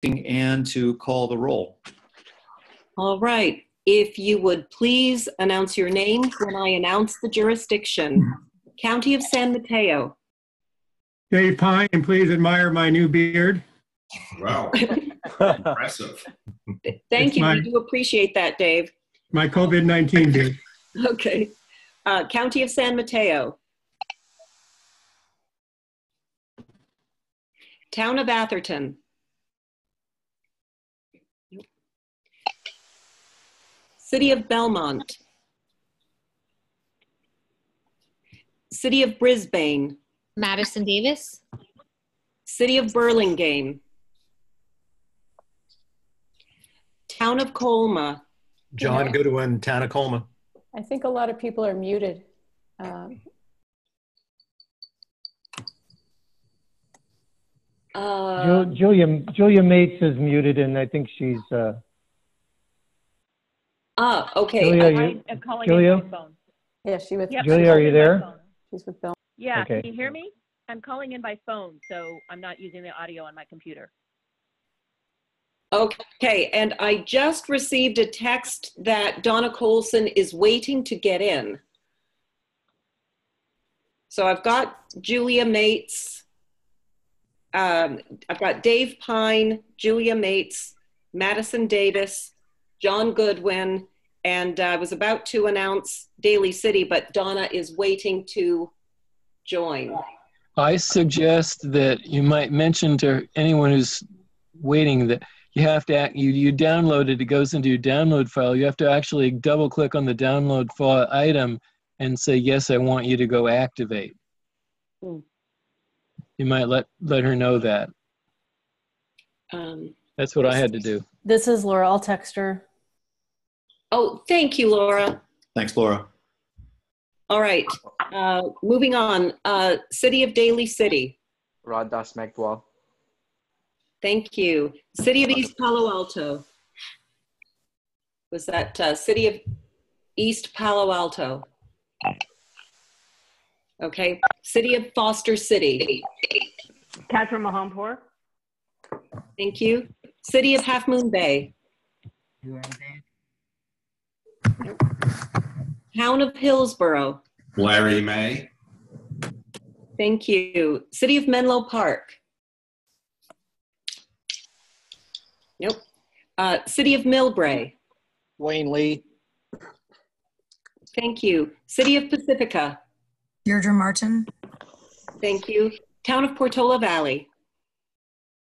Anne to call the roll. All right. If you would please announce your name when I announce the jurisdiction. County of San Mateo. Dave Pine, and please admire my new beard. Wow. Impressive. Thank you. We do appreciate that, Dave. My COVID-19 beard. Okay. County of San Mateo. Town of Atherton. City of Belmont. City of Brisbane. Madison Davis. City of Burlingame. Town of Colma. John Goodwin, Town of Colma. I think a lot of people are muted. Julia Mates is muted, and I think she's. Okay. Julia, I'm calling Julia? in by phone. Yeah, she was. Yep, Julia, are you there? She's with Bill. Yeah, Okay. Can you hear me? I'm calling in by phone, so I'm not using the audio on my computer. Okay, and I just received a text that Donna Colson is waiting to get in. So I've got Julia Mates, I've got Dave Pine, Julia Mates, Madison Davis, John Goodwin, and I was about to announce Daly City, but Donna is waiting to join. I suggest that you might mention to anyone who's waiting that you have to, you download it, it goes into your download file. You have to actually double click on the download file item and say, yes, I want you to go activate. Mm. You might let her know that. That's what I had to do. This is Laura. I'll text her. Oh, thank you, Laura. Thanks, Laura. All right, moving on. City of Daly City. Rod Das Megdwal. Thank you. City of East Palo Alto. Was that City of East Palo Alto? Okay. City of Foster City. Catherine Mahampur. Thank you. City of Half Moon Bay. Town of Hillsborough. Larry May. Thank you. City of Menlo Park. Nope. City of Millbrae. Wayne Lee. Thank you. City of Pacifica. Deirdre Martin. Thank you. Town of Portola Valley.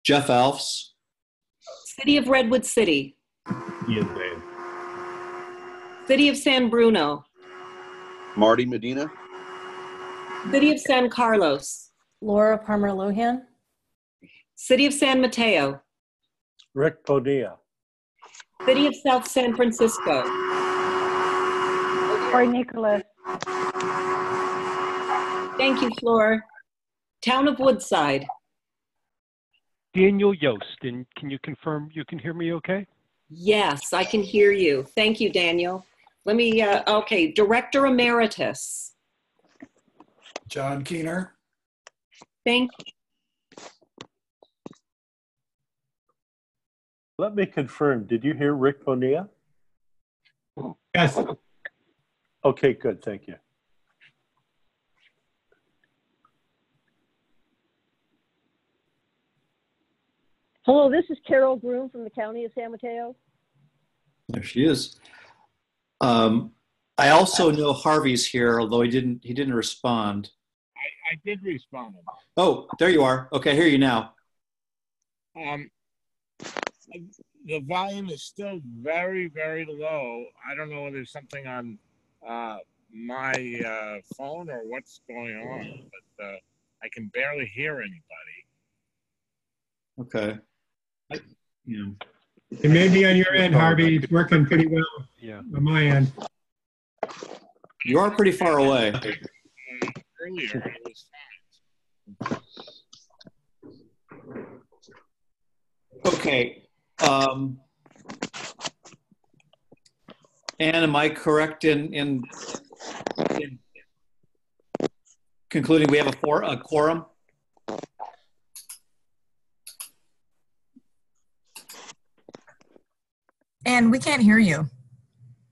Jeff Alfs. City of Redwood City. Ian Bain. City of San Bruno. Marty Medina. City of San Carlos. Laura Palmer Lohan. City of San Mateo. Rick Padilla. City of South San Francisco. Corey Nicholas. Thank you, Flor. Town of Woodside. Daniel Yost, and can you confirm you can hear me okay? Yes, I can hear you. Thank you, Daniel. Let me, okay, Director Emeritus. John Keener. Thank you. Let me confirm. Did you hear Rick Bonilla? Yes. Okay, good. Thank you. Hello, this is Carol Groom from the County of San Mateo. There she is. I also know Harvey's here, although he didn't respond. I did respond. Oh, there you are. Okay, I hear you now. The volume is still very, very low. I don't know whether there's something on my phone or what's going on, but I can barely hear anybody. Okay. It may be on your end, Harvey. It's working pretty well. Yeah. On my end. You are pretty far away. Earlier, it was fine. Okay. Anne, am I correct in concluding we have a quorum? And we can't hear you.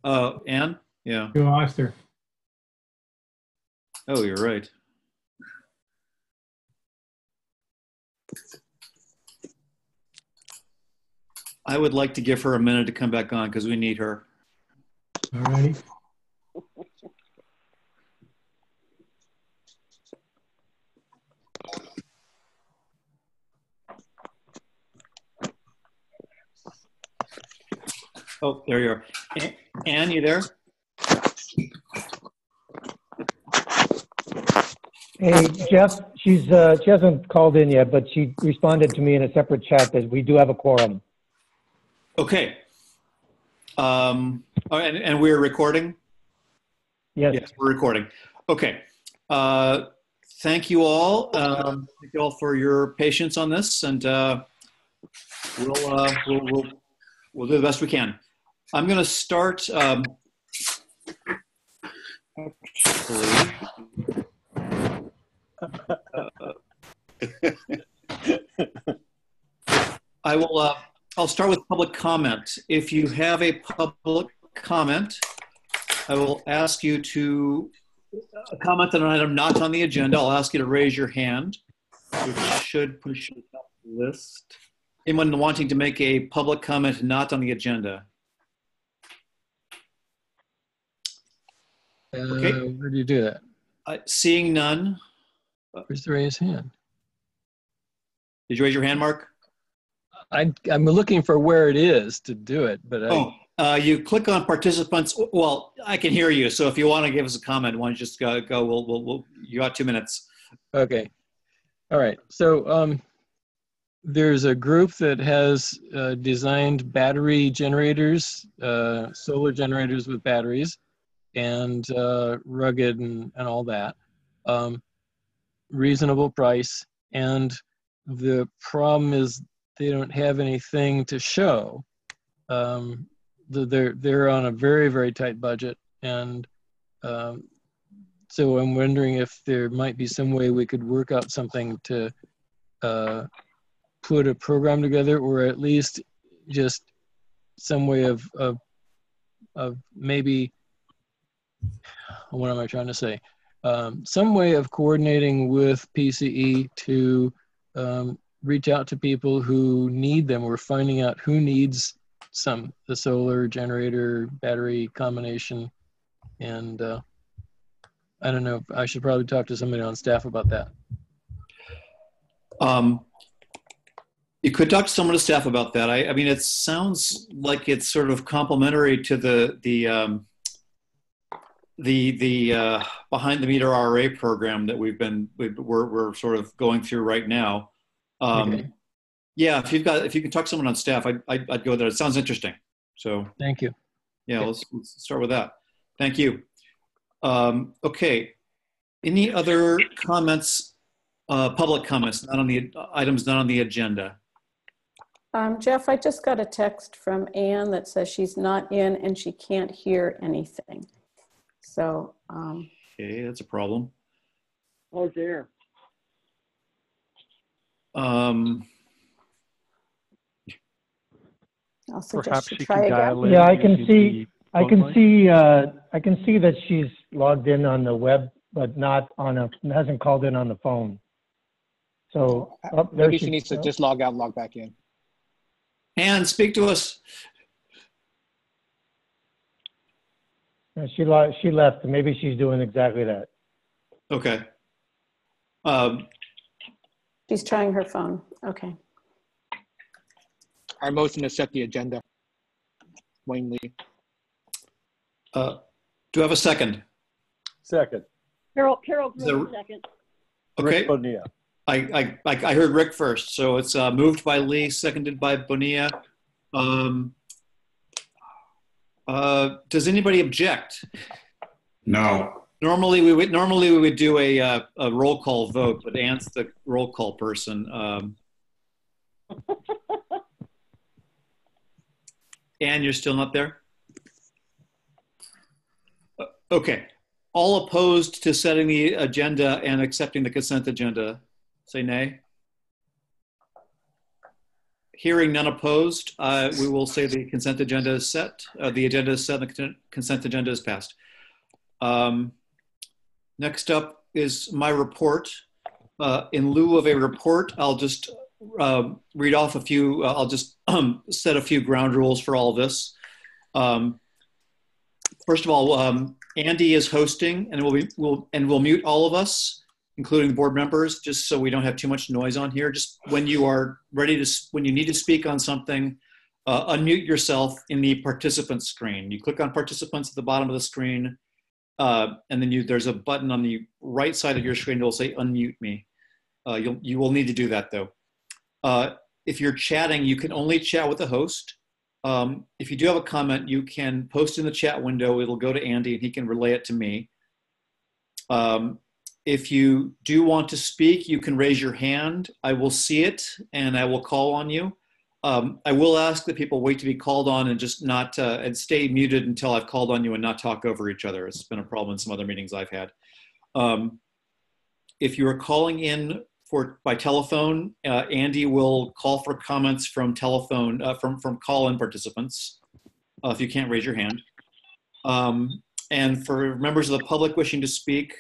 Ann? Yeah. You lost her. Oh, you're right. I would like to give her a minute to come back on because we need her. All righty. Oh, there you are. Ann, you there? Hey, Jeff, she hasn't called in yet, but she responded to me in a separate chat that we do have a quorum. Okay. And we're recording? Yes. Yes, we're recording. Okay. Thank you all. Thank you all for your patience on this, and we'll do the best we can. I'm going to start. I will. I'll start with public comment. If you have a public comment, I will ask you to comment on an item not on the agenda. I'll ask you to raise your hand, which should push you up the list. Anyone wanting to make a public comment not on the agenda? Okay. Where do you do that? Seeing none. Where's the raise hand? Did you raise your hand, Mark? I'm looking for where it is to do it, but you click on participants. Well, I can hear you, so if you want to give us a comment, why don't you just go? You got 2 minutes. Okay. All right. So there's a group that has designed battery generators, solar generators with batteries, and rugged and all that. Reasonable price, and the problem is they don't have anything to show. They're on a very, very tight budget, and so I'm wondering if there might be some way we could work out something to put a program together, or at least just some way of maybe, what am I trying to say? Some way of coordinating with PCE to reach out to people who need them. We're finding out who needs the solar generator battery combination, and I don't know. I should probably talk to somebody on staff about that. You could talk to someone on staff about that. I mean, it sounds like it's sort of complementary to the behind the meter RA program that we're sort of going through right now. Okay. Yeah, if you can talk to someone on staff, I'd go there. It sounds interesting. So thank you. Yeah, okay. Let's start with that. Thank you. Okay. Any other comments? Public comments, not on the items, not on the agenda. Jeff, I just got a text from Ann that says she's not in and she can't hear anything. So. Okay, that's a problem. Oh dear. I'll suggest Perhaps you she try can dial again. in. Yeah, I can see. I phone can line. see. I can see that she's logged in on the web, but not hasn't called in on the phone. So maybe she needs to just log out and log back in. Ann, speak to us. She left. Maybe she's doing exactly that. Okay. She's trying her phone. Okay. Our motion to set the agenda. Wayne Lee. Do I have a second? Second. Carol Groom, second. Okay. Rick Bonilla. I heard Rick first, so it's moved by Lee, seconded by Bonilla. Does anybody object? No. Normally we would do a roll call vote, but Ann's the roll call person. Ann, you're still not there? Okay. All opposed to setting the agenda and accepting the consent agenda, say nay. Hearing none opposed, we will say the consent agenda is set. The agenda is set and the consent agenda is passed. Next up is my report. In lieu of a report, I'll just read off a few, I'll just set a few ground rules for all this. First of all, Andy is hosting, and we'll mute all of us, including the board members, just so we don't have too much noise on here. Just when you are ready to, when you need to speak on something, unmute yourself in the participant screen. You click on participants at the bottom of the screen, and then there's a button on the right side of your screen that will say unmute me. You will need to do that though. If you're chatting, you can only chat with the host. If you do have a comment, you can post in the chat window. It'll go to Andy and he can relay it to me. If you do want to speak, you can raise your hand. I will see it and I will call on you. I will ask that people wait to be called on and just not, and stay muted until I've called on you and not talk over each other. It's been a problem in some other meetings I've had. If you are calling in by telephone, Andy will call for comments from telephone, from call-in participants, if you can't raise your hand. And for members of the public wishing to speak,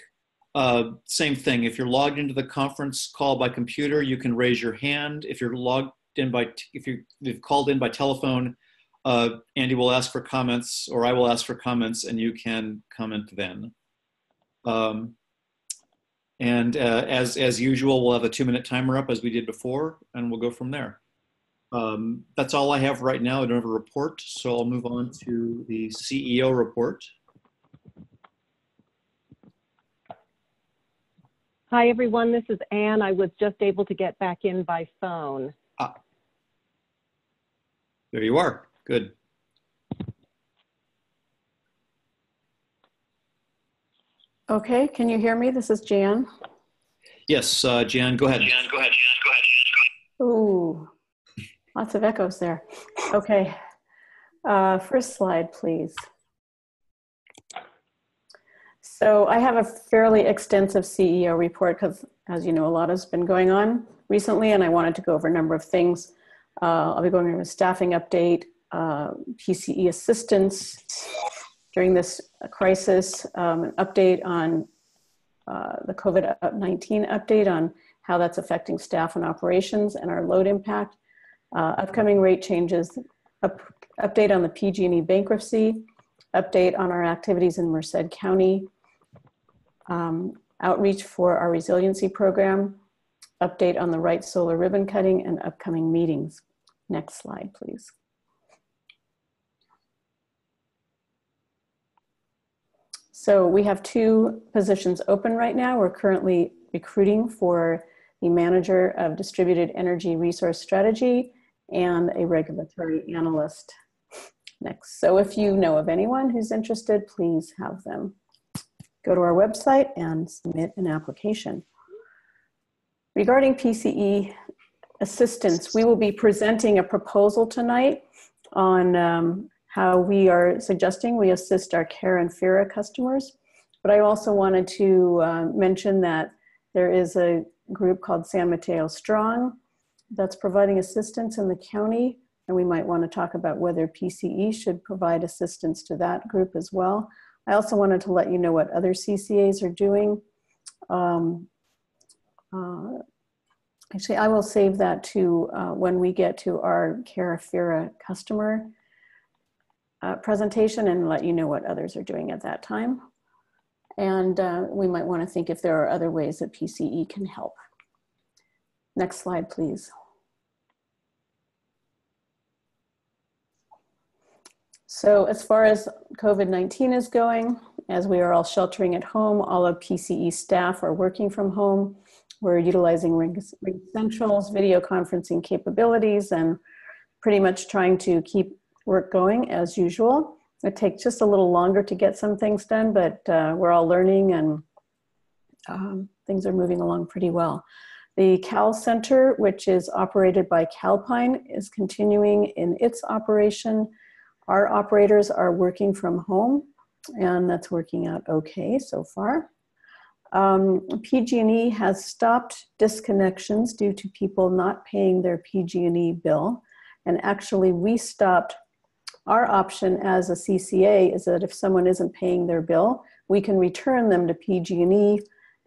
same thing. If you're logged into the conference call by computer, you can raise your hand. If you're logged in if you've called in by telephone, Andy will ask for comments, or I will ask for comments, and you can comment then. And as usual, we'll have a 2-minute timer up as we did before, and we'll go from there. That's all I have right now. I don't have a report, so I'll move on to the CEO report. Hi, everyone. This is Anne. I was just able to get back in by phone. There you are. Good. Okay, can you hear me? This is Jan. Yes, Jan, go ahead. Jan, go ahead. Ooh, lots of echoes there. Okay, first slide, please. So I have a fairly extensive CEO report because, as you know, a lot has been going on recently, and I wanted to go over a number of things. I'll be going over a staffing update, Pce Assistance during this crisis, an update on the COVID-19 update on how that's affecting staff and operations and our load impact, upcoming rate changes, update on the PG&E bankruptcy, update on our activities in Merced County, outreach for our resiliency program, update on the Wright solar ribbon cutting, and upcoming meetings. Next slide, please. So we have 2 positions open right now. We're currently recruiting for the manager of distributed energy resource strategy and a regulatory analyst. Next. So if you know of anyone who's interested, please have them go to our website and submit an application. Regarding Pce Assistance, we will be presenting a proposal tonight on how we are suggesting we assist our CARE and FERA customers. But I also wanted to mention that there is a group called San Mateo Strong that's providing assistance in the county, and we might want to talk about whether PCE should provide assistance to that group as well. I also wanted to let you know what other CCAs are doing. Actually, I will save that to when we get to our CARE FERA customer presentation and let you know what others are doing at that time. And we might want to think if there are other ways that PCE can help. Next slide, please. So as far as COVID-19 is going, as we are all sheltering at home, all of PCE staff are working from home. We're utilizing Ring Central's video conferencing capabilities and pretty much trying to keep work going as usual. It takes just a little longer to get some things done, but we're all learning and things are moving along pretty well. The Cal Center, which is operated by Calpine, is continuing in its operation. Our operators are working from home, and that's working out okay so far. PG&E has stopped disconnections due to people not paying their PG&E bill. And actually, we stopped. Our option as a CCA is that if someone isn't paying their bill, we can return them to PG&E,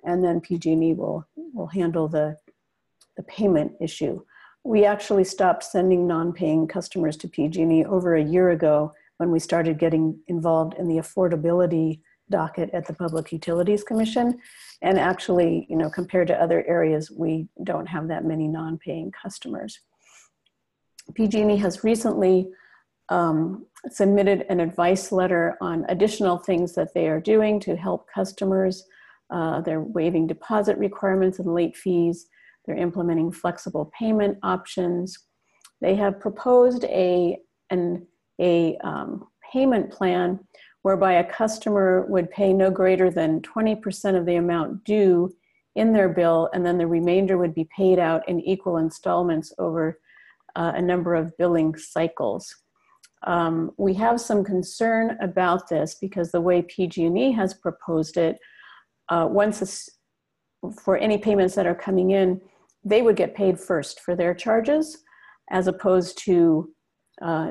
and then PG&E will handle the payment issue. We actually stopped sending non-paying customers to PG&E over a year ago when we started getting involved in the affordability docket at the Public Utilities Commission. And actually, you know, compared to other areas, we don't have that many non-paying customers. PG&E has recently submitted an advice letter on additional things that they are doing to help customers. They're waiving deposit requirements and late fees. They're implementing flexible payment options. They have proposed a payment plan whereby a customer would pay no greater than 20% of the amount due in their bill, and then the remainder would be paid out in equal installments over a number of billing cycles. We have some concern about this because the way PG&E has proposed it, for any payments that are coming in, they would get paid first for their charges, as opposed to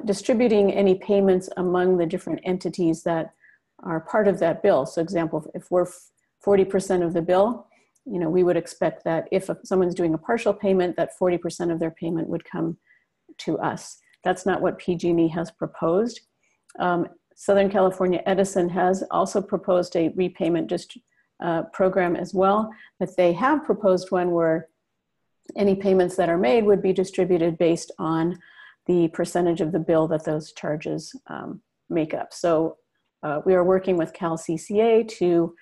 distributing any payments among the different entities that are part of that bill. So example, if we're 40% of the bill, you know, we would expect that if someone's doing a partial payment, that 40% of their payment would come to us. That's not what PG&E has proposed. Southern California Edison has also proposed a repayment program as well, but they have proposed one where any payments that are made would be distributed based on the percentage of the bill that those charges make up. So we are working with CalCCA to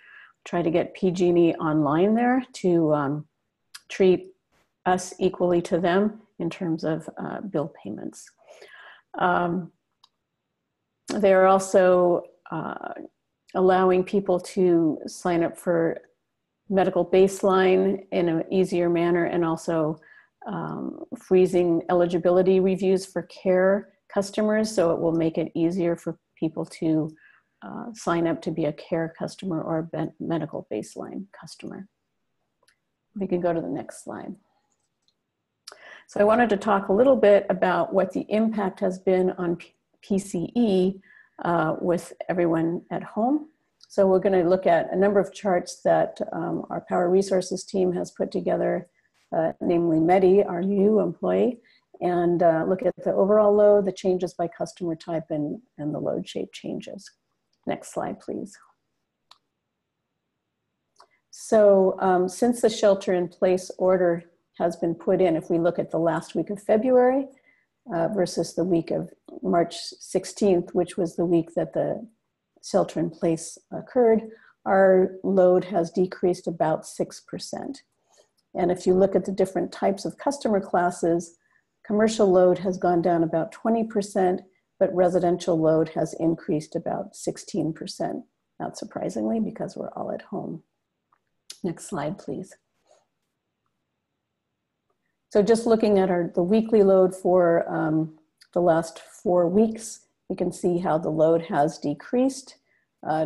try to get PG&E online there to treat us equally to them in terms of bill payments. They are also allowing people to sign up for medical baseline in an easier manner, and also freezing eligibility reviews for care customers, so it will make it easier for people to sign up to be a care customer or a medical baseline customer. We can go to the next slide. So I wanted to talk a little bit about what the impact has been on PCE with everyone at home. So we're going to look at a number of charts that our Power Resources team has put together, namely Medi, our new employee, and look at the overall load, the changes by customer type, and the load shape changes. Next slide, please. So since the shelter-in-place order has been put in, if we look at the last week of February versus the week of March 16th, which was the week that the shelter-in-place occurred, our load has decreased about 6%. And if you look at the different types of customer classes, commercial load has gone down about 20%, but residential load has increased about 16%, not surprisingly, because we're all at home. Next slide, please. So just looking at the weekly load for the last 4 weeks, you can see how the load has decreased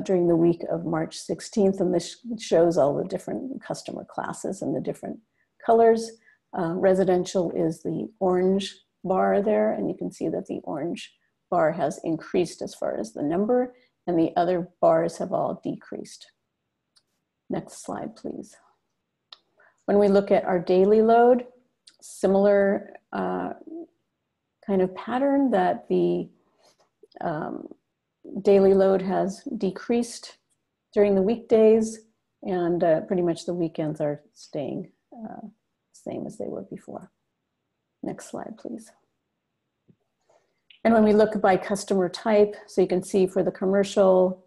during the week of March 16th, and this shows all the different customer classes and the different colors. Residential is the orange bar there, and you can see that the orange bar has increased as far as the number, and the other bars have all decreased. Next slide, please. When we look at our daily load, similar kind of pattern, that the daily load has decreased during the weekdays, and pretty much the weekends are staying same as they were before. Next slide, please. And when we look by customer type, so you can see for the commercial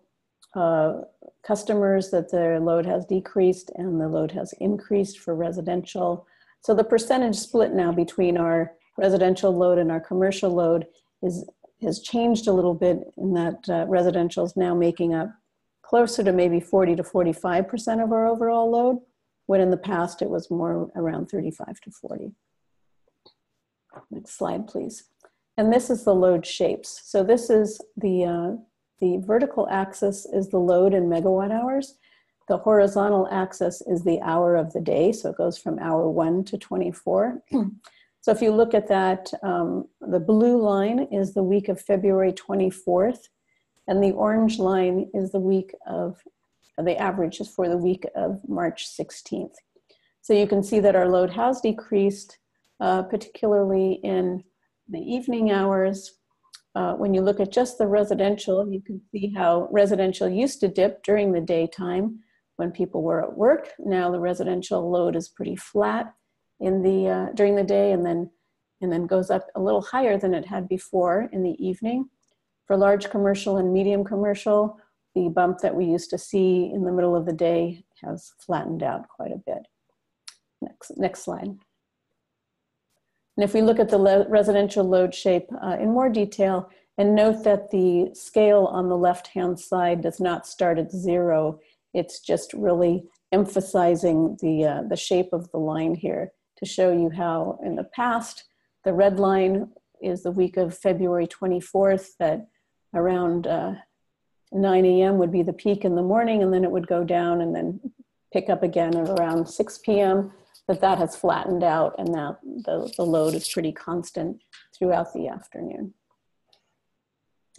customers that their load has decreased and the load has increased for residential. So the percentage split now between our residential load and our commercial load has changed a little bit, in that residential is now making up closer to maybe 40 to 45% of our overall load, when in the past it was more around 35 to 40. Next slide, please. And this is the load shapes. So this is the vertical axis is the load in megawatt hours. The horizontal axis is the hour of the day. So it goes from hour 1 to 24. So if you look at that, the blue line is the week of February 24th, and the orange line is the week of, the average is for the week of March 16th. So you can see that our load has decreased, particularly in the evening hours. When you look at just the residential, you can see how residential used to dip during the daytime when people were at work. Now the residential load is pretty flat in the during the day, and then goes up a little higher than it had before in the evening. For large commercial and medium commercial, the bump that we used to see in the middle of the day has flattened out quite a bit. Next slide. And if we look at the residential load shape in more detail, and note that the scale on the left-hand side does not start at 0. It's just really emphasizing the shape of the line here to show you how in the past, the red line is the week of February 24th, that around 9 a.m. would be the peak in the morning, and then it would go down and then pick up again at around 6 p.m. That has flattened out, and that the load is pretty constant throughout the afternoon,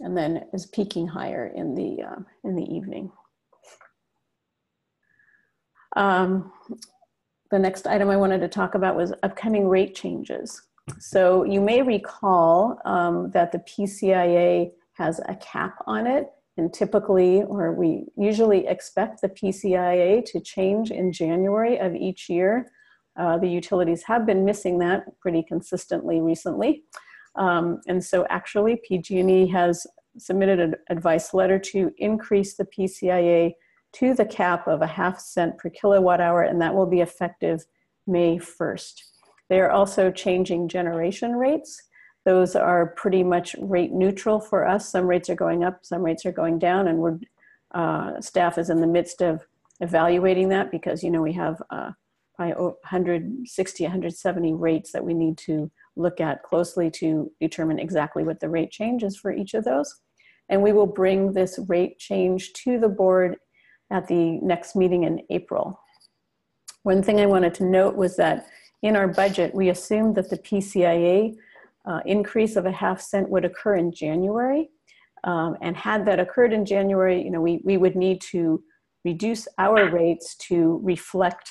and then is peaking higher in the evening. The next item I wanted to talk about was upcoming rate changes. So you may recall that the PCIA has a cap on it, and typically, or we usually expect the PCIA to change in January of each year. The utilities have been missing that pretty consistently recently. And so actually PG&E has submitted an advice letter to increase the PCIA to the cap of 1/2 cent per kilowatt hour, and that will be effective May 1st. They are also changing generation rates. Those are pretty much rate neutral for us. Some rates are going up, some rates are going down, and staff is in the midst of evaluating that because, you know, we have probably 160, 170 rates that we need to look at closely to determine exactly what the rate change is for each of those. And we will bring this rate change to the board at the next meeting in April. One thing I wanted to note was that in our budget, we assumed that the PCIA increase of 1/2 cent would occur in January. And had that occurred in January, you know, we would need to reduce our rates to reflect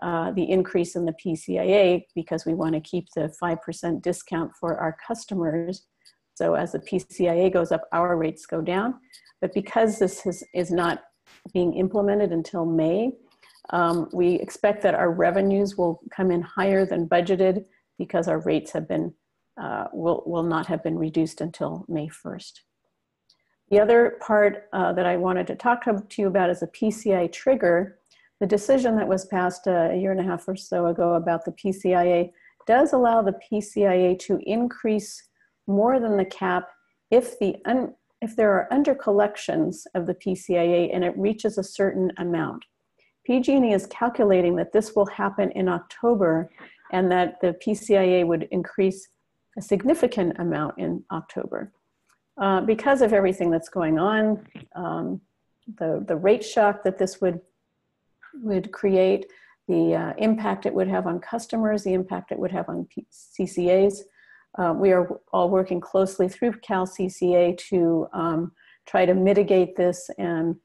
the increase in the PCIA because we want to keep the 5% discount for our customers. So as the PCIA goes up, our rates go down. But because this is not being implemented until May, we expect that our revenues will come in higher than budgeted because our rates have been, will not have been reduced until May 1st. The other part that I wanted to talk to you about is a Pci Trigger. The decision that was passed a year and a half or so ago about the PCIA does allow the PCIA to increase more than the cap if there are under collections of the PCIA and it reaches a certain amount. PG&E is calculating that this will happen in October and that the PCIA would increase a significant amount in October. Because of everything that's going on, the rate shock that this would create, the impact it would have on customers, the impact it would have on CCAs. We are all working closely through Cal CCA to try to mitigate this and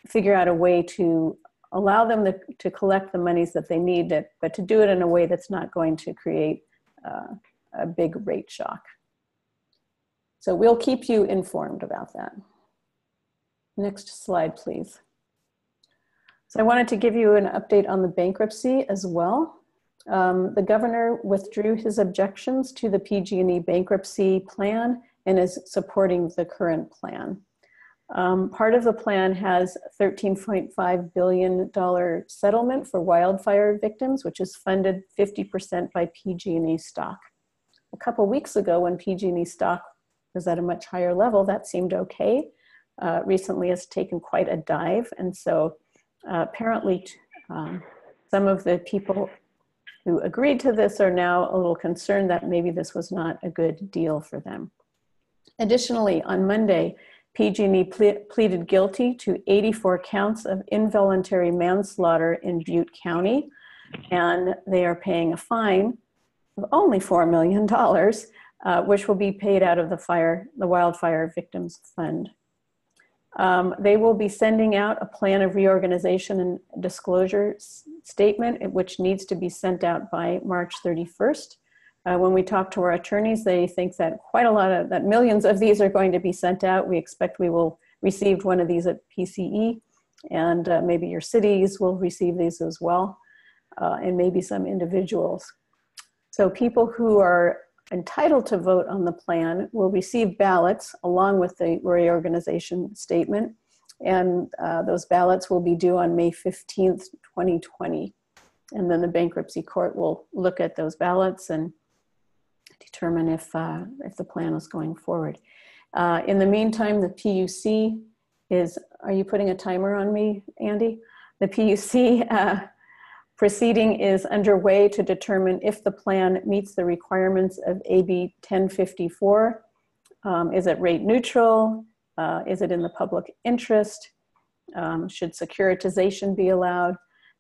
figure out a way to allow them to collect the monies that they need, but to do it in a way that's not going to create a big rate shock. So we'll keep you informed about that. Next slide, please. So I wanted to give you an update on the bankruptcy as well. The governor withdrew his objections to the PG&E bankruptcy plan and is supporting the current plan. Part of the plan has $13.5 billion settlement for wildfire victims, which is funded 50% by PG&E stock. A couple weeks ago when PG&E stock was at a much higher level, that seemed okay. Recently it's taken quite a dive. And so apparently some of the people who agreed to this are now a little concerned that maybe this was not a good deal for them. Additionally, on Monday, PG&E pleaded guilty to 84 counts of involuntary manslaughter in Butte County, and they are paying a fine of only $4 million, which will be paid out of the Wildfire Victims Fund. They will be sending out a plan of reorganization and disclosure statement, which needs to be sent out by March 31st. When we talk to our attorneys, they think that that millions of these are going to be sent out. We expect we will receive one of these at PCE, and maybe your cities will receive these as well, and maybe some individuals. So people who are entitled to vote on the plan will receive ballots along with the reorganization statement, and those ballots will be due on May 15th, 2020. And then the bankruptcy court will look at those ballots and determine if the plan is going forward. In the meantime, the PUC is, are you putting a timer on me, Andy? The PUC proceeding is underway to determine if the plan meets the requirements of AB 1054. Is it rate neutral? Is it in the public interest? Should securitization be allowed?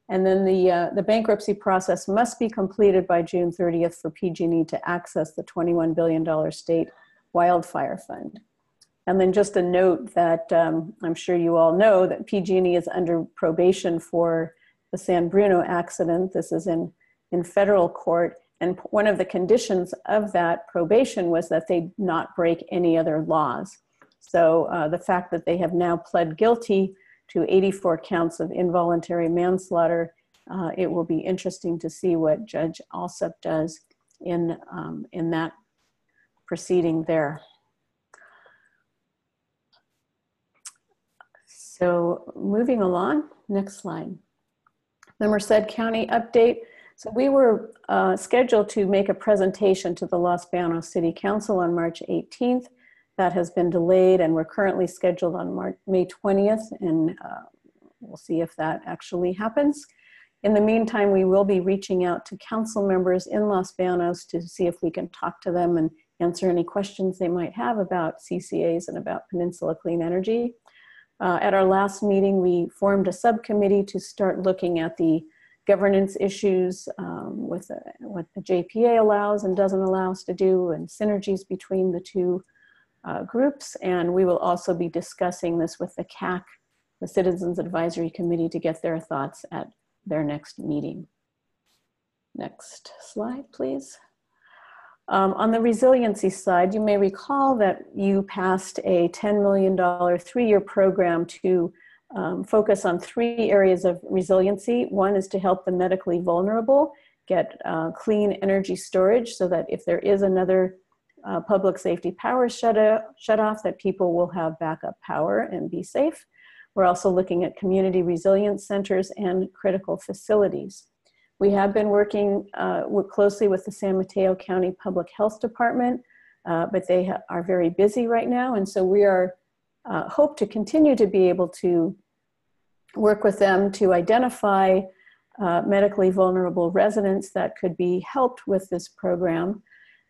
And then the bankruptcy process must be completed by June 30th for PG&E to access the $21 billion state wildfire fund. And then just a note that I'm sure you all know that PG&E is under probation for the San Bruno accident. This is in federal court. And one of the conditions of that probation was that they not break any other laws. So the fact that they have now pled guilty to 84 counts of involuntary manslaughter, it will be interesting to see what Judge Alsup does in that proceeding there. So moving along, next slide. The Merced County update. So we were scheduled to make a presentation to the Los Banos City Council on March 18th. That has been delayed, and we're currently scheduled on May 20th, and we'll see if that actually happens. In the meantime, we will be reaching out to council members in Los Banos to see if we can talk to them and answer any questions they might have about CCAs and about Peninsula Clean Energy. At our last meeting, we formed a subcommittee to start looking at the governance issues with what the JPA allows and doesn't allow us to do, and synergies between the two groups. And we will also be discussing this with the CAC, the Citizens Advisory Committee, to get their thoughts at their next meeting. Next slide, please. On the resiliency side, you may recall that you passed a $10 million 3-year program to focus on 3 areas of resiliency. One is to help the medically vulnerable get clean energy storage so that if there is another public safety power shut off, that people will have backup power and be safe. We're also looking at community resilience centers and critical facilities. We have been working closely with the San Mateo County Public Health Department, but they are very busy right now. And so we are hope to continue to be able to work with them to identify medically vulnerable residents that could be helped with this program.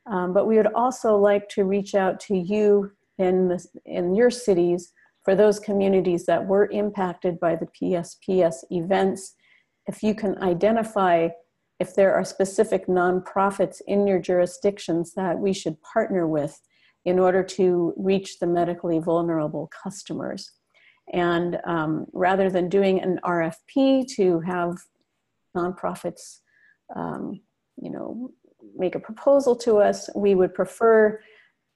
But we would also like to reach out to you in your cities for those communities that were impacted by the PSPS events. If you can identify if there are specific nonprofits in your jurisdictions that we should partner with in order to reach the medically vulnerable customers. And rather than doing an RFP to have nonprofits, make a proposal to us, we would prefer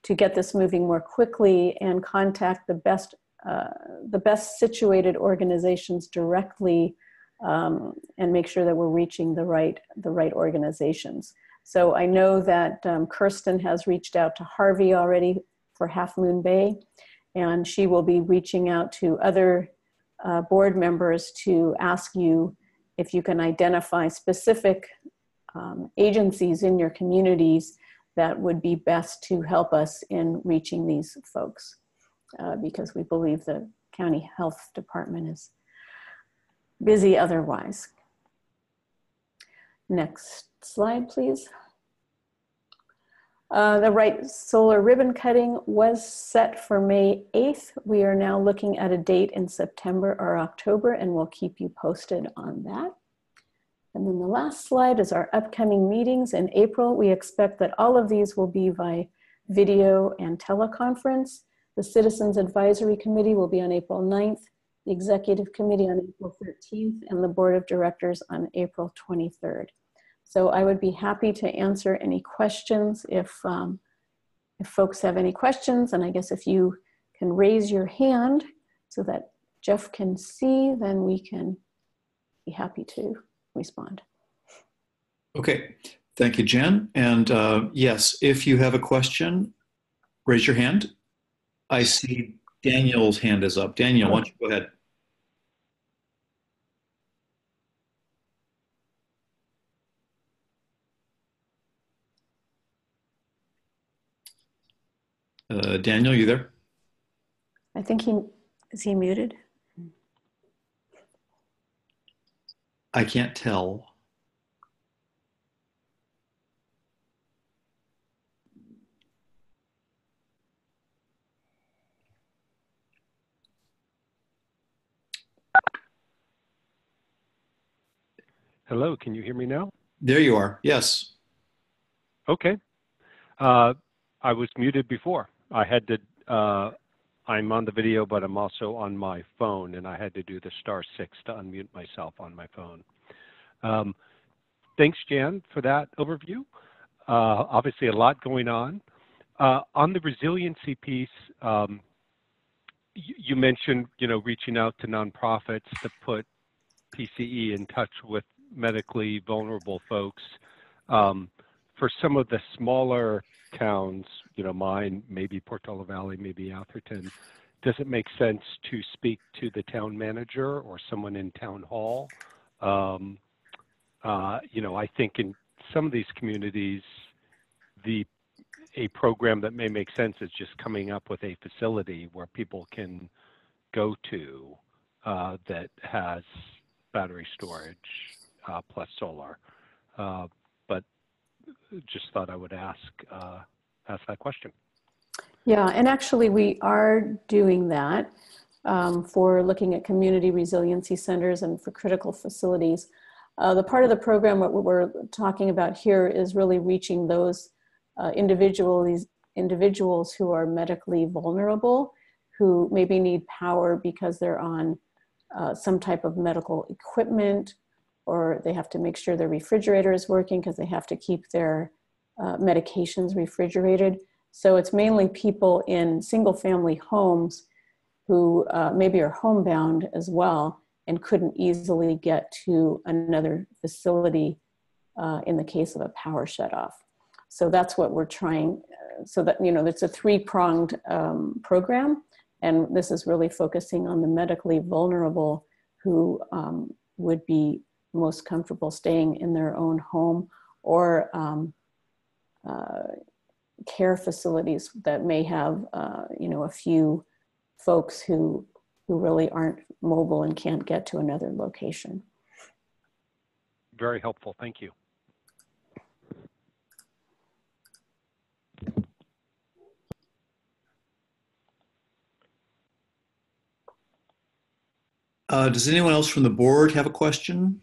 to get this moving more quickly and contact the best situated organizations directly, and make sure that we're reaching the right organizations. So I know that Kirsten has reached out to Harvey already for Half Moon Bay, and she will be reaching out to other board members to ask you if you can identify specific agencies in your communities that would be best to help us in reaching these folks, because we believe the county health department is busy otherwise. Next slide, please. The Wright solar ribbon cutting was set for May 8th. We are now looking at a date in September or October, and we'll keep you posted on that. And then the last slide is our upcoming meetings in April. We expect that all of these will be by video and teleconference. The Citizens Advisory Committee will be on April 9th, the Executive Committee on April 13th, and the Board of Directors on April 23rd. So I would be happy to answer any questions if folks have any questions. And I guess if you can raise your hand so that Jeff can see, then we can be happy to respond. Okay, thank you, Jen. And yes, if you have a question, raise your hand. I see Daniel's hand is up. Daniel, why don't you go ahead? Daniel, you there? I think is he muted? I can't tell. Hello, can you hear me now? There you are, yes. Okay. I was muted before. I had to, I'm on the video, but I'm also on my phone, and I had to do the *6 to unmute myself on my phone. Thanks, Jan, for that overview. Obviously, a lot going on. On the resiliency piece, you mentioned, reaching out to nonprofits to put PCE in touch with medically vulnerable folks. For some of the smaller towns, mine, maybe Portola Valley, maybe Atherton, does it make sense to speak to the town manager or someone in town hall? I think in some of these communities, a program that may make sense is just coming up with a facility where people can go to that has battery storage plus solar. But just thought I would ask that question. Yeah, and actually we are doing that for looking at community resiliency centers and for critical facilities. The part of the program, what we're talking about here, is really reaching those individuals who are medically vulnerable, who maybe need power because they're on some type of medical equipment, or they have to make sure their refrigerator is working because they have to keep their medications refrigerated. So it's mainly people in single family homes who maybe are homebound as well and couldn't easily get to another facility in the case of a power shutoff. So that's what we're trying, so that, it's a three-pronged program, and this is really focusing on the medically vulnerable who would be most comfortable staying in their own home, or care facilities that may have, a few folks who really aren't mobile and can't get to another location. Very helpful, thank you. Does anyone else from the board have a question?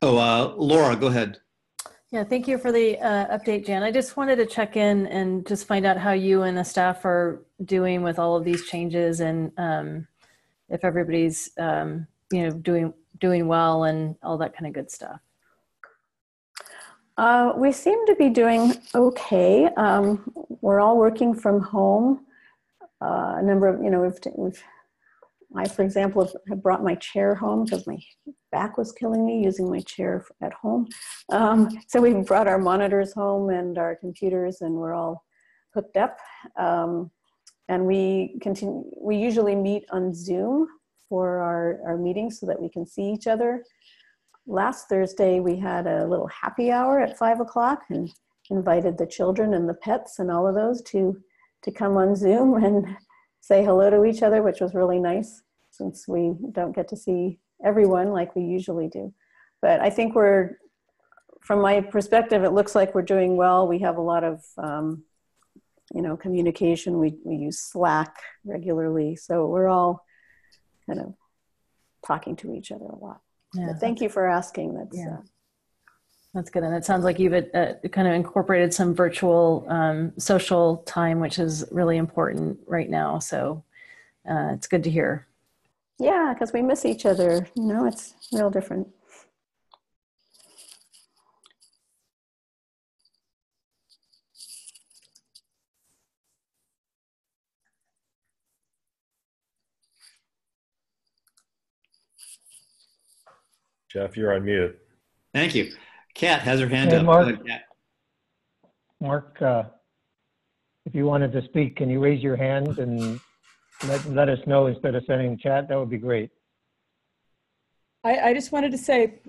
Oh, Laura, go ahead. Yeah, thank you for the update, Jan. I just wanted to check in and just find out how you and the staff are doing with all of these changes, and if everybody's doing well and all that kind of good stuff. We seem to be doing okay. We're all working from home. A number of, I, for example, have brought my chair home because my back was killing me using my chair at home. So we brought our monitors home and our computers, and we're all hooked up. And we usually meet on Zoom for our meetings so that we can see each other. Last Thursday, we had a little happy hour at 5 o'clock and invited the children and the pets and all of those to come on Zoom and say hello to each other, which was really nice since we don't get to see everyone like we usually do. But I think from my perspective, it looks like we're doing well. We have a lot of, communication. We use Slack regularly. So we're all kind of talking to each other a lot. Yeah. But thank you for asking. That's That's good. And it sounds like you've kind of incorporated some virtual social time, which is really important right now. So it's good to hear. Yeah, because we miss each other. You know, it's real different. Jeff, you're on mute. Thank you. Kat has her hand Hey, up. Mark. Go ahead, Kat. Mark, if you wanted to speak, can you raise your hand and let us know instead of sending chat? That would be great. I just wanted to say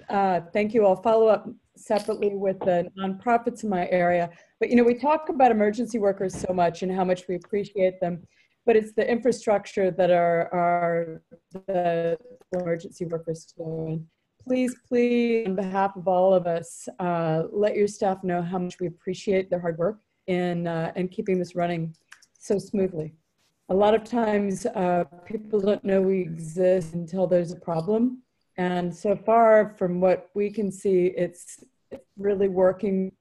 thank you. I'll follow up separately with the nonprofits in my area. But, you know, we talk about emergency workers so much and how much we appreciate them, but it's the infrastructure that are the emergency workers doing. Please, please, on behalf of all of us, let your staff know how much we appreciate their hard work in keeping this running so smoothly. A lot of times people don't know we exist until there's a problem. And so far, from what we can see, it's really working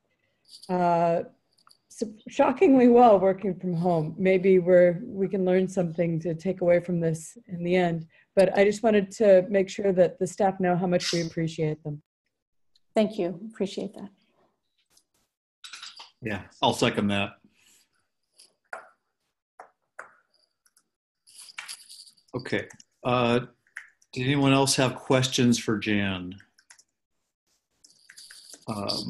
shockingly well working from home. Maybe we can learn something to take away from this in the end. But I just wanted to make sure that the staff know how much we appreciate them. Thank you. Appreciate that. Yeah, I'll second that. Okay. Did anyone else have questions for Jan? If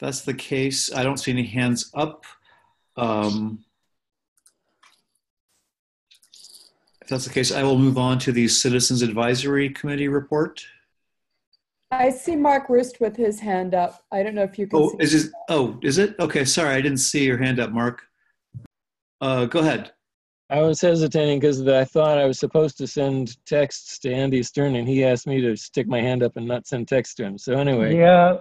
that's the case, I don't see any hands up. If that's the case, I will move on to the Citizens Advisory Committee report. I see Mark Roost with his hand up. I don't know if you can see. Is it? Okay, sorry, I didn't see your hand up, Mark. Go ahead. I was hesitating because I thought I was supposed to send texts to Andy Stern, and he asked me to stick my hand up and not send text to him. So anyway. Yeah,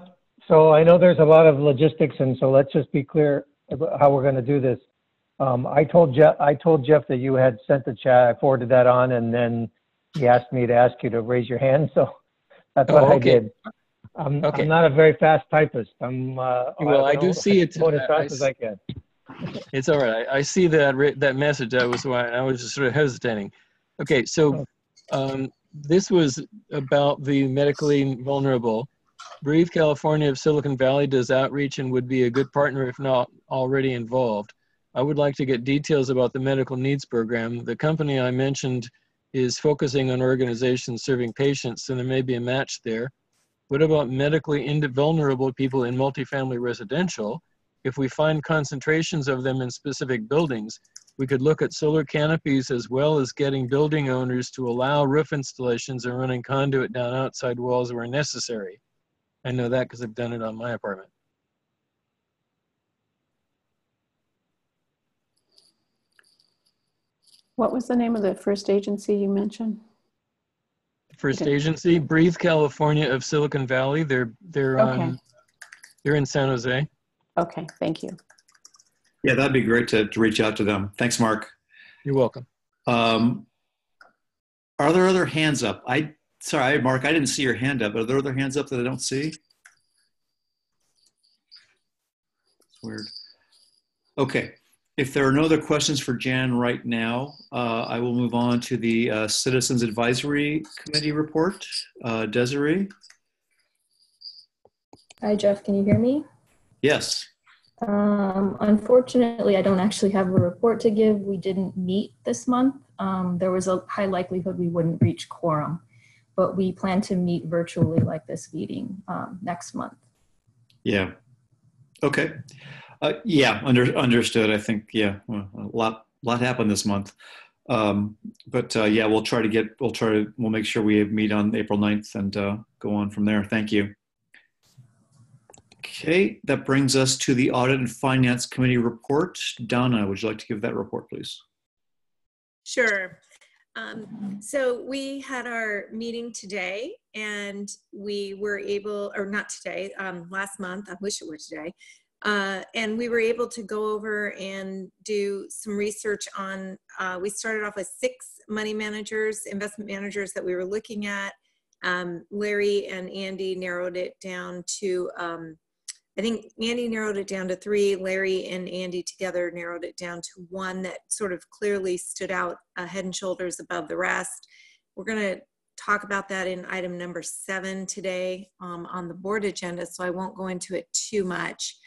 so I know there's a lot of logistics, and so let's just be clear about how we're going to do this. I told Jeff that you had sent the chat. I forwarded that on, and then he asked me to ask you to raise your hand. So that's what I did. I'm not a very fast typist. Well, I do see it. Going as fast as I can. It's all right. I see that message. That was why I was just sort of hesitating. Okay, so this was about the medically vulnerable. Breathe California of Silicon Valley does outreach and would be a good partner if not already involved. I would like to get details about the medical needs program. The company I mentioned is focusing on organizations serving patients, so there may be a match there. What about medically vulnerable people in multifamily residential? If we find concentrations of them in specific buildings, we could look at solar canopies as well as getting building owners to allow roof installations and running conduit down outside walls where necessary. I know that because I've done it on my apartment. What was the name of the first agency you mentioned? First agency, Breathe California of Silicon Valley. They're in San Jose. Okay, thank you. Yeah, that'd be great to reach out to them. Thanks, Mark. You're welcome. Are there other hands up? Sorry, Mark, I didn't see your hand up. Are there other hands up that I don't see? It's weird. Okay. If there are no other questions for Jan right now, I will move on to the Citizens Advisory Committee report. Desiree? Hi, Jeff. Can you hear me? Yes. Unfortunately, I don't actually have a report to give. We didn't meet this month. There was a high likelihood we wouldn't reach quorum, but we plan to meet virtually like this meeting next month. Yeah. Okay. Yeah, understood. I think, yeah, well, a lot happened this month. Yeah, we'll make sure we meet on April 9th and go on from there. Thank you. Okay, that brings us to the Audit and Finance Committee report. Donna, would you like to give that report, please? Sure. So we had our meeting today and we were able, or not today, last month, I wish it were today, And we were able to go over and do some research on, we started off with 6 money managers, investment managers that we were looking at. Larry and Andy narrowed it down to, I think Andy narrowed it down to 3. Larry and Andy together narrowed it down to 1 that sort of clearly stood out head and shoulders above the rest. We're going to talk about that in item number 7 today on the board agenda, so I won't go into it too much.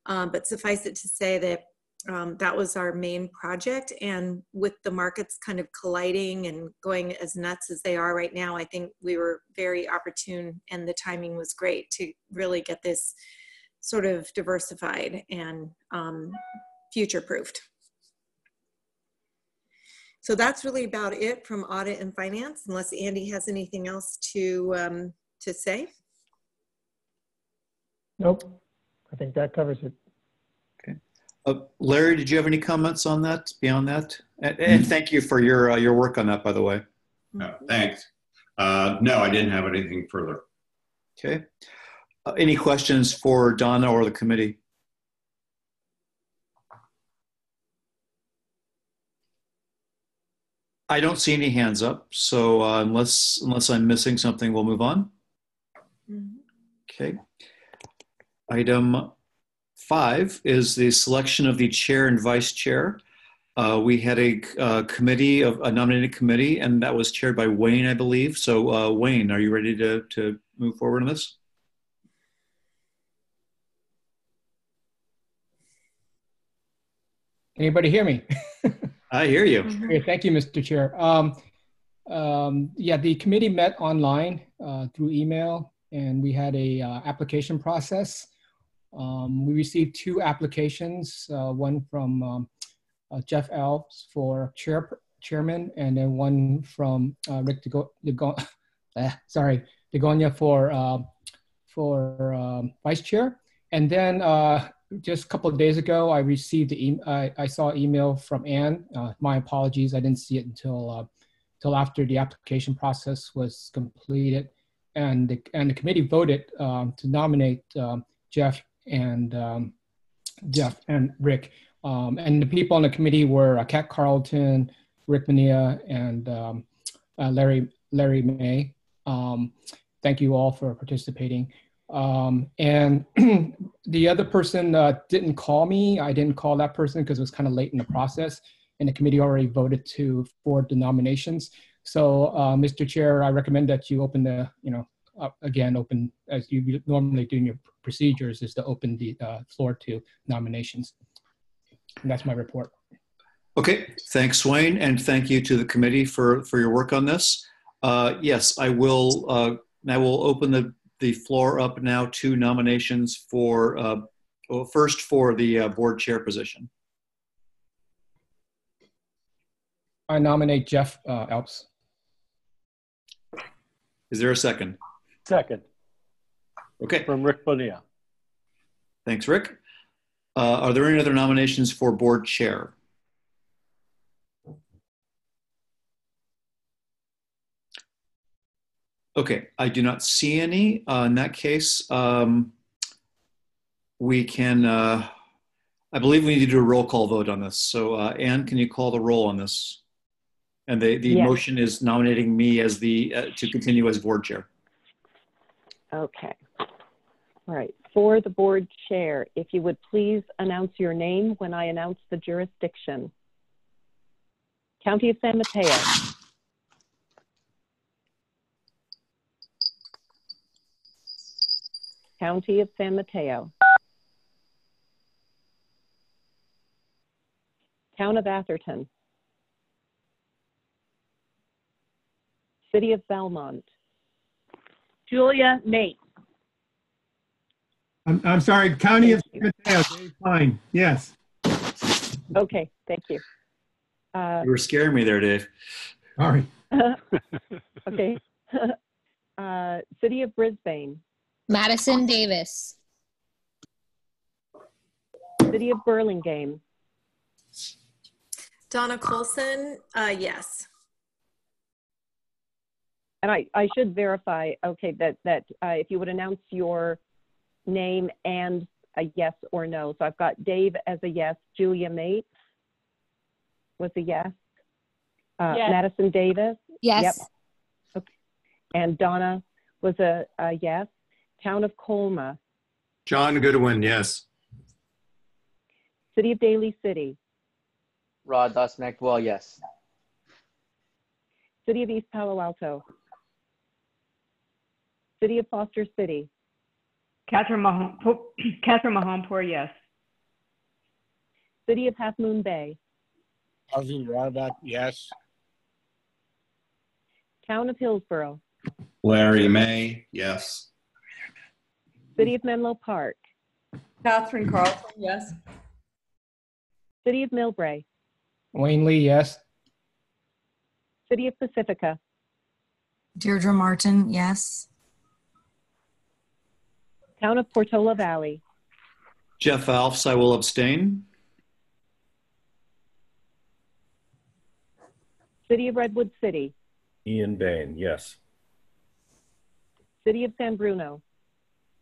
But suffice it to say that that was our main project, and with the markets kind of colliding and going as nuts as they are right now, I think we were very opportune and the timing was great to really get this sort of diversified and future-proofed. So that's really about it from audit and finance, unless Andy has anything else to say. Nope, I think that covers it. Larry, did you have any comments on that, beyond that? And thank you for your work on that, by the way. Thanks. No, I didn't have anything further. Okay. Any questions for Donna or the committee? I don't see any hands up, so unless I'm missing something, we'll move on. Okay. Item 5 is the selection of the chair and vice chair. We had a nominated committee, and that was chaired by Wayne, I believe. So Wayne, are you ready to move forward on this? Anybody hear me? I hear you. Okay, thank you, Mr. Chair. Yeah, the committee met online through email, and we had a application process. We received 2 applications, one from Jeff Alves for chairman, and then one from Rick Degonia for vice chair. And then just a couple of days ago, I received I saw an email from Ann. My apologies, I didn't see it until after the application process was completed, and the committee voted to nominate Jeff and Rick. And the people on the committee were Kat Carlton, Rick Mania, and Larry May. Thank you all for participating. And the other person didn't call me. I didn't call that person because it was kind of late in the process, and the committee already voted for the nominations. So, Mr. Chair, I recommend that you open the, open as you normally do in your procedures, is to open the floor to nominations. And that's my report. Okay, thanks, Wayne, and thank you to the committee for your work on this. Yes, I will open the floor up now to nominations for, first for the board chair position. I nominate Jeff Alves. Is there a second? Second. Okay. From Rick Bonilla. Thanks, Rick. Are there any other nominations for board chair? Okay, I do not see any. In that case, we can, I believe we need to do a roll call vote on this. So Ann, can you call the roll on this? And the Yes. motion is nominating me as to continue as board chair. Okay. All right. For the board chair, if you would please announce your name when I announce the jurisdiction. County of San Mateo. County of San Mateo. Town of Atherton. City of Belmont. Julia Mate. I'm sorry, County of San Mateo, Dave Pine, yes. Okay, thank you. You were scaring me there, Dave. Sorry. Okay. City of Brisbane. Madison Davis. City of Burlingame. Donna Colson, yes. And I should verify, okay, that if you would announce your name and a yes or no. So I've got Dave as a yes, Julia Mates was a yes, Yes. Madison Davis. Yes. Yep. Okay. And Donna was a yes. Town of Colma, John Goodwin, yes. City of Daly City, Rod Dawson-Actwell, yes. City of East Palo Alto, City of Foster City, Catherine Mahompur, yes. City of Half Moon Bay, Ozzy Rohrbeck, yes. Town of Hillsborough, Larry May, yes. City of Menlo Park, Catherine Carlson, yes. City of Millbrae, Wayne Lee, yes. City of Pacifica, Deirdre Martin, yes. Town of Portola Valley, Jeff Alfs, I will abstain. City of Redwood City, Ian Bain, yes. City of San Bruno,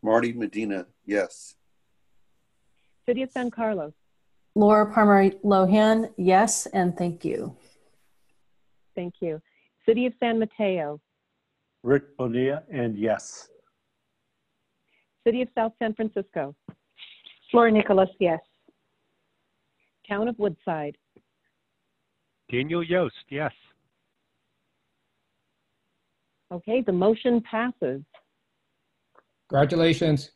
Marty Medina, yes. City of San Carlos, Laura Palmer Lohan, yes, and thank you. thank you. City of San Mateo, Rick Bonilla, and yes. City of South San Francisco, Flora Nicholas, yes. Town of Woodside, Daniel Yost, yes. okay, the motion passes. Congratulations.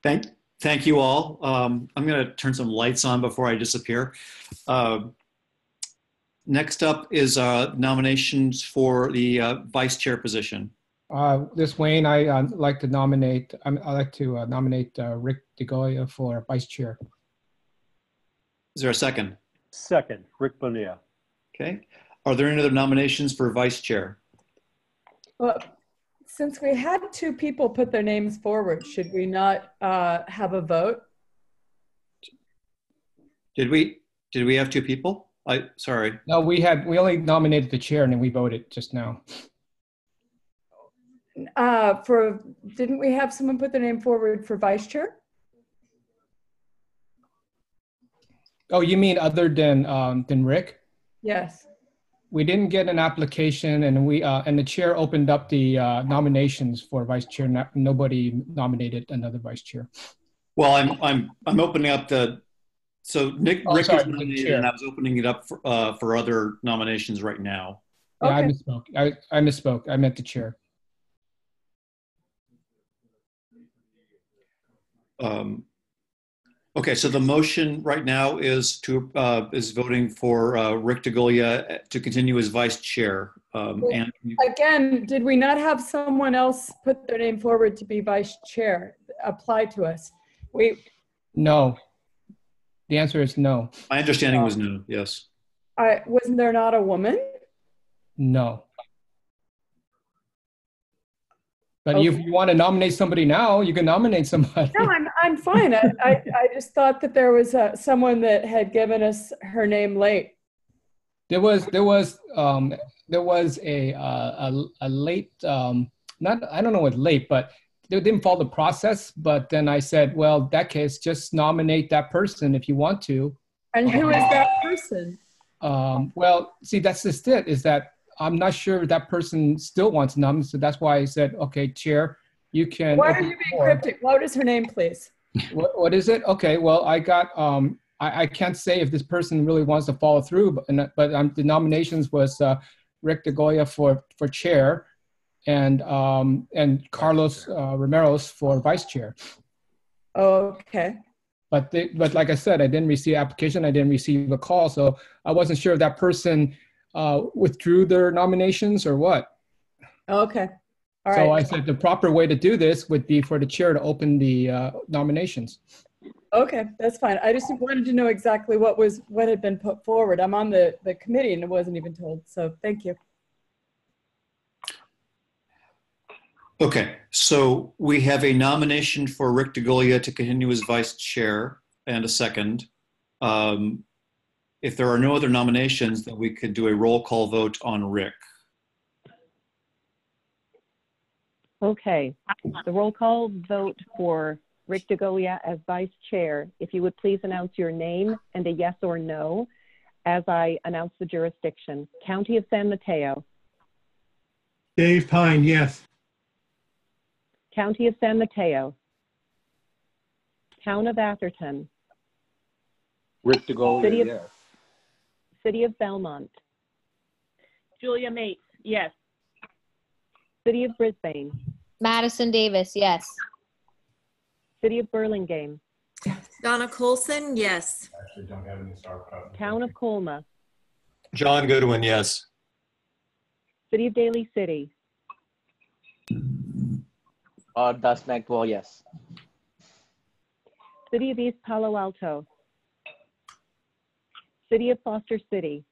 Thank you all. I'm going to turn some lights on before I disappear. Next up is nominations for the vice chair position. This Wayne, I'd like to nominate. I'd like to nominate Rick DeGoya for vice chair. Is there a second? Second, Rick Bonilla. Okay. Are there any other nominations for vice chair? Well, since we had two people put their names forward, should we not have a vote? Did we have two people? Sorry. No, we only nominated the chair and then we voted just now. Didn't we have someone put their name forward for vice chair? Oh, you mean other than Rick? Yes. We didn't get an application, and the chair opened up the nominations for vice chair. Nobody nominated another vice chair. Well, I'm opening up so Rick is nominated, and I was opening it up for other nominations right now. Yeah, okay. I misspoke. I meant the chair. Okay, so the motion right now is voting for Rick DeGolia to continue as vice chair. And again, did we not have someone else put their name forward to be vice chair apply to us? No. The answer is no. My understanding was no. Yes. Wasn't there not a woman? No. But if you want to nominate somebody now, you can nominate somebody. No, I'm fine. I just thought that there was someone that had given us her name late. There was a late I don't know what late, but they didn't follow the process. But then I said, well, in that case, just nominate that person if you want to. And who is that person? Well, see, that's just it. Is that I'm not sure if that person still wants to nominate, so that's why I said, okay, chair, you can. Why are you being cryptic? What is her name, please? What is it? Okay, well, I got, I can't say if this person really wants to follow through, but the nominations was Rick DeGoya for chair and Carlos Romero's for vice chair. Okay. But like I said, I didn't receive an application, I didn't receive a call, so I wasn't sure if that person withdrew their nominations or what. Okay. All right. So I said the proper way to do this would be for the chair to open the nominations. Okay, that's fine. I just wanted to know exactly what had been put forward. I'm on the committee and it wasn't even told. So thank you. Okay, so we have a nomination for Rick DeGolia to continue as vice chair and a second. If there are no other nominations, then we could do a roll call vote on Rick. Okay, the roll call vote for Rick DeGolia as Vice Chair. If you would please announce your name and a yes or no as I announce the jurisdiction. County of San Mateo. Dave Pine, yes. County of San Mateo. Town of Atherton. Rick DeGolia, yes. City of Belmont. Julia Mates, yes. City of Brisbane. Madison Davis, yes. City of Burlingame. Donna Colson, yes. Town of Colma. John Goodwin, yes. City of Daly City. Das Magwell, yes. City of East Palo Alto. City of Foster City.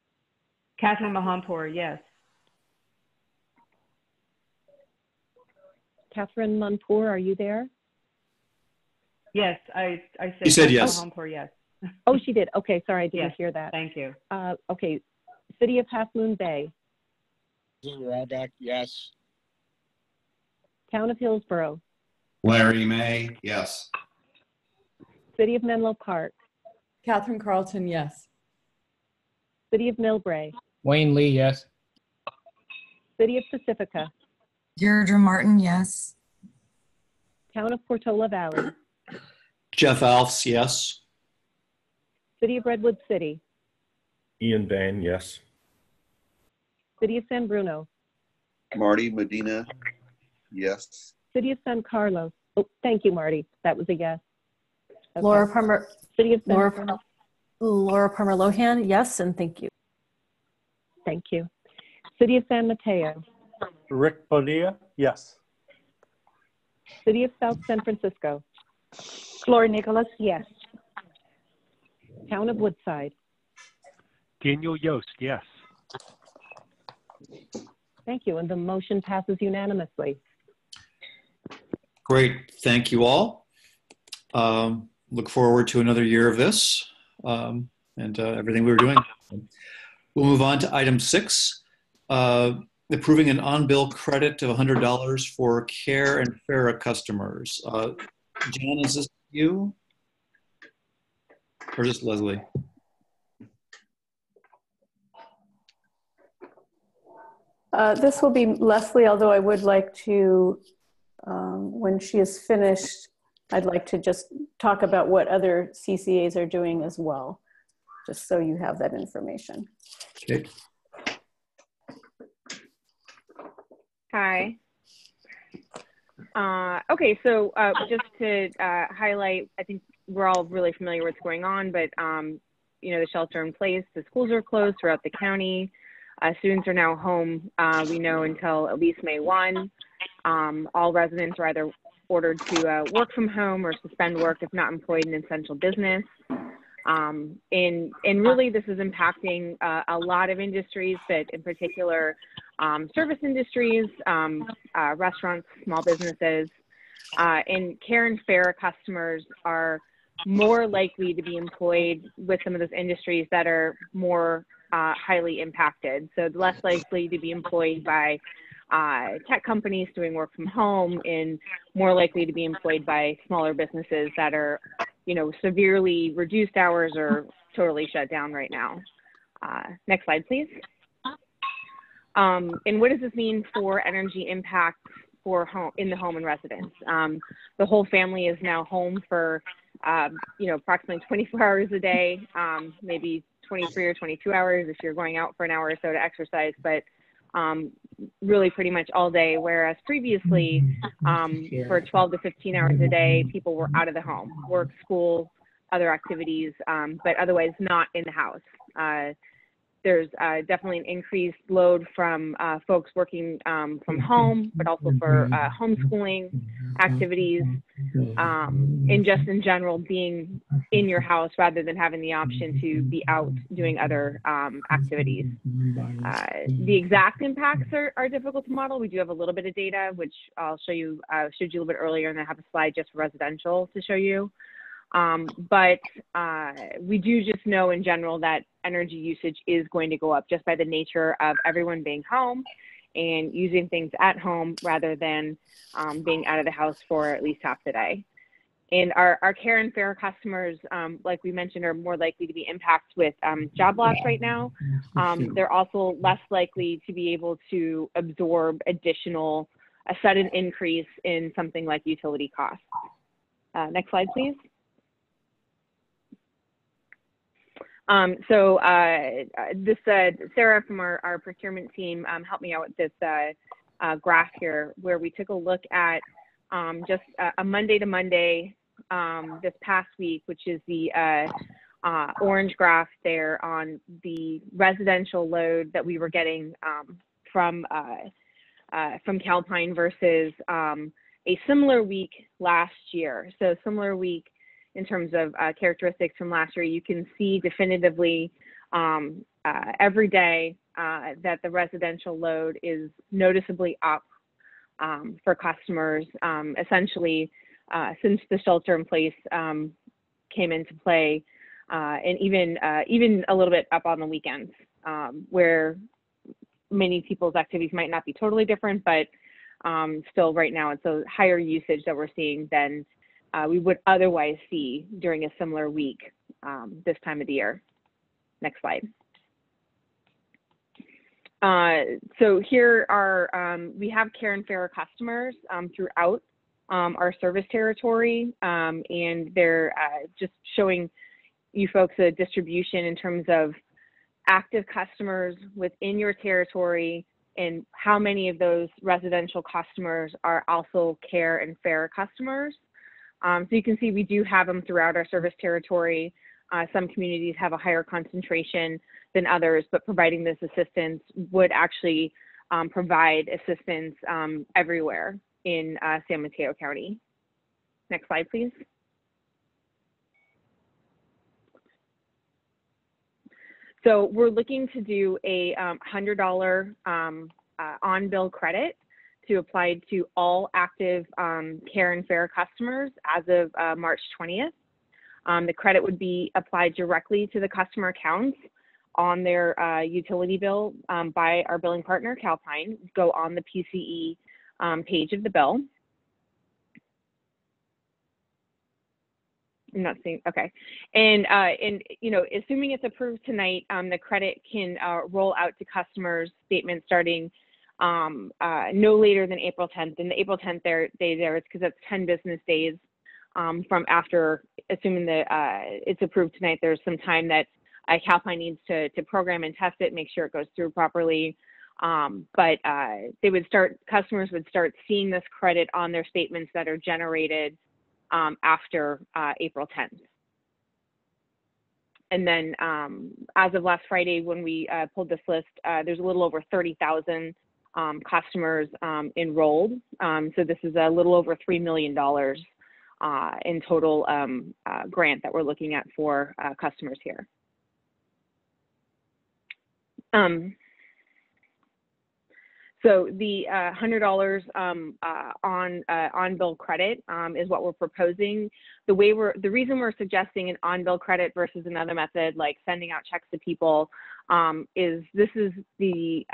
Catherine Mahampur, yes. Catherine Manpour, are you there? Yes, I said. You said Catherine yes. Mahampur, yes. Oh, she did. Okay, sorry, I didn't Yes, hear that. Thank you. Okay, City of Half Moon Bay. Rodak, yes. Town of Hillsborough. Larry May, yes. City of Menlo Park. Catherine Carlton, yes. City of Millbrae. Wayne Lee, yes. City of Pacifica. Deirdre Martin, yes. Town of Portola Valley. Jeff Alfs, yes. City of Redwood City. Ian Bain, yes. City of San Bruno. Marty Medina, yes. City of San Carlos. Oh, thank you, Marty. That was a yes. Okay. Laura Palmer, City of San Laura Palmer Lohan, yes, and thank you. Thank you. City of San Mateo. Rick Bonilla, yes. City of South San Francisco. Flora Nicholas, yes. Town of Woodside. Daniel Yost, yes. Thank you, and the motion passes unanimously. Great. Thank you all. Look forward to another year of this and everything we were doing. We'll move on to item 6, approving an on-bill credit of $100 for Care and Farah customers. Jan, is this you? Or is this Leslie? This will be Leslie, although I would like to, when she is finished, I'd like to just talk about what other CCAs are doing as well, just so you have that information. Okay. Hi. Okay, so just to highlight, I think we're all really familiar with what's going on, but you know, the shelter in place, the schools are closed throughout the county. Students are now home, we know, until at least May 1. All residents are either ordered to work from home or suspend work if not employed in essential business. And really this is impacting a lot of industries, but in particular service industries, restaurants, small businesses, and Care and Farah customers are more likely to be employed with some of those industries that are more highly impacted. So less likely to be employed by tech companies doing work from home, and more likely to be employed by smaller businesses that are, you know, severely reduced hours or totally shut down right now. Next slide, please. And what does this mean for energy impact for home, in the home and residence? The whole family is now home for, you know, approximately 24 hours a day, maybe 23 or 22 hours if you're going out for an hour or so to exercise, but really pretty much all day, whereas previously for 12 to 15 hours a day, people were out of the home, work, school, other activities, but otherwise not in the house. There's definitely an increased load from folks working from home, but also for homeschooling activities, and just in general being in your house rather than having the option to be out doing other activities. The exact impacts are difficult to model. We do have a little bit of data, which I'll show you, showed you a little bit earlier, and I have a slide just for residential to show you. But we do just know in general that energy usage is going to go up just by the nature of everyone being home and using things at home rather than being out of the house for at least half the day. And our care and fair customers, like we mentioned, are more likely to be impacted with job loss right now. They're also less likely to be able to absorb a sudden increase in something like utility costs. Next slide, please. Sarah from our procurement team helped me out with this graph here, where we took a look at just a Monday to Monday this past week, which is the orange graph there on the residential load that we were getting from Calpine versus a similar week last year. So similar week in terms of characteristics from last year. You can see definitively every day that the residential load is noticeably up for customers, essentially since the shelter in place came into play, and even a little bit up on the weekends, where many people's activities might not be totally different, but still right now it's a higher usage that we're seeing than we would otherwise see during a similar week this time of the year. Next slide. So here are, we have care and fair customers throughout our service territory, and they're just showing you folks a distribution in terms of active customers within your territory and how many of those residential customers are also care and fair customers. So you can see we do have them throughout our service territory. Some communities have a higher concentration than others, but providing this assistance would actually provide assistance everywhere in San Mateo County. Next slide, please. So we're looking to do a $100 on-bill credit to apply to all active care and fair customers as of March 20th. The credit would be applied directly to the customer accounts on their utility bill by our billing partner, Calpine. Go on the PCE page of the bill. I'm not seeing, okay. And you know, assuming it's approved tonight, the credit can roll out to customers' statements starting no later than April 10th. And the April 10th day there is because that's 10 business days from after, assuming that it's approved tonight. There's some time that Calpine needs to program and test it, make sure it goes through properly. But they would start, customers would start seeing this credit on their statements that are generated after April 10th. And then as of last Friday, when we pulled this list, there's a little over 30,000 customers enrolled. So this is a little over $3 million in total grant that we're looking at for customers here. So the $100 on-bill credit is what we're proposing. The reason we're suggesting an on-bill credit versus another method like sending out checks to people is this is the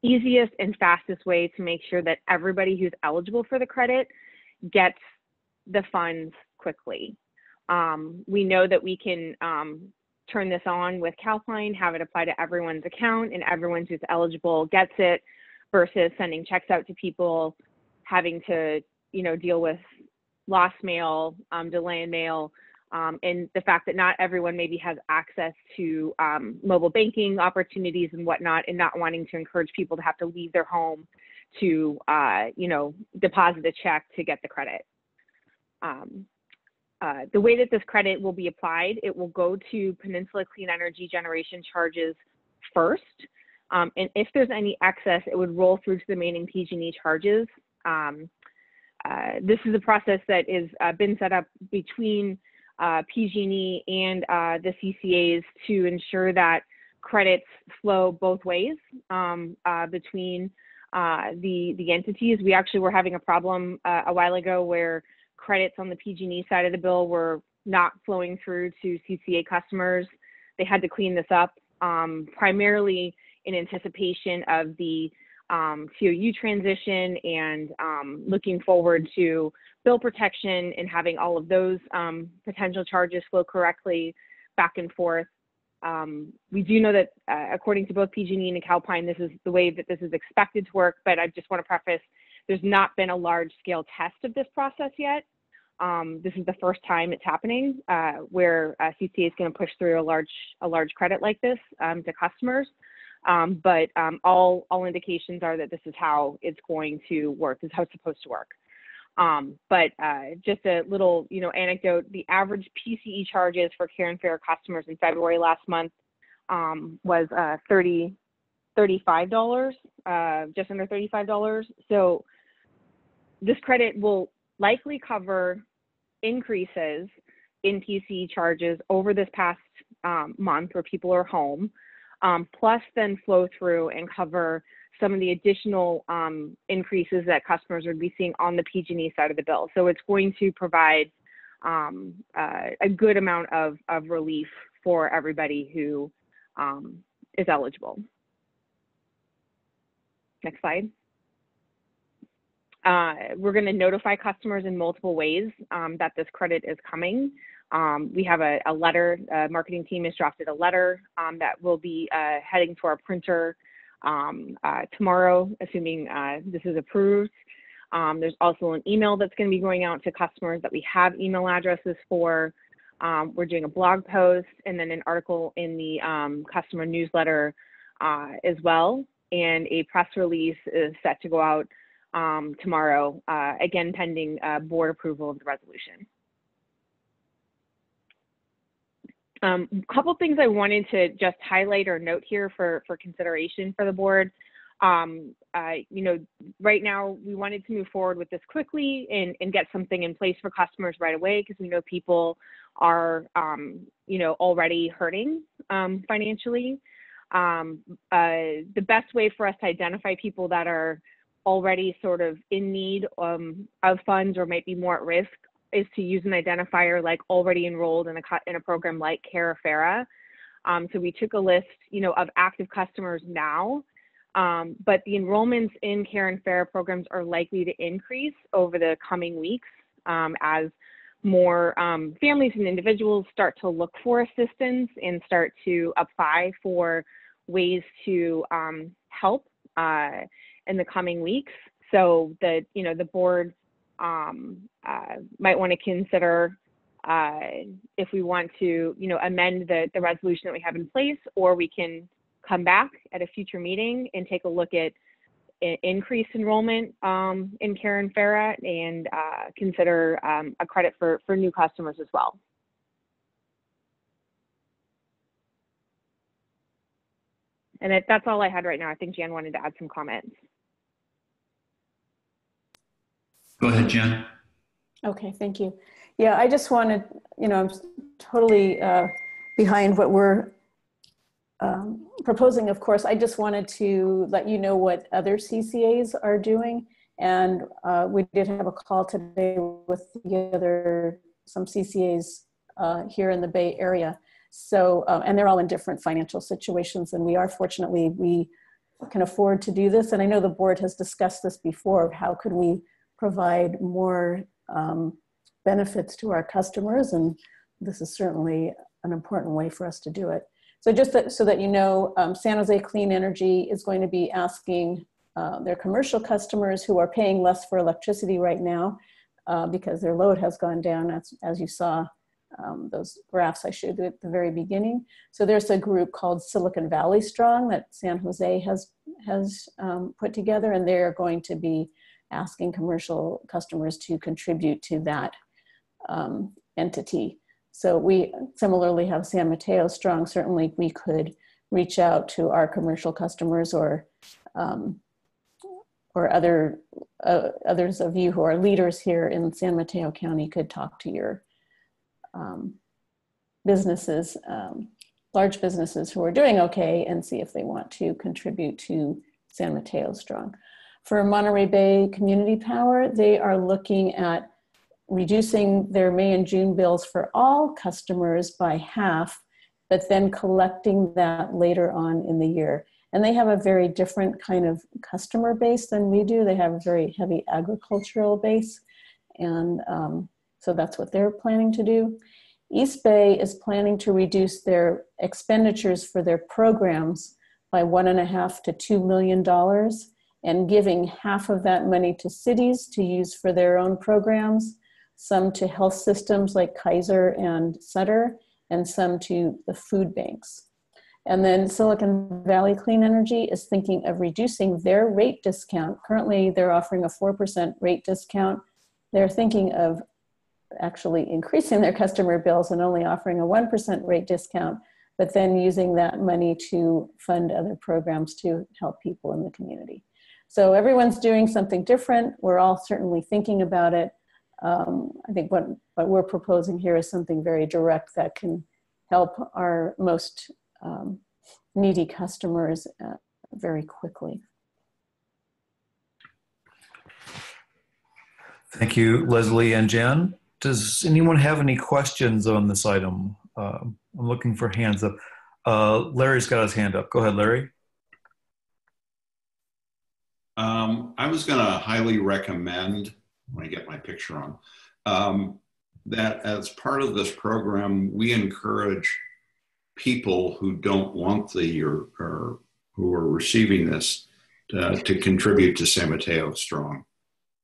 easiest and fastest way to make sure that everybody who's eligible for the credit gets the funds quickly. We know that we can turn this on with Calpine, have it apply to everyone's account, and everyone who's eligible gets it, versus sending checks out to people, having to, you know, deal with lost mail, delay in mail, and the fact that not everyone maybe has access to mobile banking opportunities and whatnot, and not wanting to encourage people to have to leave their home to, you know, deposit a check to get the credit. The way that this credit will be applied, it will go to Peninsula Clean Energy Generation charges first. And if there's any excess, it would roll through to the remaining PG&E charges. This is a process that is been set up between PG&E and the CCAs to ensure that credits flow both ways between the entities. We actually were having a problem a while ago where credits on the PG&E side of the bill were not flowing through to CCA customers. They had to clean this up primarily in anticipation of the COU transition and looking forward to bill protection and having all of those potential charges flow correctly back and forth. We do know that according to both PG&E and Calpine, this is the way that this is expected to work, but I just want to preface, there's not been a large scale test of this process yet. This is the first time it's happening where CCA is going to push through a large credit like this to customers. But all indications are that this is how it's going to work, this is how it's supposed to work. But just a little, anecdote, the average PCE charges for care and fair customers in February last month was $35, just under $35. So this credit will likely cover increases in PCE charges over this past month where people are home, plus then flow through and cover some of the additional increases that customers would be seeing on the PG&E side of the bill. So it's going to provide a good amount of relief for everybody who is eligible. Next slide. We're going to notify customers in multiple ways that this credit is coming. We have a letter, marketing team has drafted a letter that will be heading to our printer tomorrow, assuming this is approved. There's also an email that's going to be going out to customers that we have email addresses for. We're doing a blog post and then an article in the customer newsletter as well. And a press release is set to go out tomorrow, again, pending board approval of the resolution. A couple things I wanted to just highlight or note here for consideration for the board. Right now we wanted to move forward with this quickly and get something in place for customers right away because we know people are, already hurting financially. The best way for us to identify people that are already sort of in need of funds or might be more at risk is to use an identifier like already enrolled in a program like Care Farah. So we took a list, of active customers now, but the enrollments in Care and Farah programs are likely to increase over the coming weeks as more families and individuals start to look for assistance and start to apply for ways to help in the coming weeks. So the board might want to consider if we want to, amend the resolution that we have in place, or we can come back at a future meeting and take a look at increased enrollment in Care and Farah and consider a credit for new customers as well. And that's all I had right now. I think Jan wanted to add some comments. Go ahead, Jan. Okay, thank you. Yeah, I just wanted, I'm totally behind what we're proposing, of course. I just wanted to let you know what other CCAs are doing. And we did have a call today with some CCAs here in the Bay Area. So, and they're all in different financial situations, and we are, fortunately, we can afford to do this. And I know the board has discussed this before, how could we provide more benefits to our customers, and this is certainly an important way for us to do it. So just so that you know, San Jose Clean Energy is going to be asking their commercial customers who are paying less for electricity right now because their load has gone down, as you saw those graphs I showed you at the very beginning. So there's a group called Silicon Valley Strong that San Jose has put together, and they're going to be asking commercial customers to contribute to that entity. So we similarly have San Mateo Strong. Certainly we could reach out to our commercial customers or others of you who are leaders here in San Mateo County could talk to your businesses, large businesses who are doing okay, and see if they want to contribute to San Mateo Strong. For Monterey Bay Community Power, they are looking at reducing their May and June bills for all customers by half, but then collecting that later on in the year. And they have a very different kind of customer base than we do. They have a very heavy agricultural base. And so that's what they're planning to do. East Bay is planning to reduce their expenditures for their programs by $1.5 to $2 million, and giving half of that money to cities to use for their own programs, some to health systems like Kaiser and Sutter, and some to the food banks. And then Silicon Valley Clean Energy is thinking of reducing their rate discount. Currently, they're offering a 4% rate discount. They're thinking of actually increasing their customer bills and only offering a 1% rate discount, but then using that money to fund other programs to help people in the community. So everyone's doing something different. We're all certainly thinking about it. I think what we're proposing here is something very direct that can help our most needy customers very quickly. Thank you, Leslie and Jan. Does anyone have any questions on this item? I'm looking for hands up. Larry's got his hand up. Go ahead, Larry. I was going to highly recommend, when I get my picture on, that as part of this program, we encourage people who don't want or who are receiving this to contribute to San Mateo Strong.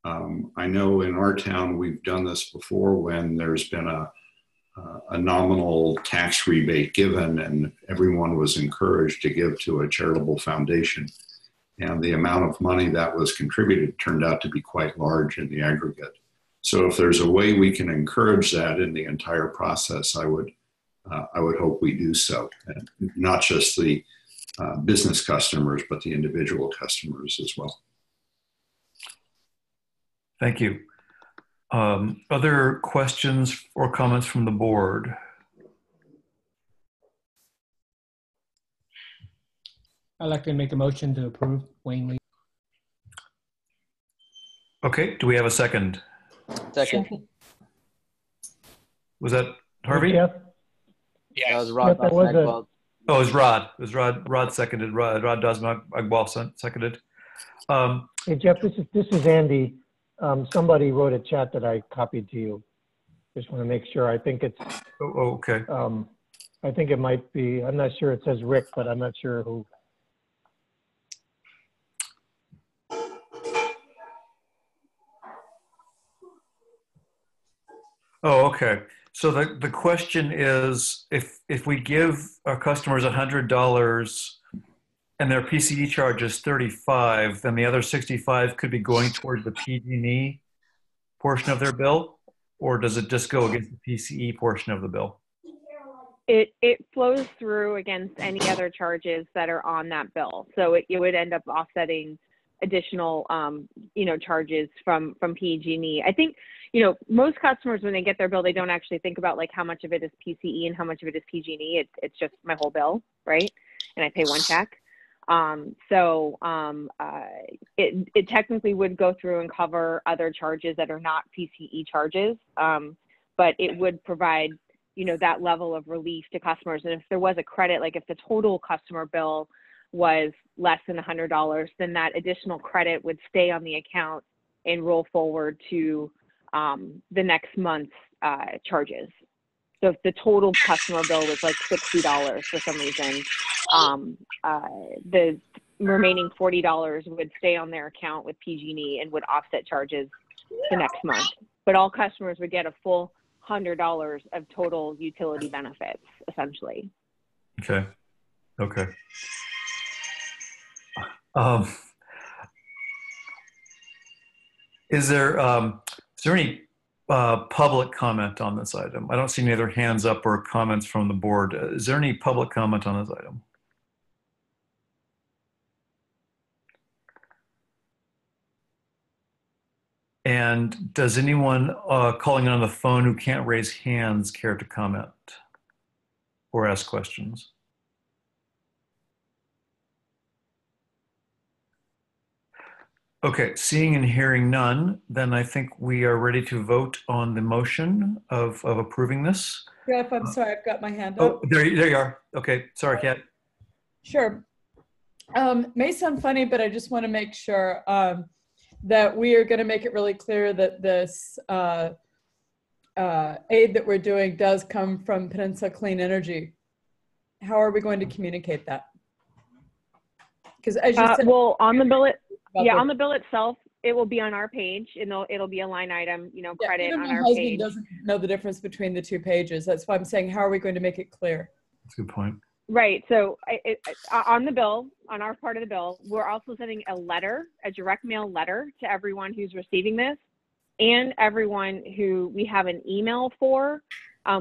I know in our town, we've done this before when there's been a nominal tax rebate given and everyone was encouraged to give to a charitable foundation. And the amount of money that was contributed turned out to be quite large in the aggregate. So if there's a way we can encourage that in the entire process, I would hope we do so. And not just the business customers, but the individual customers as well. Thank you. Other questions or comments from the board? I'd like to make a motion to approve Wayne Lee. Okay, do we have a second? Second. Was that Harvey? Jeff? Yes. That was Rod. That was Oh, it was Rod. It was Rod. Rod seconded. Rod Dosmagwal seconded. Hey, Jeff, this is Andy. Somebody wrote a chat that I copied to you. Just want to make sure. I think it's. Oh, okay. I think it might be. I'm not sure. It says Rick, but I'm not sure who. Oh, okay. So the question is, if we give our customers $100 and their PCE charge is $35, then the other $65 could be going towards the PG&E portion of their bill, or does it just go against the PCE portion of the bill? It flows through against any other charges that are on that bill. So it would end up offsetting additional, charges from PG&E. I think, most customers, when they get their bill, they don't actually think about like how much of it is PCE and how much of it is PG&E. It's just my whole bill, right? And I pay one check. It technically would go through and cover other charges that are not PCE charges, but it would provide, that level of relief to customers. And if there was a credit, like if the total customer bill was less than $100, then that additional credit would stay on the account and roll forward to the next month's charges. So if the total customer bill was like $60 for some reason, the remaining $40 would stay on their account with PG&E and would offset charges the next month. But all customers would get a full $100 of total utility benefits, essentially. Okay. Okay. Is there any public comment on this item? I don't see any other hands up or comments from the board. Is there any public comment on this item? And does anyone calling on the phone who can't raise hands care to comment or ask questions? Okay, seeing and hearing none, then I think we are ready to vote on the motion of approving this. Jeff, I'm sorry, I've got my hand Oh, up. there you are. Okay, sorry, Kat. Sure. May sound funny, but I just want to make sure that we are going to make it really clear that this aid that we're doing does come from Peninsula Clean Energy. How are we going to communicate that? Because as you said, well, on the bill, on the bill itself, it will be on our page, and it'll be a line item, you know, credit even on my our husband page. doesn't know the difference between the two pages. That's why I'm saying, how are we going to make it clear? That's a good point. Right. So on the bill, on our part of the bill, we're also sending a letter, a direct mail letter to everyone who's receiving this, and everyone who we have an email for,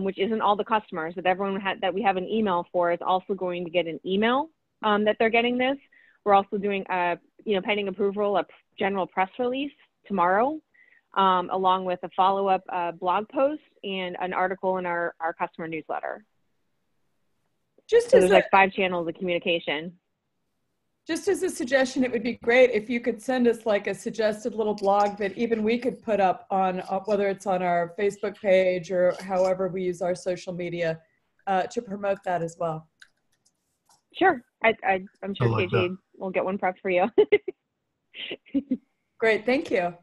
which isn't all the customers, but everyone that we have an email for is also going to get an email that they're getting this. We're also doing pending approval, a general press release tomorrow, along with a follow-up blog post and an article in our customer newsletter. So there's like 5 channels of communication. Just as a suggestion, it would be great if you could send us like a suggested little blog that even we could put up on, whether it's on our Facebook page or however we use our social media to promote that as well. Sure. I'm sure like KG will get one prepped for you. Great. Thank you.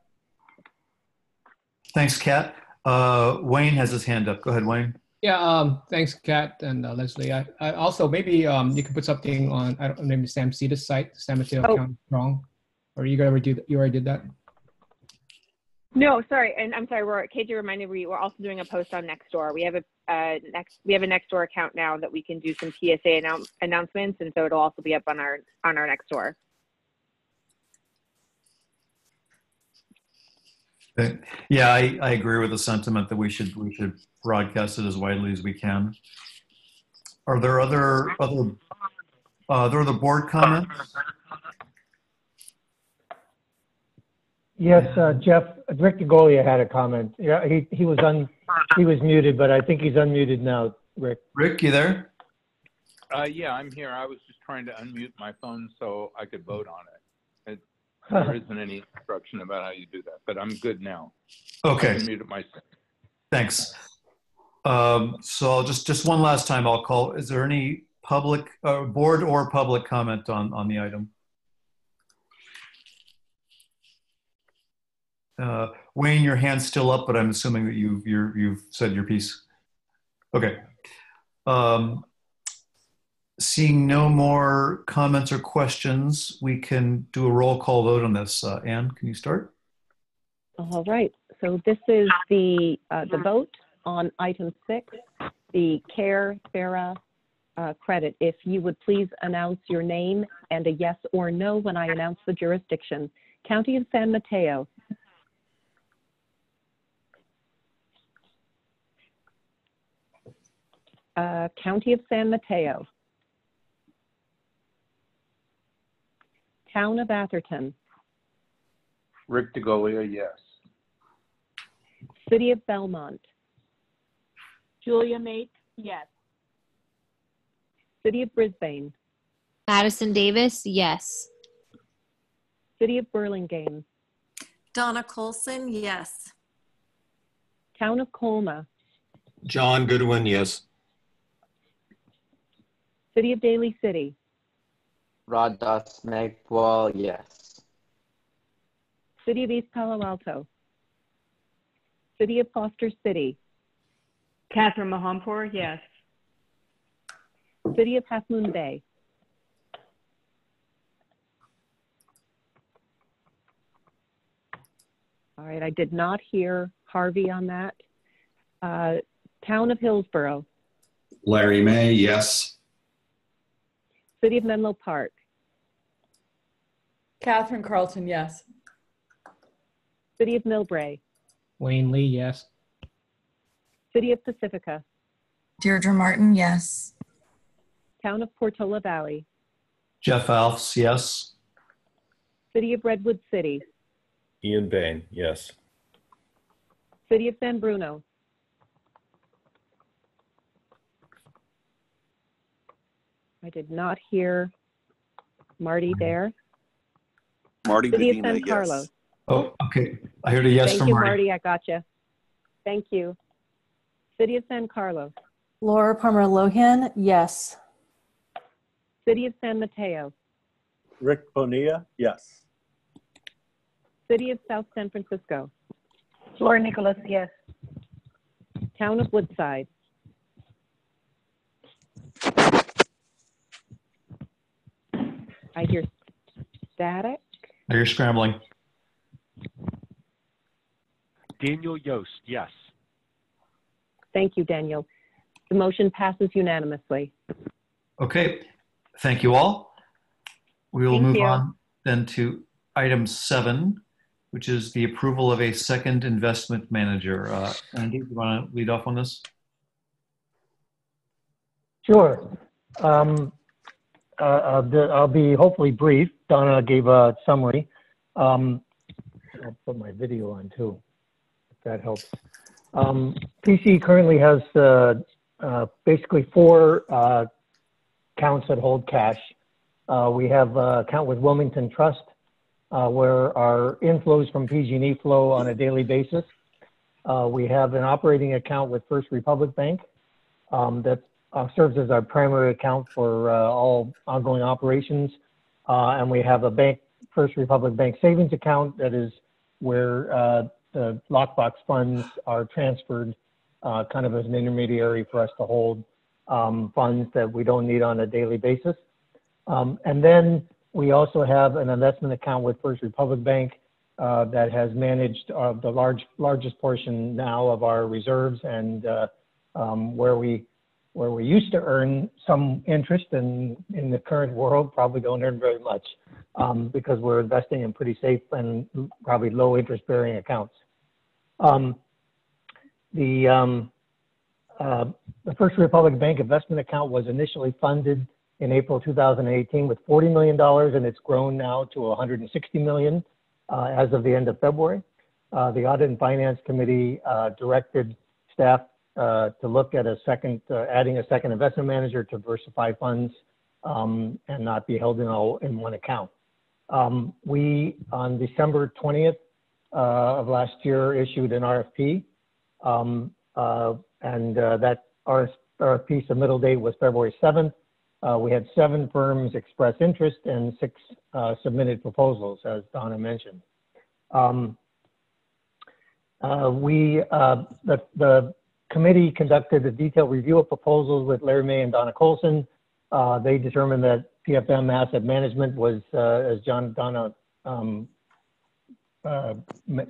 Thanks, Kat. Wayne has his hand up. Go ahead, Wayne. Yeah, thanks, Kat and Leslie. I also, maybe you could put something on, I don't know, maybe Sam Cita's site, San Mateo County Strong, or you already did that? No, sorry, and I'm sorry. KJ reminded me we're also doing a post on Nextdoor. We have a Nextdoor account now that we can do some PSA announcements, and so it'll also be up on our Nextdoor. Yeah, I agree with the sentiment that we should broadcast it as widely as we can. Are there other board comments? Yes, Jeff, Rick DeGolia had a comment. Yeah, he was muted, but I think he's unmuted now, Rick. Rick, you there? Yeah, I'm here. I was just trying to unmute my phone so I could vote on it. There isn't any instruction about how you do that, but I'm good now. Okay. I can mute it myself. Thanks. So I'll just one last time I'll call. Is there any public board or public comment on the item? Wayne, your hand's still up, but I'm assuming that you've said your piece. Okay. Seeing no more comments or questions, we can do a roll call vote on this. Anne, can you start? All right. So this is the vote on item 6, the CARE FARA credit. If you would please announce your name and a yes or no when I announce the jurisdiction. County of San Mateo. County of San Mateo. Town of Atherton. Rick DeGolia, yes. City of Belmont. Julia Mate, yes. City of Brisbane. Madison Davis, yes. City of Burlingame. Donna Colson, yes. Town of Colma. John Goodwin, yes. City of Daly City. Rod Megwal, yes. City of East Palo Alto. City of Foster City. Catherine Mahampur, yes. City of Half Moon Bay. All right, I did not hear Harvey on that. Town of Hillsborough. Larry May, yes. City of Menlo Park. Catherine Carlton, yes. City of Millbrae. Wayne Lee, yes. City of Pacifica. Deirdre Martin, yes. Town of Portola Valley. Jeff Alfs, yes. City of Redwood City. Ian Bain, yes. City of San Bruno. I did not hear Marty there. Marty City of Medina, San Carlos. yes. Oh, okay. I heard a yes Thank from you, Marty. Marty. I got you. Thank you. City of San Carlos. Laura Palmer Lohan, yes. City of San Mateo. Rick Bonilla, yes. City of South San Francisco. Flora Nicholas, yes. Town of Woodside. I hear static. Now you're scrambling. Daniel Yost, yes. Thank you, Daniel. The motion passes unanimously. Okay, thank you all. We will Thank move you. on then to item 7, which is the approval of a second investment manager. Andy, you want to lead off on this? Sure. I'll be hopefully brief. Donna gave a summary. I'll put my video on too, if that helps. PC currently has basically 4 accounts that hold cash. We have an account with Wilmington Trust, where our inflows from PG&E flow on a daily basis. We have an operating account with First Republic Bank that serves as our primary account for all ongoing operations. And we have a First Republic Bank savings account that is where the lockbox funds are transferred kind of as an intermediary for us to hold funds that we don't need on a daily basis. And then we also have an investment account with First Republic Bank that has managed the largest portion now of our reserves, and where we used to earn some interest, and in the current world probably don't earn very much because we're investing in pretty safe and probably low interest bearing accounts. The First Republic Bank investment account was initially funded in April 2018 with $40 million, and it's grown now to $160 million as of the end of February. The Audit and Finance Committee directed staff to look at adding a second investment manager to diversify funds and not be held in one account. We, on December 20th of last year, issued an RFP, and that RFP submittal date was February 7th. We had 7 firms express interest and 6 submitted proposals, as Donna mentioned. The committee conducted a detailed review of proposals with Larry May and Donna Colson. They determined that PFM Asset Management was, as Donna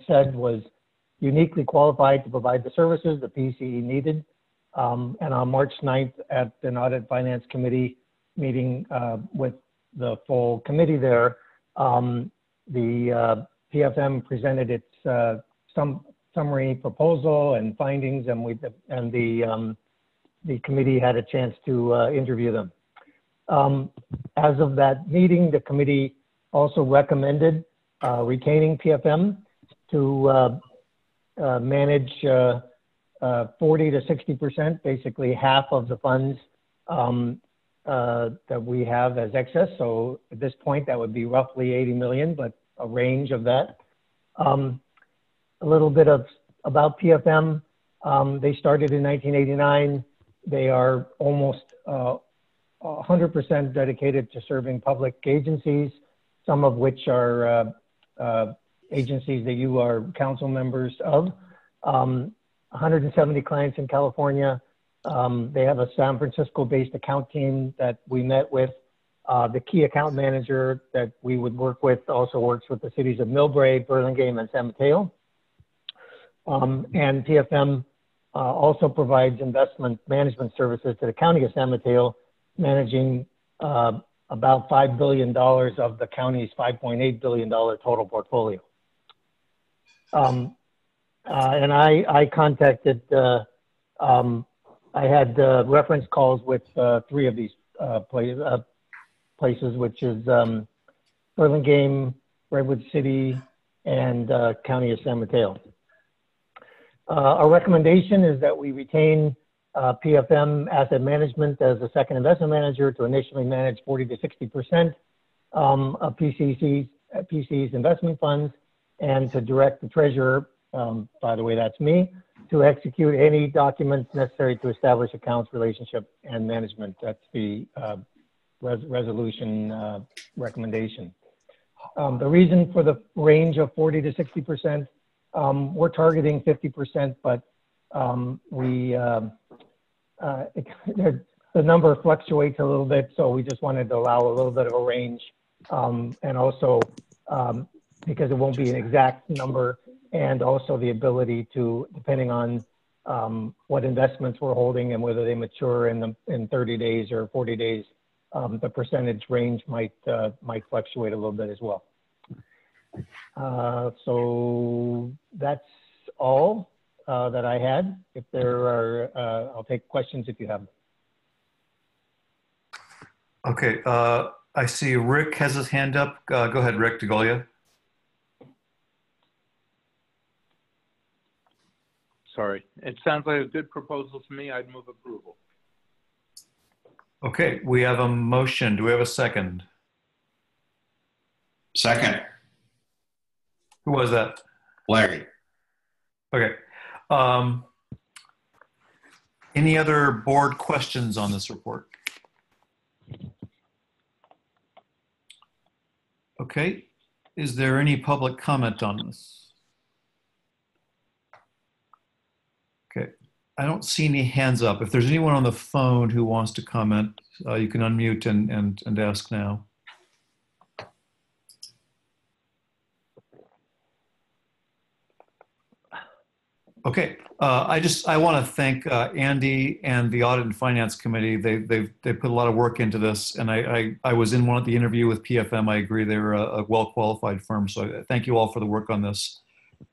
said, was uniquely qualified to provide the services the PCE needed. And on March 9th at an Audit Finance Committee meeting with the full committee there, the PFM presented its summary proposal and findings, and the committee had a chance to interview them. As of that meeting, the committee also recommended retaining PFM to manage 40 to 60%, basically half of the funds that we have as excess. So at this point, that would be roughly 80 million, but a range of that. A little bit about PFM. They started in 1989. They are almost 100% dedicated to serving public agencies, some of which are agencies that you are council members of. 170 clients in California. They have a San Francisco-based account team that we met with. The key account manager that we would work with also works with the cities of Millbrae, Burlingame, and San Mateo. And PFM also provides investment management services to the county of San Mateo, managing about $5 billion of the county's $5.8 billion total portfolio. And I contacted, I had reference calls with 3 of these places, which is Burlingame, Redwood City, and County of San Mateo. Our recommendation is that we retain PFM Asset Management as a second investment manager to initially manage 40 to 60% of PCE's investment funds, and to direct the treasurer, by the way, that's me, to execute any documents necessary to establish accounts, relationship, and management. That's the resolution recommendation. The reason for the range of 40 to 60%, we're targeting 50%, but the number fluctuates a little bit, so we just wanted to allow a little bit of a range, and also because it won't be an exact number, and also the ability to, depending on what investments we're holding and whether they mature in 30 days or 40 days, the percentage range might fluctuate a little bit as well. So that's all that I had. If there are, I'll take questions if you have. Okay, I see Rick has his hand up. Go ahead, Rick DeGolia. Sorry. It sounds like a good proposal to me. I'd move approval. Okay, we have a motion. Do we have a second? Second. Who was that? Larry. Okay. Any other board questions on this report? Okay. Is there any public comment on this? Okay. I don't see any hands up. If there's anyone on the phone who wants to comment, you can unmute and ask now. Okay, I want to thank Andy and the Audit and Finance Committee. They put a lot of work into this, and I was in one at the interview with PFM. I agree they're a well-qualified firm. So thank you all for the work on this.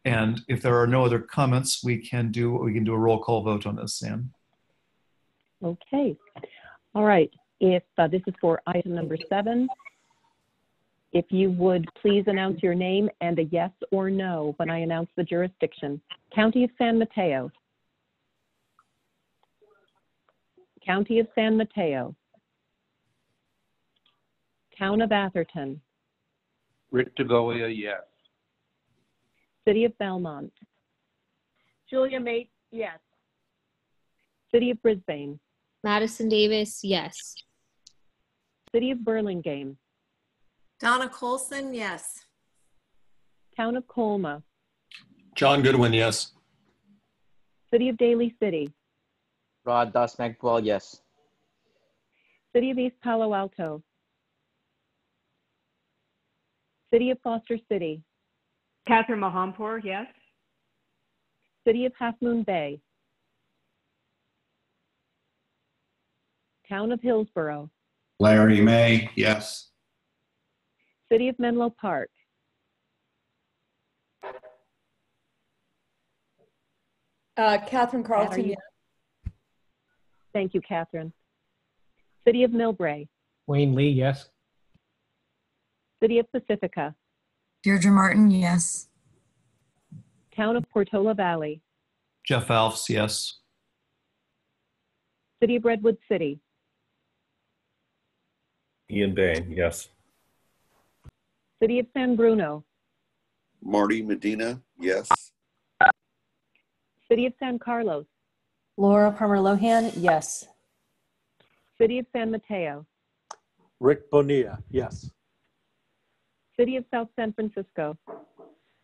And if there are no other comments, we can do a roll call vote on this, Sam. Okay. All right. If this is for item number 7, if you would please announce your name and a yes or no when I announce the jurisdiction. County of San Mateo. County of San Mateo. Town of Atherton. Rick DeGolia, yes. City of Belmont. Julia Mate, yes. City of Brisbane. Madison Davis, yes. City of Burlingame. Donna Colson, yes. Town of Colma. John Goodwin, yes. City of Daly City. Rod Magwell, yes. City of East Palo Alto. City of Foster City. Catherine Mahampur, yes. City of Half Moon Bay. Town of Hillsborough. Larry May, yes. City of Menlo Park. Catherine Carlton, yes. Thank you, Catherine. City of Millbrae. Wayne Lee, yes. City of Pacifica. Deirdre Martin, yes. Town of Portola Valley. Jeff Alfs, yes. City of Redwood City. Ian Bain, yes. City of San Bruno. Marty Medina, yes. City of San Carlos. Laura Palmer Lohan, yes. City of San Mateo. Rick Bonilla, yes. City of South San Francisco.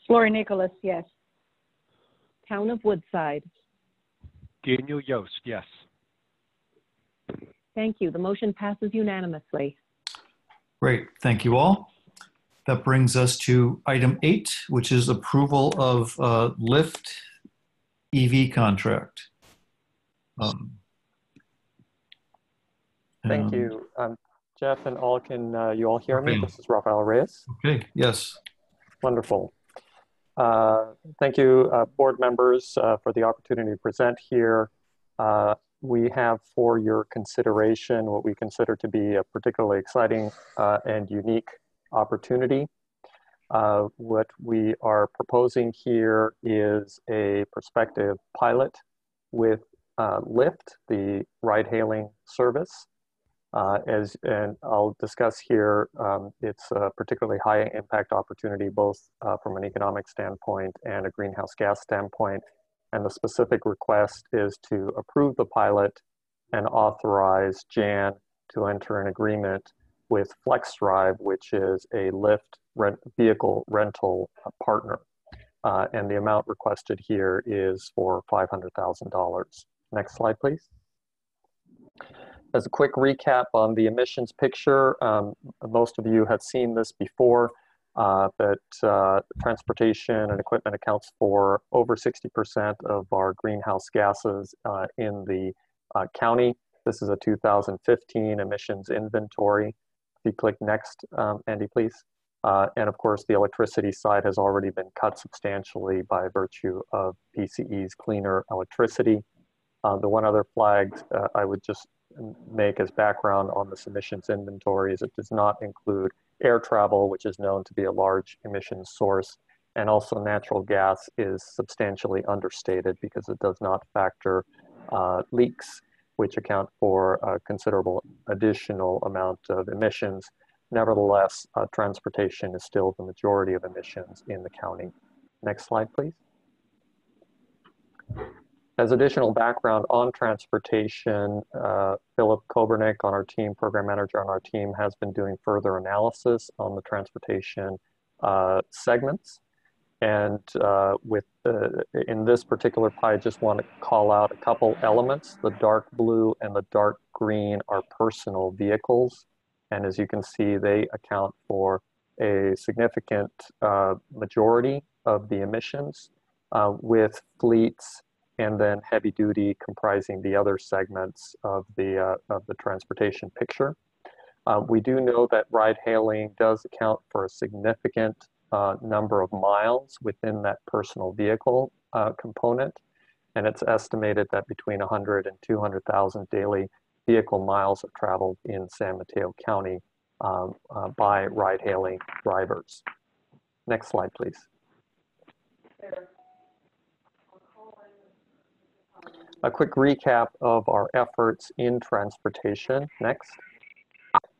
Lori Nicholas, yes. Town of Woodside. Daniel Yost, yes. Thank you. The motion passes unanimously. Great, thank you all. That brings us to item 8, which is approval of Lyft EV contract. Thank you. Jeff and all, can you all hear me? This is Rafael Reyes. Okay, yes. Wonderful. Thank you, board members, for the opportunity to present here. We have for your consideration what we consider to be a particularly exciting and unique opportunity. What we are proposing here is a prospective pilot with Lyft, the ride-hailing service. And I'll discuss here, it's a particularly high impact opportunity, both from an economic standpoint and a greenhouse gas standpoint. And the specific request is to approve the pilot and authorize Jan to enter an agreement with FlexDrive, which is a Lyft vehicle rental partner. And the amount requested here is for $500,000. Next slide, please. As a quick recap on the emissions picture, most of you have seen this before, but transportation and equipment accounts for over 60% of our greenhouse gases in the county. This is a 2015 emissions inventory. If you click next, Andy, please. And of course, the electricity side has already been cut substantially by virtue of PCE's cleaner electricity. The one other flag I would just make as background on this emissions inventory is it does not include air travel, which is known to be a large emissions source. And also natural gas is substantially understated because it does not factor leaks, which account for a considerable additional amount of emissions. Nevertheless, transportation is still the majority of emissions in the county. Next slide, please. As additional background on transportation, Philip Kobernick on our team, program manager on our team, has been doing further analysis on the transportation segments. And in this particular pie, I just want to call out a couple elements. The dark blue and the dark green are personal vehicles. And as you can see, they account for a significant majority of the emissions, with fleets and then heavy duty comprising the other segments of the transportation picture. We do know that ride hailing does account for a significant number of miles within that personal vehicle component. And it's estimated that between 100 and 200,000 daily vehicle miles are traveled in San Mateo County by ride hailing drivers. Next slide, please. A quick recap of our efforts in transportation. Next.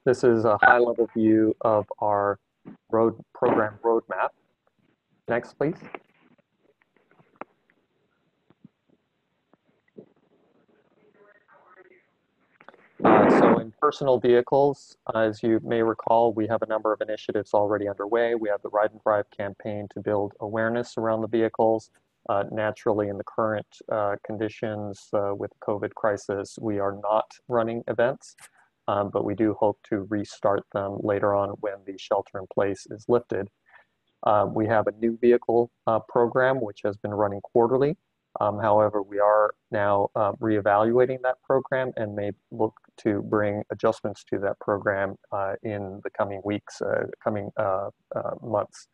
This is a high-level view of our program roadmap. Next, please. So in personal vehicles, as you may recall, we have a number of initiatives already underway. We have the Ride and Drive campaign to build awareness around the vehicles. Naturally, in the current conditions with the COVID crisis, we are not running events, but we do hope to restart them later on when the shelter in place is lifted. We have a new vehicle program, which has been running quarterly. However, we are now reevaluating that program and may look to bring adjustments to that program in the coming weeks, months.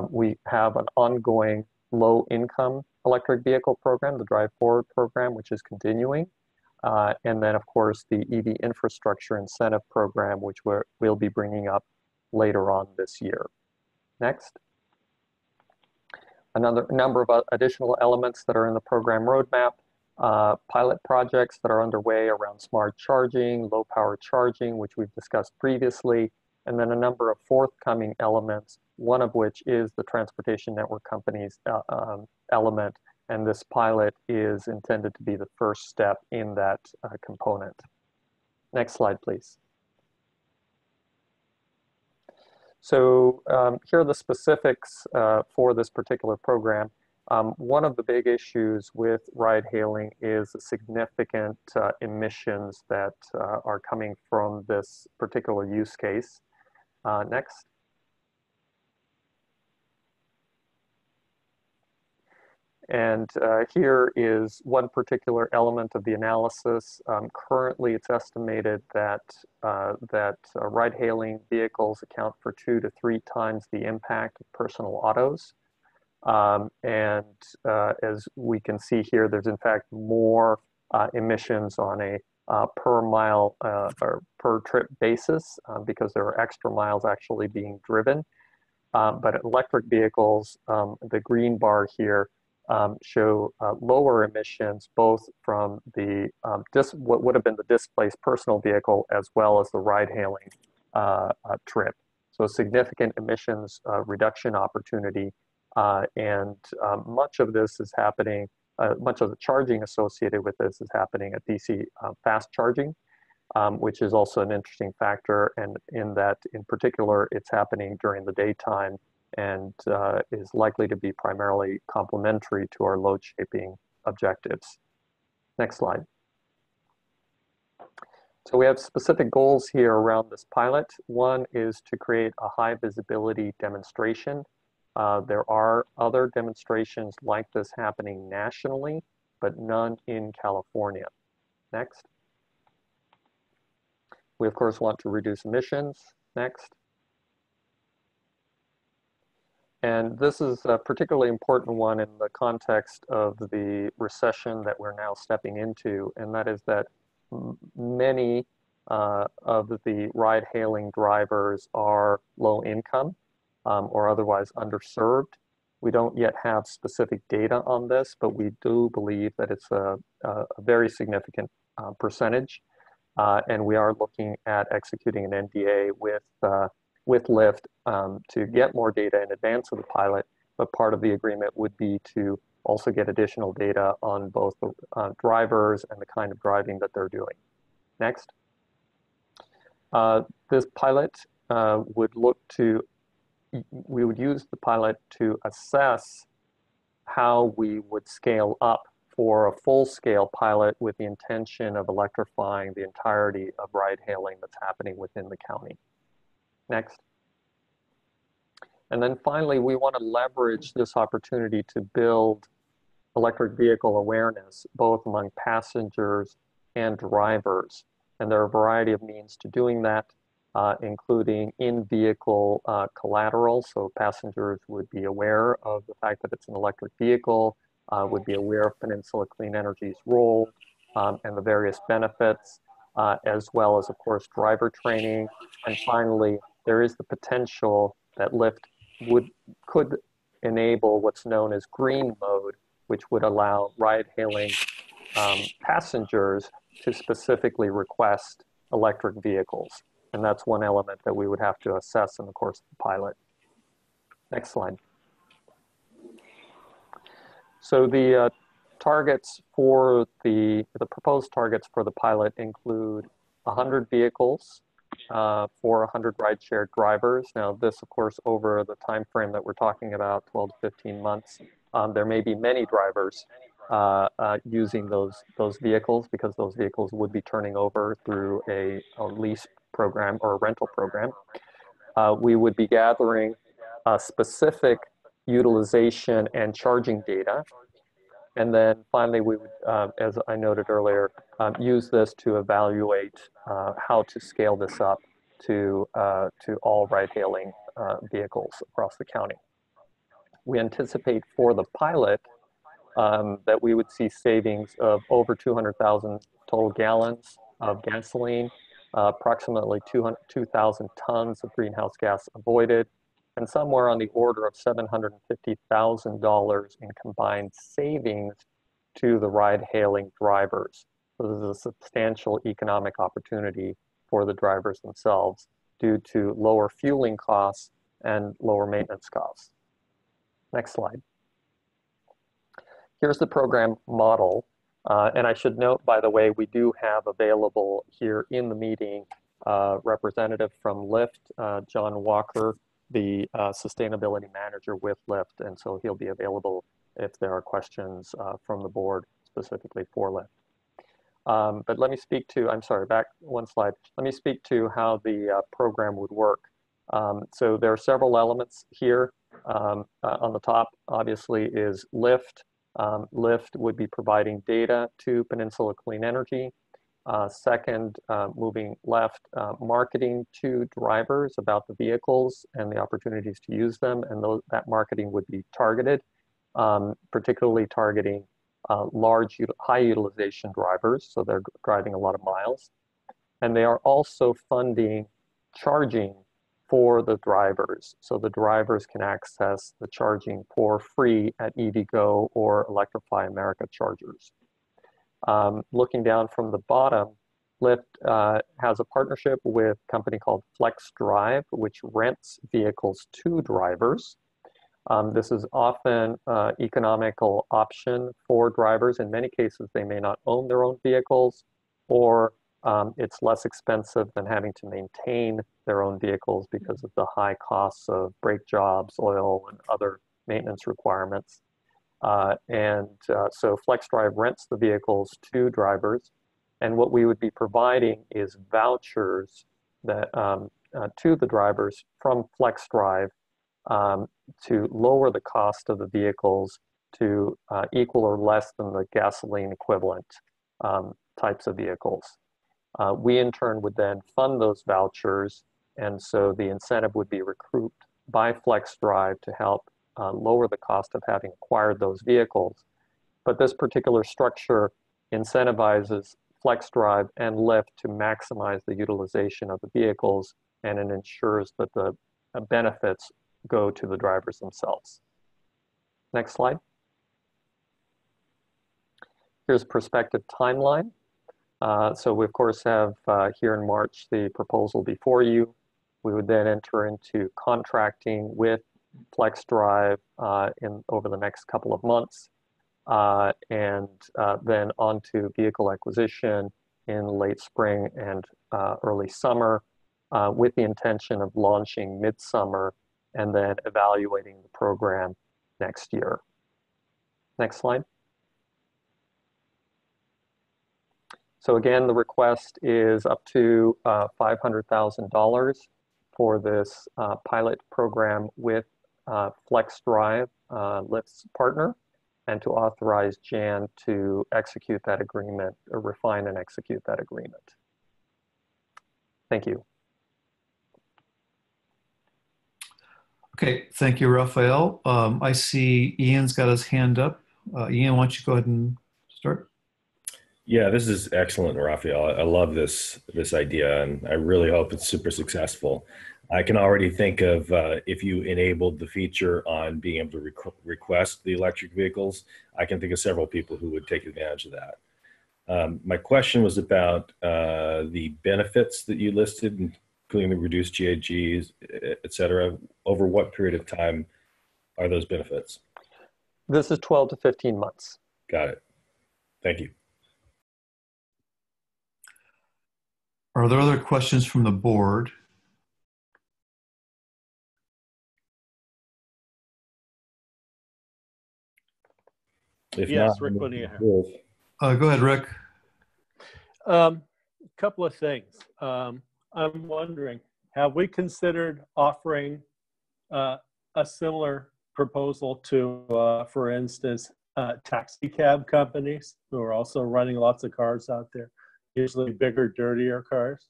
We have an ongoing low-income electric vehicle program, the Drive Forward program, which is continuing. And then, of course, the EV infrastructure incentive program, which we'll be bringing up later on this year. Next. Another number of additional elements that are in the program roadmap, pilot projects that are underway around smart charging, low power charging, which we've discussed previously, and then a number of forthcoming elements, one of which is the transportation network companies element, and this pilot is intended to be the first step in that component. Next slide, please. So here are the specifics for this particular program. One of the big issues with ride hailing is the significant emissions that are coming from this particular use case. Next. And here is one particular element of the analysis. Currently, it's estimated that ride-hailing vehicles account for 2 to 3 times the impact of personal autos. As we can see here, there's in fact more emissions on a per mile or per trip basis because there are extra miles actually being driven. But electric vehicles, the green bar here, show lower emissions both from the what would have been the displaced personal vehicle as well as the ride-hailing trip. So significant emissions reduction opportunity, and much of this is happening. Much of the charging associated with this is happening at DC fast charging. which is also an interesting factor, and in that, in particular, it's happening during the daytime and is likely to be primarily complementary to our load shaping objectives. Next slide. So we have specific goals here around this pilot. One is to create a high visibility demonstration. There are other demonstrations like this happening nationally, but none in California. Next. We of course want to reduce emissions. Next. And this is a particularly important one in the context of the recession that we're now stepping into, and that is that many of the ride-hailing drivers are low income or otherwise underserved. We don't yet have specific data on this, but we do believe that it's a very significant percentage. And we are looking at executing an NDA with Lyft to get more data in advance of the pilot, but part of the agreement would be to also get additional data on both the drivers and the kind of driving that they're doing. Next. This pilot we would use the pilot to assess how we would scale up for a full-scale pilot with the intention of electrifying the entirety of ride-hailing that's happening within the county. Next. And then finally, we want to leverage this opportunity to build electric vehicle awareness, both among passengers and drivers. And there are a variety of means to doing that, including in-vehicle collateral. So passengers would be aware of the fact that it's an electric vehicle, would be aware of Peninsula Clean Energy's role and the various benefits, as well as, of course, driver training. And finally, there is the potential that Lyft could enable what's known as green mode, which would allow ride-hailing passengers to specifically request electric vehicles. And that's one element that we would have to assess in the course of the pilot. Next slide. So the targets for the proposed targets for the pilot include 100 vehicles for 100 ride-shared drivers. Now this, of course, over the time frame that we're talking about, 12 to 15 months, there may be many drivers using those vehicles, because those vehicles would be turning over through a lease program or a rental program. We would be gathering specific utilization and charging data. And then finally, we would, as I noted earlier, use this to evaluate how to scale this up to all ride-hailing vehicles across the county. We anticipate for the pilot that we would see savings of over 200,000 total gallons of gasoline, approximately 2,000 tons of greenhouse gas avoided, and somewhere on the order of $750,000 in combined savings to the ride-hailing drivers. So this is a substantial economic opportunity for the drivers themselves due to lower fueling costs and lower maintenance costs. Next slide. Here's the program model. And I should note, by the way, we do have available here in the meeting representative from Lyft, John Walker, the sustainability manager with Lyft, and so he'll be available if there are questions from the board specifically for Lyft. But let me speak to, I'm sorry, back one slide. Let me speak to how the program would work. So there are several elements here. On the top, obviously, is Lyft. Lyft would be providing data to Peninsula Clean Energy. Second, moving left, marketing to drivers about the vehicles and the opportunities to use them, and that marketing would be targeted, particularly targeting high utilization drivers, so they're driving a lot of miles. And they are also funding charging for the drivers, so the drivers can access the charging for free at EVgo or Electrify America chargers. Looking down from the bottom, Lyft has a partnership with a company called Flex Drive, which rents vehicles to drivers. This is often an economical option for drivers. In many cases, they may not own their own vehicles, or It's less expensive than having to maintain their own vehicles because of the high costs of brake jobs, oil, and other maintenance requirements. So FlexDrive rents the vehicles to drivers, and what we would be providing is vouchers that to the drivers from FlexDrive to lower the cost of the vehicles to equal or less than the gasoline equivalent types of vehicles. We in turn would then fund those vouchers, and so the incentive would be recouped by FlexDrive to help lower the cost of having acquired those vehicles. But this particular structure incentivizes FlexDrive and Lyft to maximize the utilization of the vehicles, and it ensures that the benefits go to the drivers themselves. Next slide. Here's prospective timeline. So we of course have here in March the proposal before you. We would then enter into contracting with FlexDrive over the next couple of months, and then on to vehicle acquisition in late spring and early summer, with the intention of launching midsummer and then evaluating the program next year. Next slide. So again, the request is up to $500,000 for this pilot program with FlexDrive, Lyft's partner, and to authorize Jan to execute that agreement, or refine and execute that agreement. Thank you. Okay, thank you, Raphael. I see Ian's got his hand up. Ian, why don't you go ahead and start? Yeah, this is excellent, Raphael. I love this idea, and I really hope it's super successful. I can already think of if you enabled the feature on being able to request the electric vehicles, I can think of several people who would take advantage of that. My question was about the benefits that you listed, including the reduced GHGs, et cetera. Over what period of time are those benefits? This is 12 to 15 months. Got it. Thank you. Are there other questions from the board? If yes, not, Rick Bonilla. Go ahead, Rick. Couple of things. I'm wondering, have we considered offering a similar proposal to, for instance, taxi cab companies who are also running lots of cars out there, usually bigger, dirtier cars?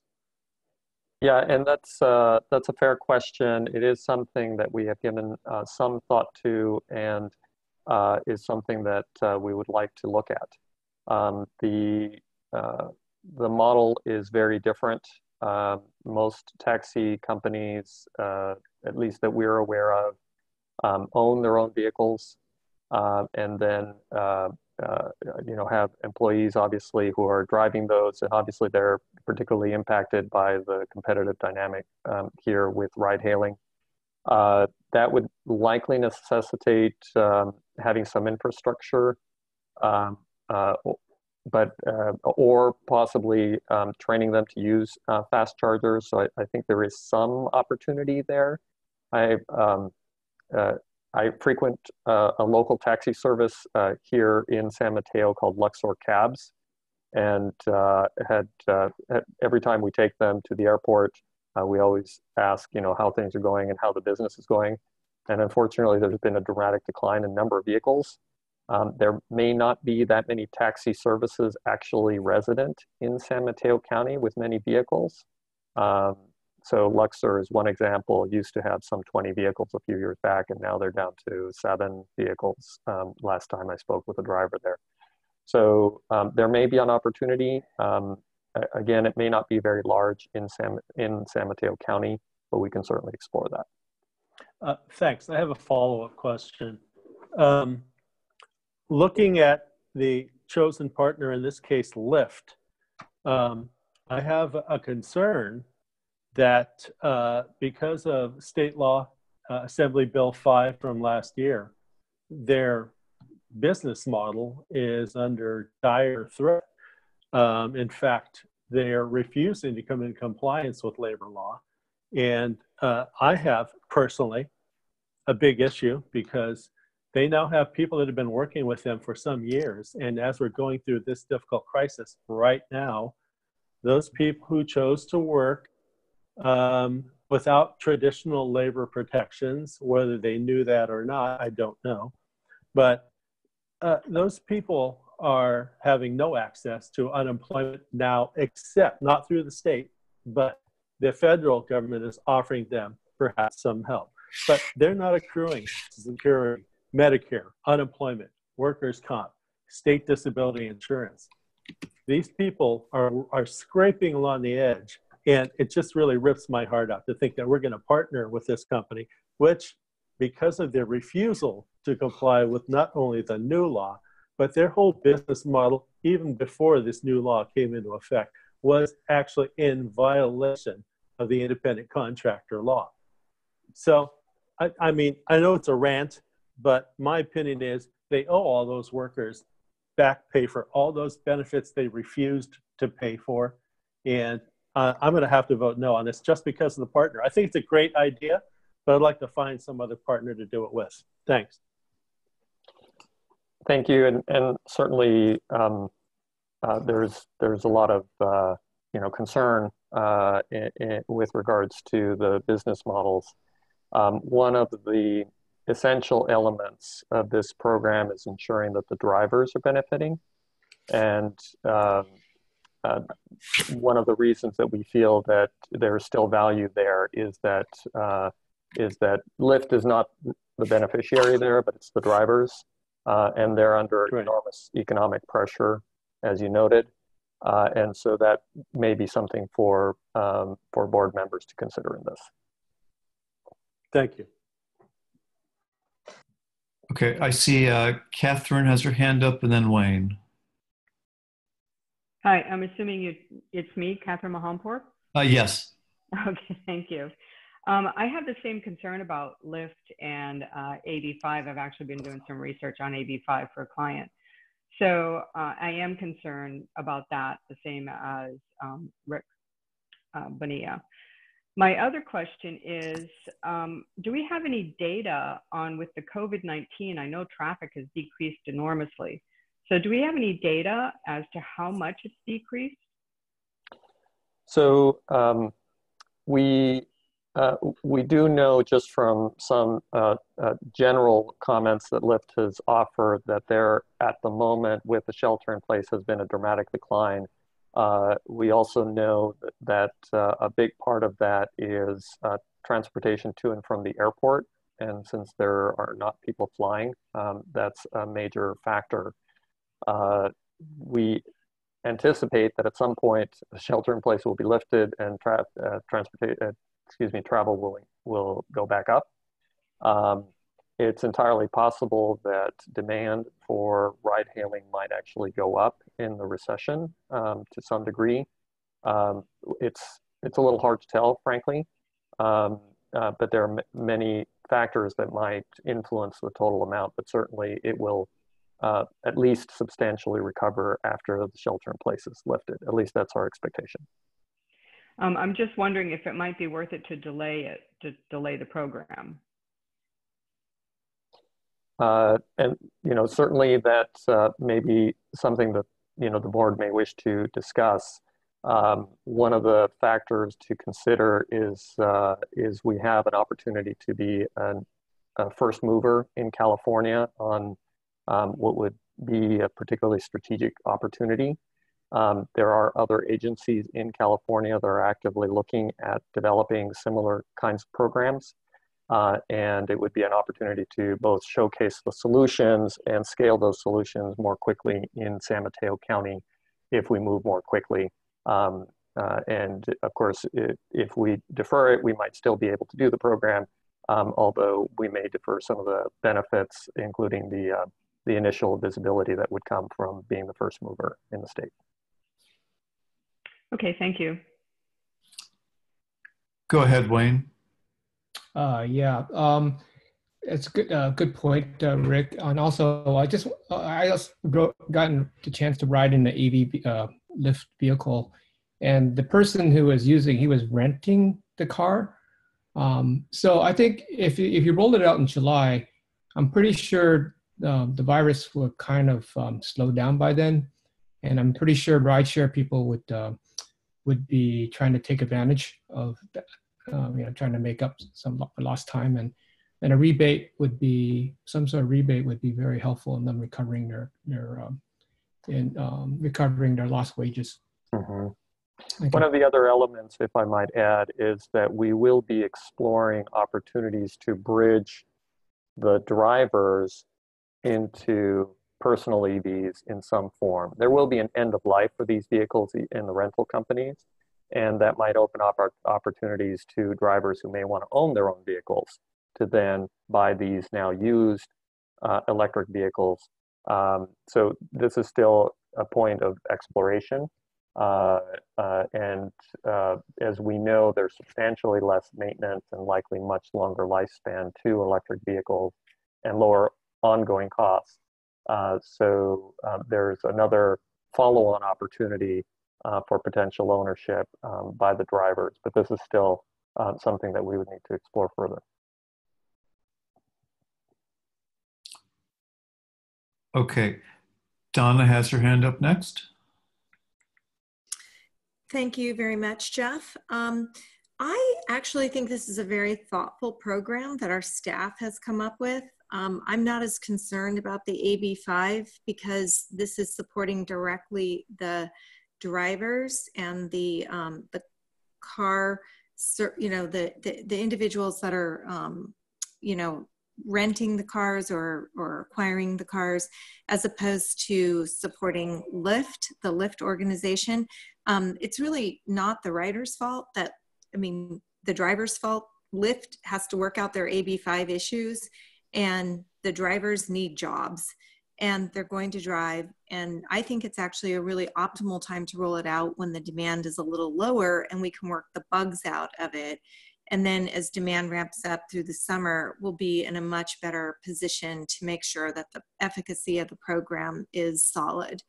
Yeah, and that's a fair question. It is something that we have given some thought to, and is something that we would like to look at. The model is very different. Most taxi companies, at least that we're aware of, own their own vehicles, and then have employees obviously who are driving those, and obviously they're particularly impacted by the competitive dynamic here with ride hailing. That would likely necessitate having some infrastructure, or possibly training them to use fast chargers. So I think there is some opportunity there. I frequent a local taxi service here in San Mateo called Luxor Cabs, and every time we take them to the airport, we always ask, how things are going and how the business is going. And unfortunately, there's been a dramatic decline in number of vehicles. There may not be that many taxi services actually resident in San Mateo County with many vehicles. So Luxor is one example. It used to have some 20 vehicles a few years back, and now they're down to 7 vehicles last time I spoke with a driver there. So there may be an opportunity. Again, it may not be very large in San Mateo County, but we can certainly explore that. Thanks. I have a follow-up question. Looking at the chosen partner, in this case, Lyft, I have a concern that because of state law, Assembly Bill 5 from last year, their business model is under dire threat. In fact, they're refusing to come in compliance with labor law. And I have personally a big issue because they now have people that have been working with them for some years. And as we're going through this difficult crisis right now, those people who chose to work without traditional labor protections, whether they knew that or not, I don't know. But those people are having no access to unemployment now, except not through the state, but the federal government is offering them perhaps some help. But they're not accruing Social Security, Medicare, unemployment, workers' comp, state disability insurance. These people are scraping along the edge, and it just really rips my heart out to think that we're going to partner with this company, which, because of their refusal to comply with not only the new law, but their whole business model, even before this new law came into effect, was actually in violation of the independent contractor law. So, I mean, I know it's a rant, but my opinion is they owe all those workers back pay for all those benefits they refused to pay for. And I'm going to have to vote no on this just because of the partner. I think it's a great idea, but I'd like to find some other partner to do it with. Thanks. Thank you, and certainly there's a lot of concern with regards to the business models. One of the essential elements of this program is ensuring that the drivers are benefiting, and one of the reasons that we feel that there's still value there is that Lyft is not the beneficiary there, but it's the drivers. And they're under enormous economic pressure, as you noted. And so that may be something for board members to consider in this. Thank you. Okay, I see Catherine has her hand up, and then Wayne. Hi, I'm assuming it's me, Catherine Mahampur? Yes. Okay, thank you. I have the same concern about Lyft and AB5. I've actually been doing some research on AB5 for a client. So I am concerned about that, the same as Rick Bonilla. My other question is, do we have any data on, with the COVID-19, I know traffic has decreased enormously. So do we have any data as to how much it's decreased? So we do know just from some general comments that Lyft has offered that there at the moment with the shelter in place has been a dramatic decline. We also know that a big part of that is transportation to and from the airport. And since there are not people flying, that's a major factor. We anticipate that at some point the shelter in place will be lifted and travel will go back up. It's entirely possible that demand for ride hailing might actually go up in the recession to some degree. It's a little hard to tell, frankly, but there are many factors that might influence the total amount, but certainly it will at least substantially recover after the shelter in place is lifted. At least that's our expectation. I'm just wondering if it might be worth it to delay the program. And certainly that may be something that the board may wish to discuss. One of the factors to consider is we have an opportunity to be a first mover in California on what would be a particularly strategic opportunity. There are other agencies in California that are actively looking at developing similar kinds of programs. And it would be an opportunity to both showcase the solutions and scale those solutions more quickly in San Mateo County if we move more quickly. And of course, if we defer it, we might still be able to do the program, although we may defer some of the benefits, including the initial visibility that would come from being the first mover in the state. Okay, thank you. Go ahead, Wayne. Yeah, it's a good point, Rick. And also, I just gotten the chance to ride in the EV Lyft vehicle, and the person who was using, he was renting the car. So I think if you rolled it out in July, I'm pretty sure the virus will kind of slow down by then, and I'm pretty sure rideshare people would be trying to take advantage of that, trying to make up some lost time, and a rebate would be, some sort of rebate would be very helpful in them recovering recovering their lost wages. Mm-hmm. One of the other elements, if I might add, is that we will be exploring opportunities to bridge the drivers into personal EVs in some form. There will be an end of life for these vehicles in the rental companies, and that might open up our opportunities to drivers who may want to own their own vehicles to then buy these now used electric vehicles. So this is still a point of exploration. As we know, there's substantially less maintenance and likely much longer lifespan to electric vehicles and lower ongoing costs. So there's another follow-on opportunity for potential ownership by the drivers, but this is still something that we would need to explore further. Okay, Donna has her hand up next. Thank you very much, Jeff. I actually think this is a very thoughtful program that our staff has come up with. I'm not as concerned about the AB5 because this is supporting directly the drivers and the car, the individuals that are, renting the cars or acquiring the cars, as opposed to supporting Lyft, the Lyft organization. It's really not the rider's fault the driver's fault. Lyft has to work out their AB5 issues, and the drivers need jobs, and they're going to drive. And I think it's actually a really optimal time to roll it out when the demand is a little lower and we can work the bugs out of it. And then as demand ramps up through the summer, we'll be in a much better position to make sure that the efficacy of the program is solid.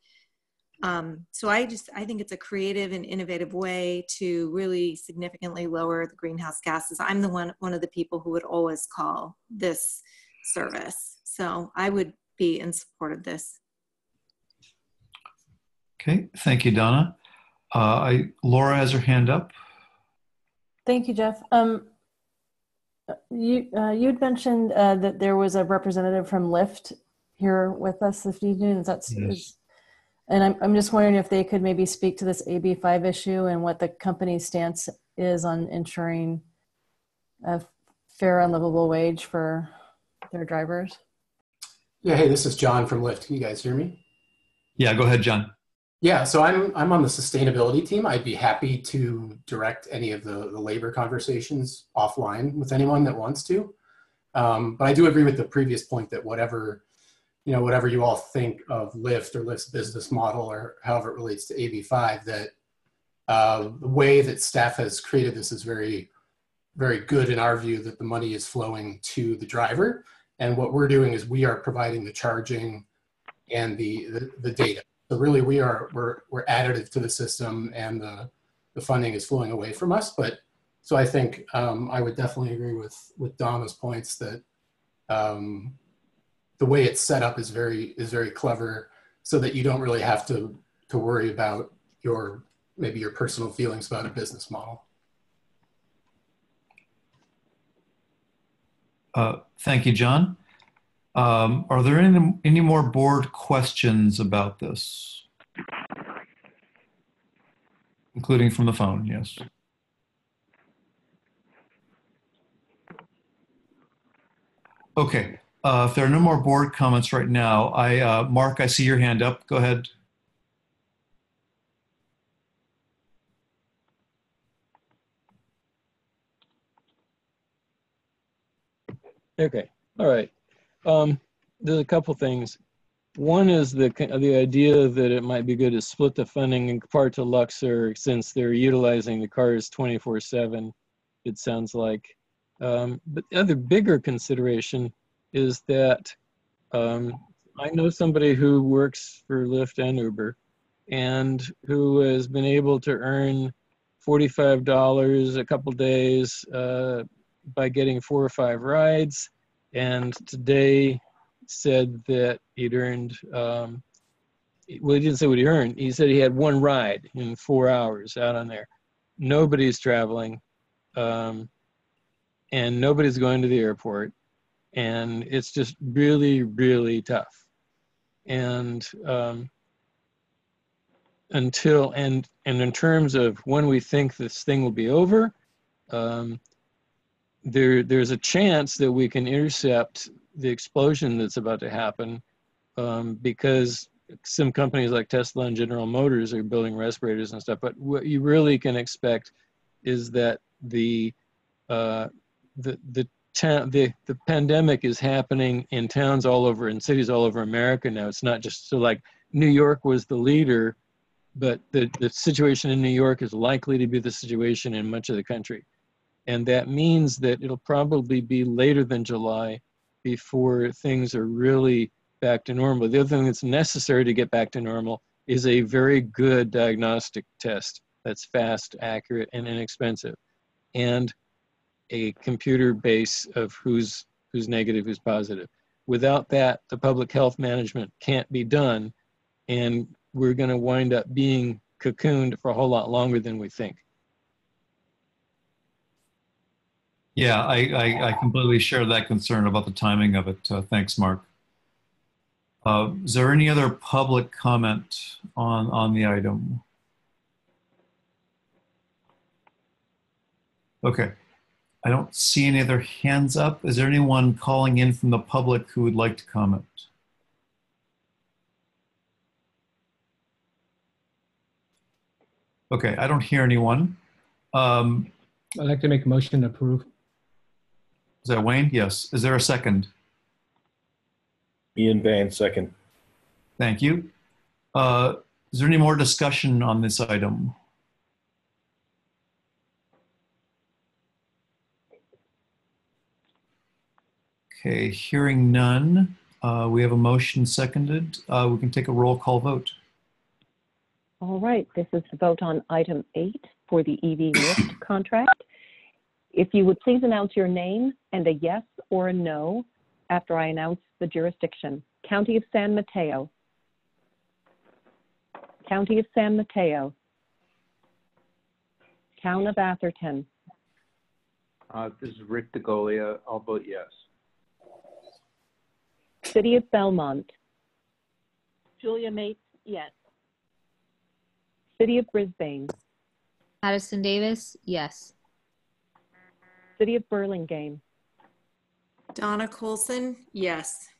So I think it's a creative and innovative way to really significantly lower the greenhouse gases. I'm one of the people who would always call this service. So I would be in support of this. Okay, thank you, Donna. Laura has her hand up. Thank you, Jeff. You'd mentioned that there was a representative from Lyft here with us this evening. And I'm just wondering if they could maybe speak to this AB5 issue and what the company's stance is on ensuring a fair and livable wage for their drivers. Yeah, hey, this is John from Lyft. Can you guys hear me? Yeah, go ahead, John. Yeah, so I'm on the sustainability team. I'd be happy to direct any of the labor conversations offline with anyone that wants to. But I do agree with the previous point that whatever you all think of Lyft or Lyft's business model or however it relates to AB5, that the way that staff has created this is very, very good in our view, that the money is flowing to the driver. And what we're doing is we are providing the charging and the data. So really we're additive to the system, and the funding is flowing away from us. But so I think I would definitely agree with Donna's points that the way it's set up is very clever, so that you don't really have to worry about maybe your personal feelings about a business model. Thank you, John. Are there any more board questions about this? Including from the phone, yes. Okay, if there are no more board comments right now, Mark, I see your hand up. Go ahead. Okay, all right. There's a couple things. One is the idea that it might be good to split the funding in part to Luxor, since they're utilizing the cars 24/7, it sounds like. But the other bigger consideration is that I know somebody who works for Lyft and Uber, and who has been able to earn $45 a couple days by getting 4 or 5 rides, and today said that he'd earned, well, he didn't say what he earned. He said he had 1 ride in 4 hours out on there. Nobody's traveling, and nobody's going to the airport, and it's just really, really tough. And and in terms of when we think this thing will be over, there's a chance that we can intercept the explosion that's about to happen, because some companies like Tesla and General Motors are building respirators and stuff. But what you really can expect is that the pandemic is happening in towns all over, in cities all over America now. It's not just, so like New York was the leader, but the situation in New York is likely to be the situation in much of the country. And that means that it'll probably be later than July before things are really back to normal. The other thing that's necessary to get back to normal is a very good diagnostic test that's fast, accurate, and inexpensive, and a computer base of who's negative, who's positive. Without that, the public health management can't be done, and we're going to wind up being cocooned for a whole lot longer than we think. Yeah, I completely share that concern about the timing of it. Thanks, Mark. Is there any other public comment on the item? Okay. I don't see any other hands up. Is there anyone calling in from the public who would like to comment? Okay, I don't hear anyone. I'd like to make a motion to approve. Is that Wayne? Yes. Is there a second? Ian Bain, second. Thank you. Is there any more discussion on this item? Okay, hearing none, we have a motion seconded. We can take a roll call vote. All right, this is the vote on item 8 for the EV lift contract. If you would please announce your name and a yes or a no after I announce the jurisdiction. County of San Mateo. County of San Mateo. Town of Atherton. This is Rick DeGolia. I'll vote yes. City of Belmont. Julia Mates, yes. City of Brisbane. Addison Davis, yes. City of Burlingame. Donna Colson, yes.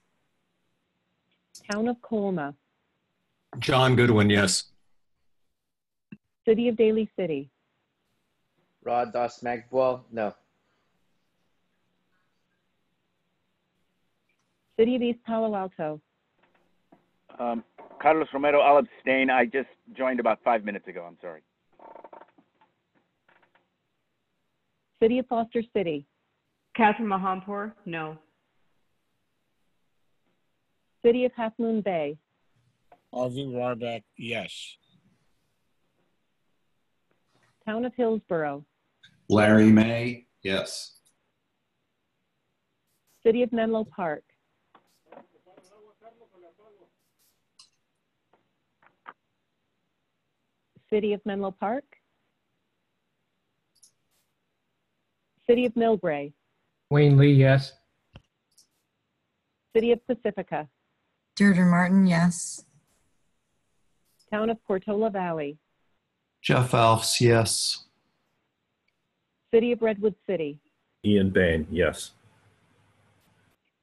Town of Colma. John Goodwin, yes. City of Daly City. Rod Das Magwell, no. City of East Palo Alto. Carlos Romero, I'll abstain. I just joined about 5 minutes ago. I'm sorry. City of Foster City. Catherine Mahampur, no. City of Half Moon Bay. Avi Warbeck, yes. Town of Hillsborough. Larry May, yes. City of Menlo Park. City of Menlo Park. City of Millbrae. Wayne Lee, yes. City of Pacifica. Deirdre Martin, yes. Town of Portola Valley. Jeff Alfs, yes. City of Redwood City. Ian Bain, yes.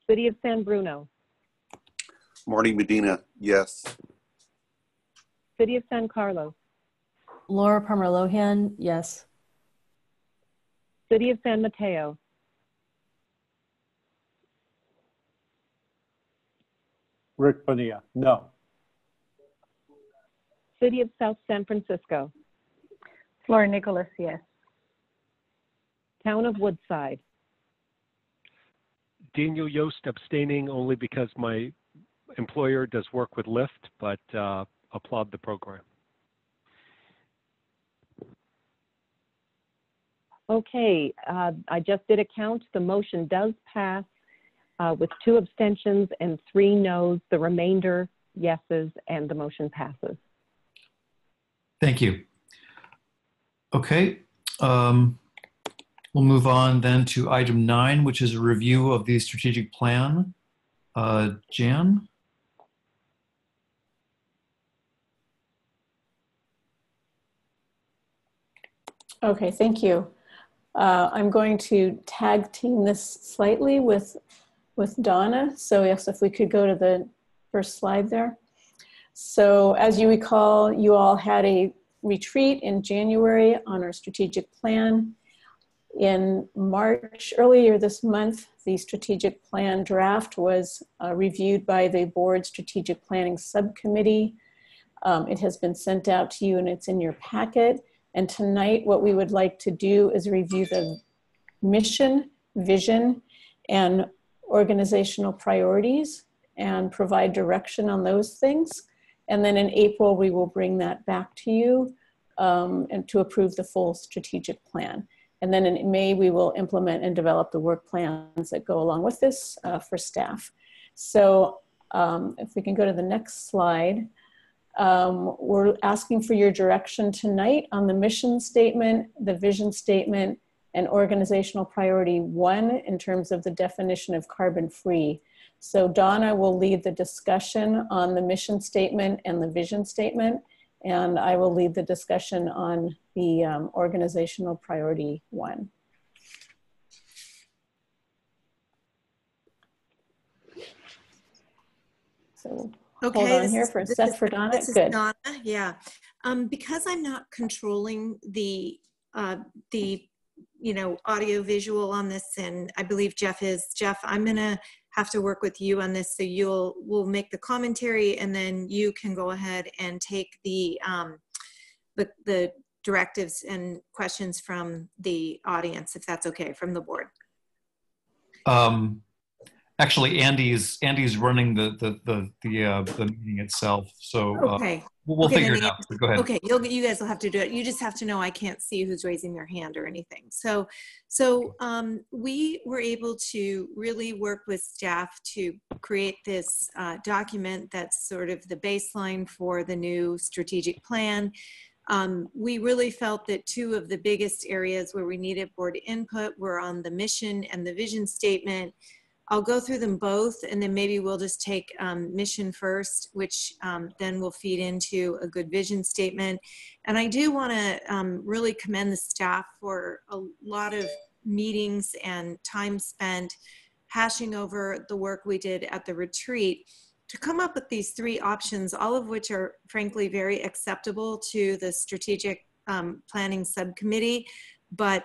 City of San Bruno. Marty Medina, yes. City of San Carlos. Laura Palmer Lohan, yes. City of San Mateo. Rick Bonilla, no. City of South San Francisco. Flora Nicholas, yes. Town of Woodside. Daniel Yost abstaining only because my employer does work with Lyft, but applaud the program. Okay, I just did a count. The motion does pass with 2 abstentions and 3 noes. The remainder yeses, and the motion passes. Thank you. Okay, we'll move on then to item 9, which is a review of the strategic plan. Jan? Okay, thank you. I'm going to tag team this slightly with Donna. So yes, if we could go to the first slide there. So as you recall, you all had a retreat in January on our strategic plan. In March, earlier this month, the strategic plan draft was reviewed by the board strategic planning subcommittee. It has been sent out to you and it's in your packet. And tonight, what we would like to do is review the mission, vision, and organizational priorities and provide direction on those things. And then in April, we will bring that back to you and to approve the full strategic plan. And then in May, we will implement and develop the work plans that go along with this for staff. So if we can go to the next slide. We're asking for your direction tonight on the mission statement, the vision statement, and organizational priority 1 in terms of the definition of carbon free. So Donna will lead the discussion on the mission statement and the vision statement, and I will lead the discussion on the organizational priority 1. So okay, hold on here for a sec for Donna. This is Good. Donna, yeah. Because I'm not controlling the audio visual on this, and I believe Jeff is. Jeff, I'm gonna have to work with you on this, so we'll make the commentary, and then you can go ahead and take the directives and questions from the audience, if that's okay, from the board. Actually, Andy's running the meeting itself, so okay. we'll figure it out. But go ahead. Okay, you guys will have to do it. You just have to know I can't see who's raising their hand or anything. So we were able to really work with staff to create this document that's sort of the baseline for the new strategic plan. We really felt that 2 of the biggest areas where we needed board input were on the mission and the vision statement. I'll go through them both, and then maybe we'll just take mission first, which then will feed into a good vision statement. And I do want to really commend the staff for a lot of meetings and time spent hashing over the work we did at the retreat to come up with these 3 options, all of which are frankly very acceptable to the strategic planning subcommittee, but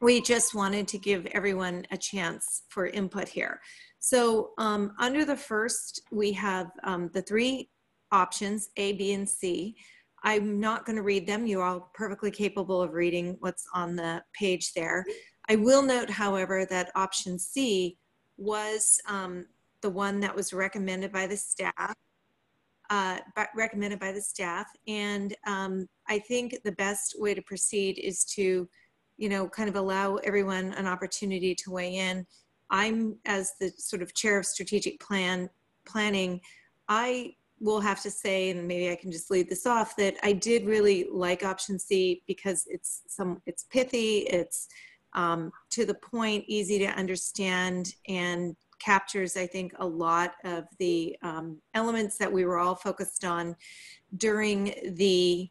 we just wanted to give everyone a chance for input here. So under the first, we have the 3 options, A, B, and C. I'm not going to read them. You're all perfectly capable of reading what's on the page there. I will note, however, that option C was the one that was recommended by the staff. And I think the best way to proceed is to kind of allow everyone an opportunity to weigh in. I'm, as the sort of chair of strategic planning, I will have to say, and maybe I can just lead this off, that I did really like option C because it's pithy, it's to the point, easy to understand, and captures, I think, a lot of the elements that we were all focused on during the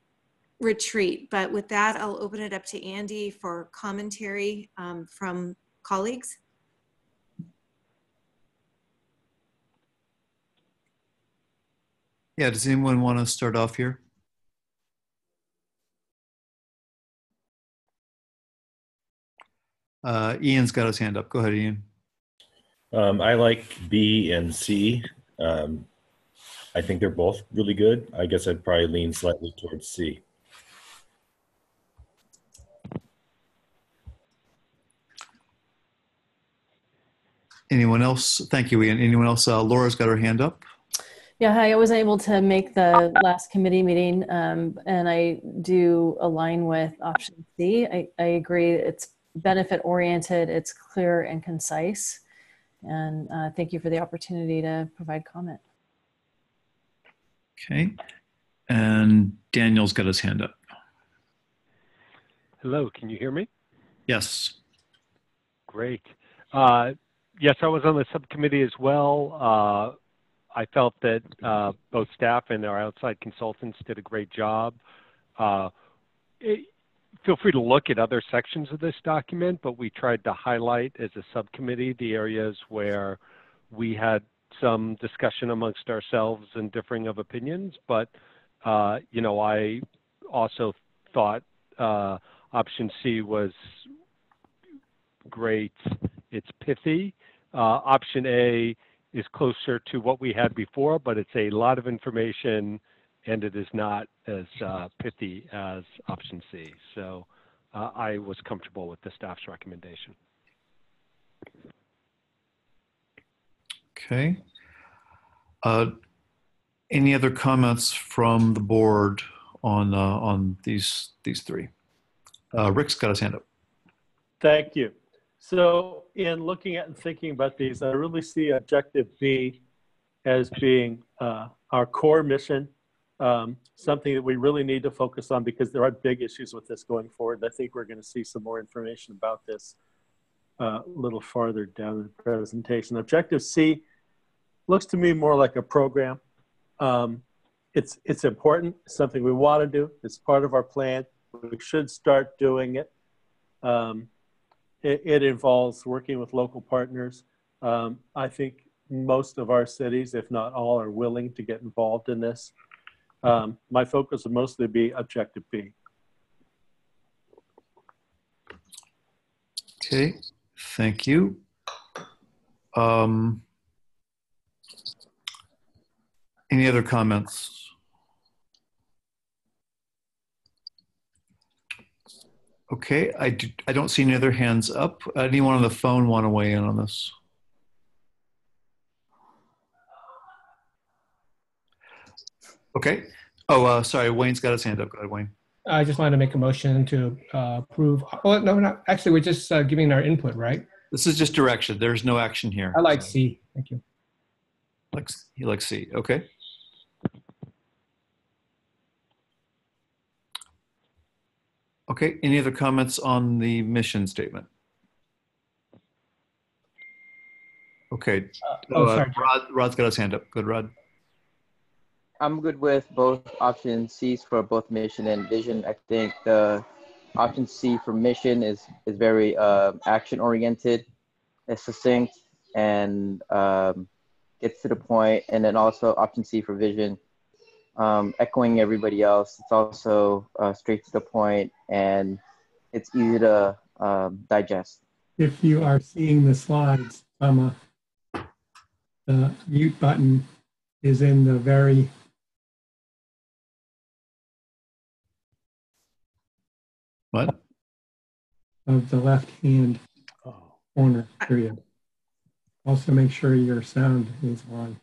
retreat. But with that, I'll open it up to Andy for commentary from colleagues. Yeah, does anyone want to start off here? Ian's got his hand up. Go ahead, Ian. I like B and C. I think they're both really good. I guess I'd probably lean slightly towards C. Anyone else? Thank you, Ian. Anyone else? Laura's got her hand up. Yeah, hi. I wasn't able to make the last committee meeting, and I do align with option C. I agree. It's benefit oriented, it's clear and concise. And thank you for the opportunity to provide comment. Okay. And Daniel's got his hand up. Hello, can you hear me? Yes. Great. Yes, I was on the subcommittee as well. I felt that both staff and our outside consultants did a great job. Feel free to look at other sections of this document, but we tried to highlight as a subcommittee the areas where we had some discussion amongst ourselves and differing of opinions. But, you know, I also thought option C was great. It's pithy. Option A is closer to what we had before, but it's a lot of information and it is not as pithy as option C. So I was comfortable with the staff's recommendation. Okay. Any other comments from the board on these three? Rick's got his hand up. Thank you. So in looking at and thinking about these, I really see objective B as being our core mission, something that we really need to focus on because there are big issues with this going forward. I think we're going to see some more information about this a little farther down in the presentation. Objective C looks to me more like a program. It's important, it's something we want to do. It's part of our plan. We should start doing it. It involves working with local partners. I think most of our cities, if not all, are willing to get involved in this. My focus would mostly be objective B. Okay, thank you. Any other comments? Okay, I don't see any other hands up. Anyone on the phone want to weigh in on this? Okay. Oh, sorry, Wayne's got his hand up. Go ahead, Wayne. I just wanted to make a motion to approve. Well, no, not actually. We're just giving our input, right? This is just direction. There's no action here. I like C. Thank you. You like C. Okay. Okay. Any other comments on the mission statement? Okay. Sorry, Rod's got his hand up. Good, Rod. I'm good with both option C's for both mission and vision. I think the option C for mission is very action oriented, it's succinct, and gets to the point. And then also option C for vision, echoing everybody else. It's also straight to the point and it's easy to digest. If you are seeing the slides, the mute button is in the very of the left-hand corner area. Also make sure your sound is on.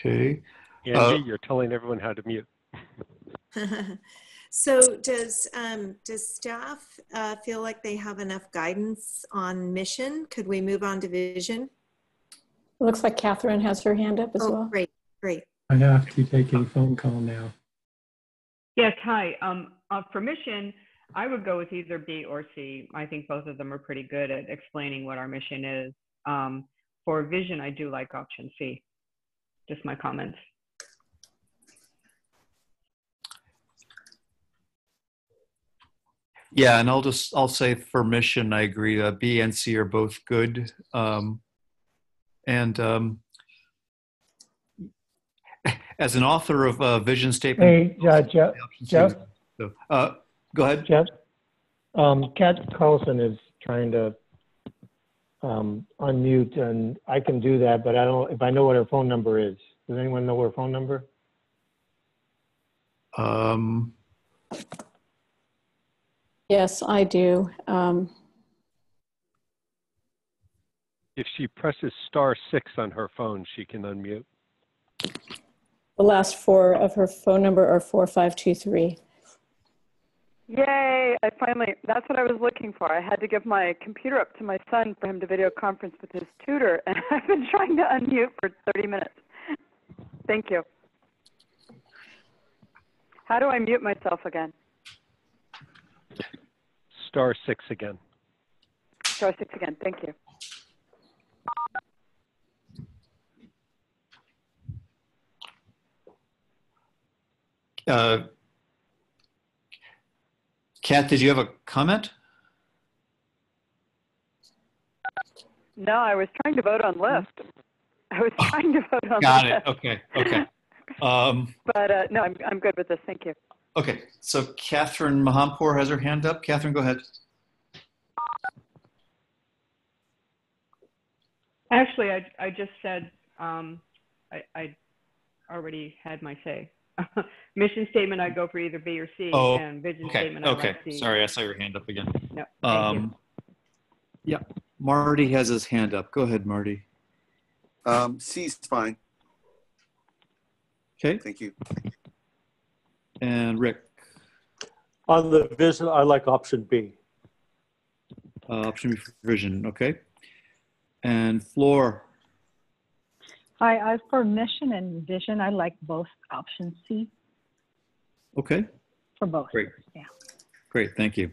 Okay. Angie, you're telling everyone how to mute. So does staff feel like they have enough guidance on mission? Could we move on to vision? It looks like Catherine has her hand up as well. Great, great. I have to take a phone call now. Yes, hi. For mission, I would go with either B or C. I think both of them are pretty good at explaining what our mission is. For vision, I do like option C. Just my comments. Yeah, and I'll say for mission, I agree. B and C are both good. As an author of vision statement. Hey, Jeff. Go ahead. Jeff, Kat Carlson is trying to unmute, and I can do that, but I don't. If I know what her phone number is, does anyone know her phone number? Yes, I do. If she presses *6 on her phone, she can unmute. The last four of her phone number are 4523. Yay, that's what I was looking for. I had to give my computer up to my son for him to video conference with his tutor, and I've been trying to unmute for 30 minutes. Thank you. How do I mute myself again? *6 again. *6 again, thank you. Kat, did you have a comment? No, I was trying to vote on Lyft. I was trying to vote on Got Lyft. it. Okay. Okay. But no, I'm good with this. Thank you. Okay. So Catherine Mahampur has her hand up. Catherine, go ahead. Actually, I just said I already had my say. Mission statement, I go for either B or C, and vision statement, I like C. Sorry, I saw your hand up again. No, thank you. Yeah, Marty has his hand up. Go ahead, Marty. C's fine. Okay. Thank you. And Rick. On the vision, I like option B. Option B for vision. Okay. And Floor. Hi, for mission and vision, I like both option C. Okay. For both. Great. Yeah. Great. Thank you.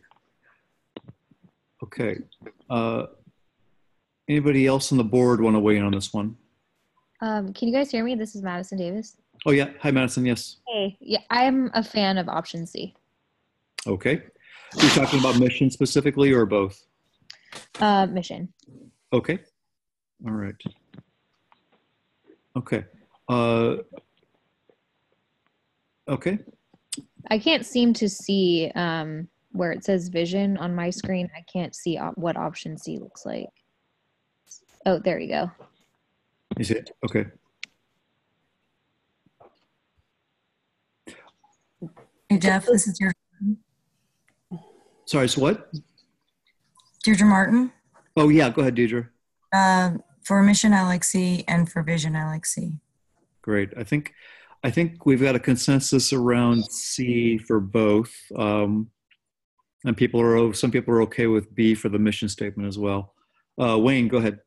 Okay. Anybody else on the board want to weigh in on this one? Can you guys hear me? This is Madison Davis. Oh, yeah. Hi, Madison. Yes. Hey, yeah, I'm a fan of option C. Okay. Are you talking about mission specifically or both? Mission. Okay. All right. Okay. Okay. I can't seem to see where it says vision on my screen. I can't see what option C looks like. Oh, there you go. Is it? Okay. Hey, Jeff, this is Deirdre. Sorry, so what? Deirdre Martin. Oh, yeah. Go ahead, Deidre. For mission, I like C, and for vision, I like C. Great. I think we've got a consensus around C for both. And some people are okay with B for the mission statement as well. Wayne, go ahead.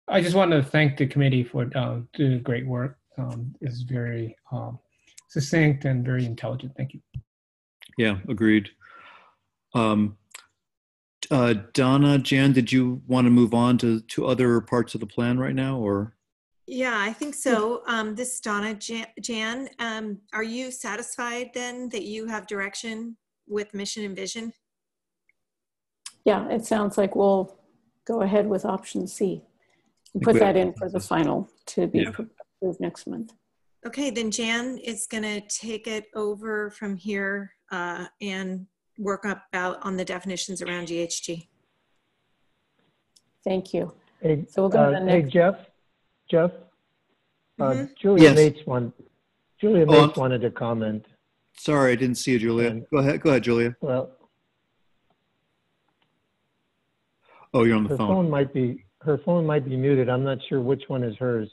I just want to thank the committee for doing great work. It's very succinct and very intelligent. Thank you. Yeah, agreed. Donna, Jan, did you want to move on to other parts of the plan right now, or? Yeah, I think so. This is Donna. Jan, are you satisfied then that you have direction with mission and vision? Yeah, it sounds like we'll go ahead with option C. And put that in for the final to be approved next month. Okay, then Jan is going to take it over from here and work on the definitions around GHG. Thank you. Hey, so we'll go to the next. Hey, Jeff. Yes. Julia Mates wanted to comment. Sorry, I didn't see you, Julia. Go ahead, Julia. Well, oh, you're on the her phone. Her phone might be muted. I'm not sure which one is hers.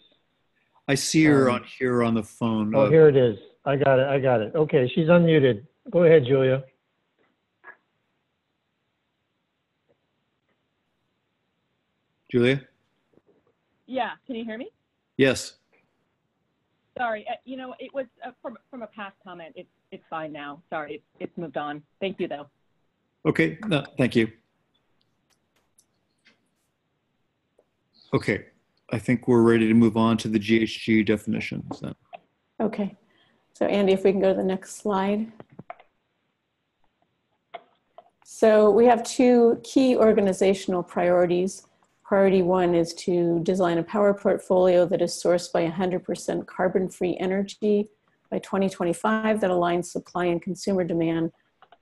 I see her on here on the phone. Oh, here it is. I got it. Okay, she's unmuted. Go ahead, Julia. Julia? Yeah, can you hear me? Yes. Sorry, it was from a past comment. It's fine now. Sorry, it's moved on. Thank you, though. Okay, no, thank you. Okay, I think we're ready to move on to the GHG definitions then. Okay, so Andy, if we can go to the next slide. So we have two key organizational priorities. Priority one is to design a power portfolio that is sourced by 100% carbon-free energy by 2025 that aligns supply and consumer demand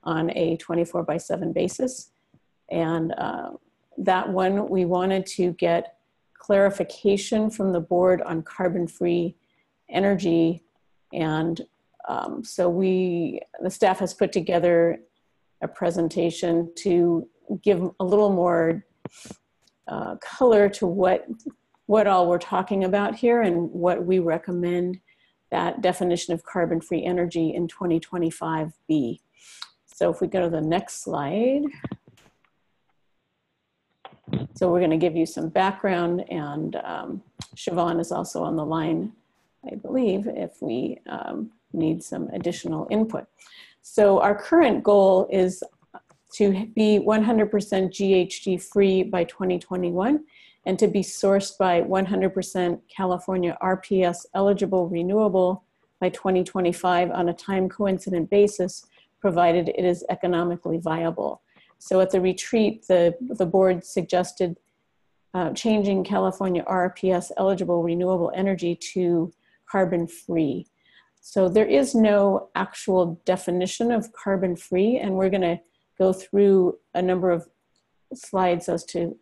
on a 24/7 basis. And that one, we wanted to get clarification from the board on carbon-free energy. And so the staff has put together a presentation to give a little more color to what all we're talking about here and what we recommend that definition of carbon-free energy in 2025 be. So if we go to the next slide. So we're going to give you some background, and Siobhan is also on the line, I believe, if we need some additional input. So our current goal is to be 100% GHG free by 2021 and to be sourced by 100% California RPS eligible renewable by 2025 on a time coincident basis, provided it is economically viable. So at the retreat, the board suggested changing California RPS eligible renewable energy to carbon free. So there is no actual definition of carbon free, and we're going to go through a number of slides as to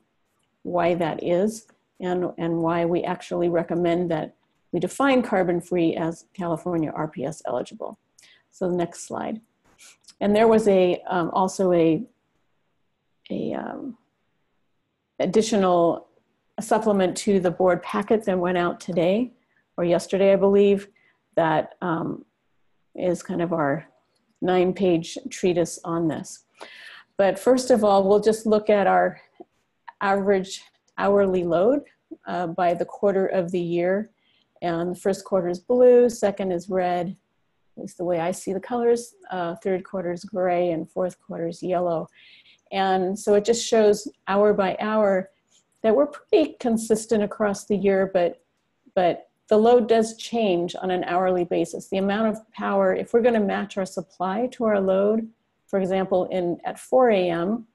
why that is and why we actually recommend that we define carbon free as California RPS eligible. So the next slide. And there was also a additional supplement to the board packet that went out today or yesterday, I believe, that is kind of our 9-page treatise on this. But first of all, we'll just look at our average hourly load by the quarter of the year. And the first quarter is blue, second is red, at least the way I see the colors, third quarter is gray, and fourth quarter is yellow. And so it just shows hour by hour that we're pretty consistent across the year, but the load does change on an hourly basis. The amount of power, if we're going to match our supply to our load, for example, at 4 a.m.,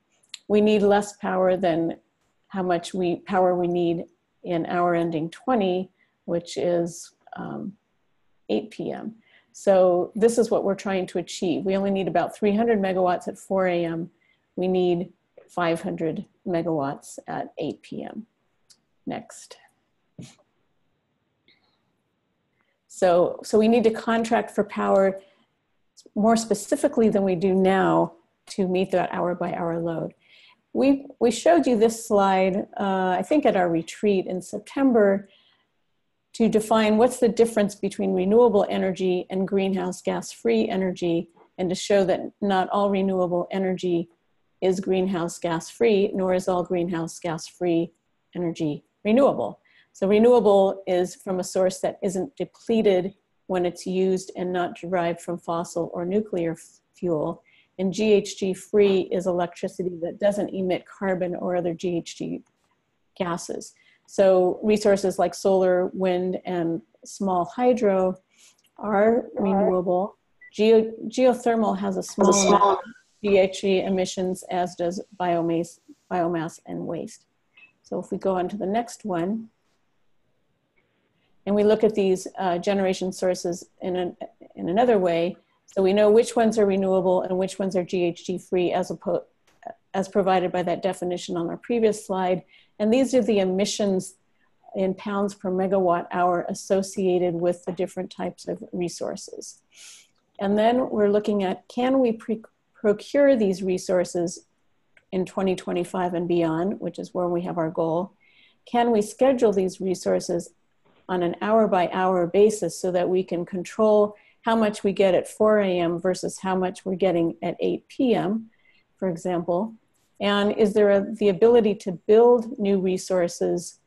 we need less power than how much power we need in hour ending 20, which is 8 p.m. So this is what we're trying to achieve. We only need about 300 megawatts at 4 a.m. We need 500 megawatts at 8 p.m. Next. So we need to contract for power more specifically than we do now to meet that hour by hour load. We showed you this slide, I think at our retreat in September, to define what's the difference between renewable energy and greenhouse gas free energy, and to show that not all renewable energy is greenhouse gas free, nor is all greenhouse gas free energy renewable. So renewable is from a source that isn't depleted when it's used and not derived from fossil or nuclear fuel. And GHG free is electricity that doesn't emit carbon or other GHG gases. So resources like solar, wind, and small hydro are renewable. Geothermal has a small amount of GHG emissions, as does biomass and waste. So if we go on to the next one, and we look at these generation sources in another way, so we know which ones are renewable and which ones are GHG free as provided by that definition on our previous slide. And these are the emissions in pounds per megawatt hour associated with the different types of resources. And then we're looking at, can we procure these resources in 2025 and beyond, which is where we have our goal? Can we schedule these resources on an hour by hour basis so that we can control how much we get at 4 a.m. versus how much we're getting at 8 p.m., for example? And is there the ability to build new resources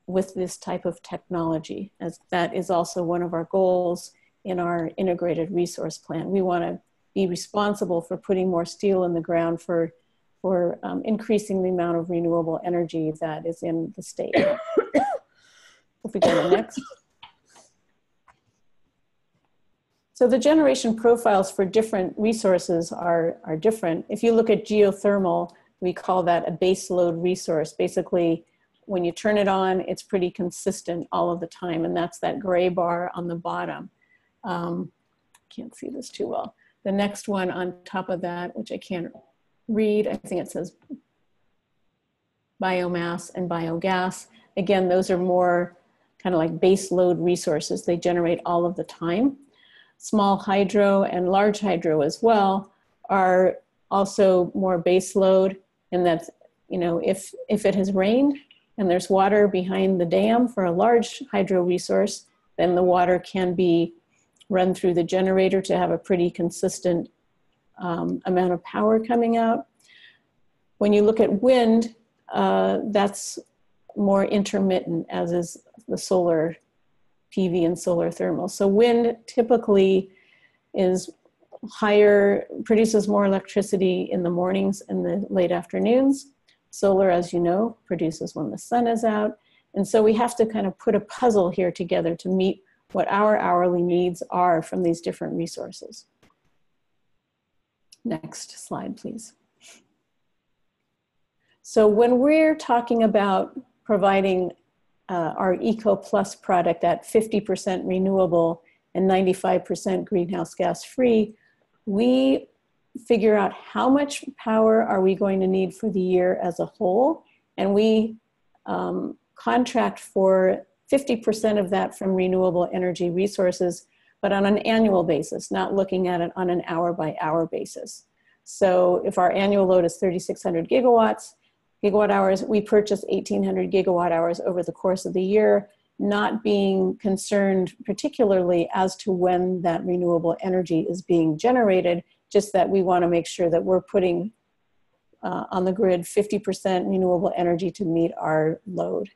with this type of technology? As that is also one of our goals in our integrated resource plan. We want to be responsible for putting more steel in the ground for increasing the amount of renewable energy that is in the state. If we go to the next. So the generation profiles for different resources are different. If you look at geothermal, we call that a base load resource. Basically, when you turn it on, it's pretty consistent all of the time, and that's that gray bar on the bottom. Can't see this too well. The next one on top of that, which I can't read, I think it says biomass and biogas. Again, those are more kind of like base load resources. They generate all of the time. Small hydro and large hydro as well are also more base load, and that's you know, if it has rained and there's water behind the dam for a large hydro resource, then the water can be run through the generator to have a pretty consistent amount of power coming out. When you look at wind, that's more intermittent, as is the solar PV and solar thermal. So wind typically is higher, produces more electricity in the mornings and the late afternoons. Solar, as you know, produces when the sun is out. And so we have to kind of put a puzzle here together to meet what our hourly needs are from these different resources. Next slide, please. So when we're talking about providing our Eco Plus product at 50% renewable and 95% greenhouse gas free, we figure out how much power are we going to need for the year as a whole, and we contract for 50% of that from renewable energy resources, but on an annual basis, not looking at it on an hour-by-hour basis. So if our annual load is 3,600 gigawatt hours, we purchase 1,800 gigawatt hours over the course of the year, not being concerned particularly as to when that renewable energy is being generated, just that we want to make sure that we're putting on the grid 50% renewable energy to meet our load.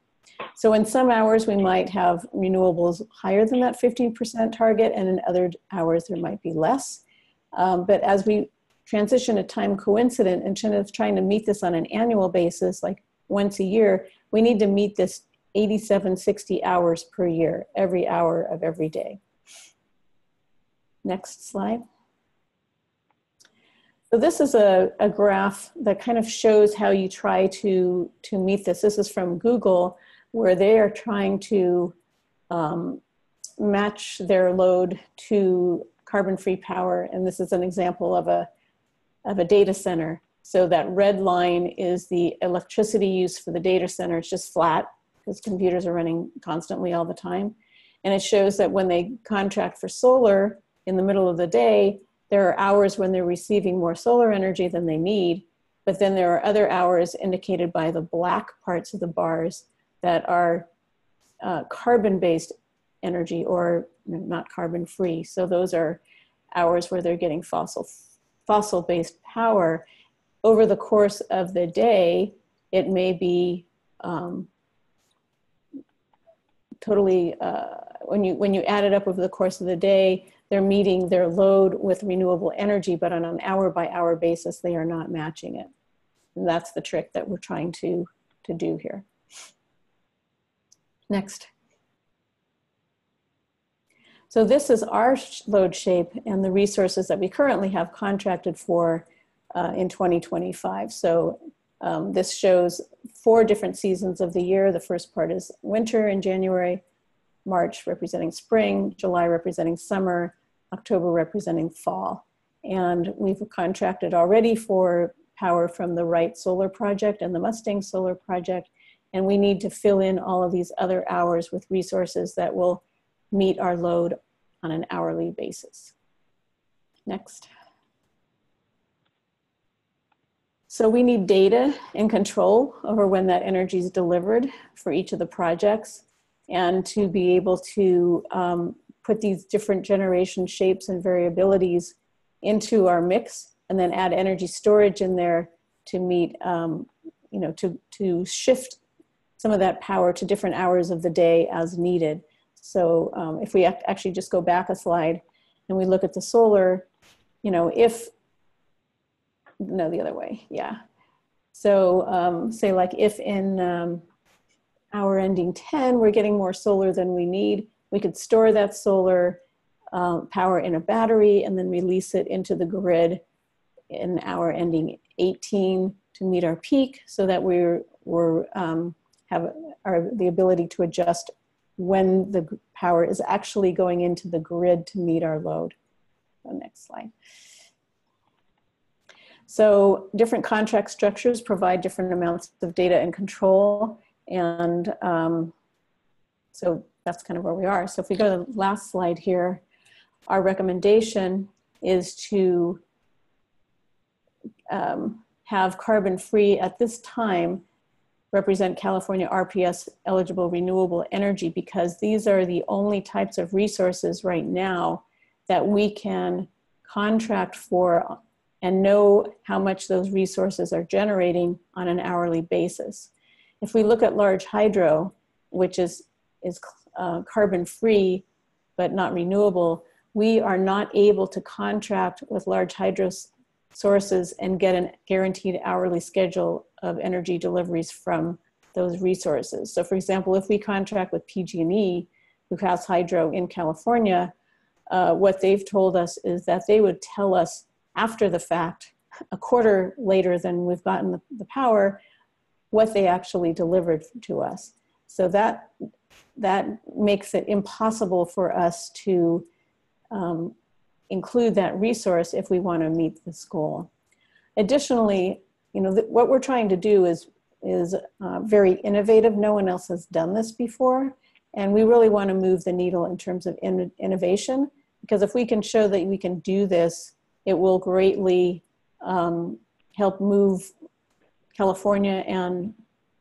So in some hours, we might have renewables higher than that 15% target, and in other hours, there might be less. But as we transition to time coincident and trying to meet this on an annual basis, like once a year, we need to meet this 87, 60 hours per year, every hour of every day. Next slide. So this is a graph that kind of shows how you try to meet this. This is from Google, where they are trying to match their load to carbon-free power. And this is an example of a data center. So that red line is the electricity use for the data center. It's just flat because computers are running constantly all the time. And it shows that when they contract for solar in the middle of the day, there are hours when they're receiving more solar energy than they need, but then there are other hours indicated by the black parts of the bars that are carbon-based energy, or not carbon-free. So those are hours where they're getting fossil-based power. Over the course of the day, it may be totally, when you add it up over the course of the day, they're meeting their load with renewable energy, but on an hour-by-hour basis, they are not matching it. And that's the trick that we're trying to do here. Next. So this is our load shape and the resources that we currently have contracted for in 2025. So this shows 4 different seasons of the year. The first part is winter in January, March representing spring, July representing summer, October representing fall. And we've contracted already for power from the Wright Solar Project and the Mustang Solar Project. And we need to fill in all of these other hours with resources that will meet our load on an hourly basis. Next. So we need data and control over when that energy is delivered for each of the projects, and to be able to put these different generation shapes and variabilities into our mix, and then add energy storage in there to meet, you know, to shift some of that power to different hours of the day as needed. So if we actually just go back a slide and we look at the solar, you know, no, the other way, yeah. So say like if in hour ending 10, we're getting more solar than we need, we could store that solar power in a battery and then release it into the grid in hour ending 18 to meet our peak, so that we're have the ability to adjust when the power is actually going into the grid to meet our load. So next slide. So different contract structures provide different amounts of data and control. And so that's kind of where we are. So if we go to the last slide here, our recommendation is to have carbon-free at this time represent California RPS eligible renewable energy, because these are the only types of resources right now that we can contract for and know how much those resources are generating on an hourly basis. If we look at large hydro, which is carbon-free but not renewable, we are not able to contract with large hydro sources and get a guaranteed hourly schedule of energy deliveries from those resources. So for example, if we contract with PG&E, who has hydro in California, what they've told us is that they would tell us after the fact, a quarter later than we've gotten the power, what they actually delivered to us. So that makes it impossible for us to include that resource if we want to meet this goal. Additionally, what we're trying to do is very innovative. No one else has done this before, and we really want to move the needle in terms of innovation, because if we can show that we can do this, it will greatly help move California and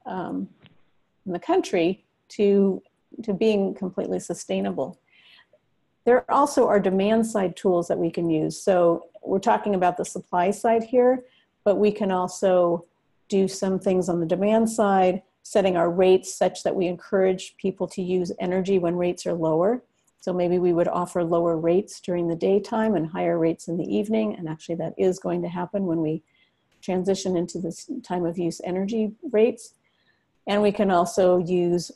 the country to being completely sustainable. There also are demand side tools that we can use. So we're talking about the supply side here, but we can also do some things on the demand side, setting our rates such that we encourage people to use energy when rates are lower. So maybe we would offer lower rates during the daytime and higher rates in the evening. And actually that is going to happen when we transition into this time of use energy rates. And we can also use,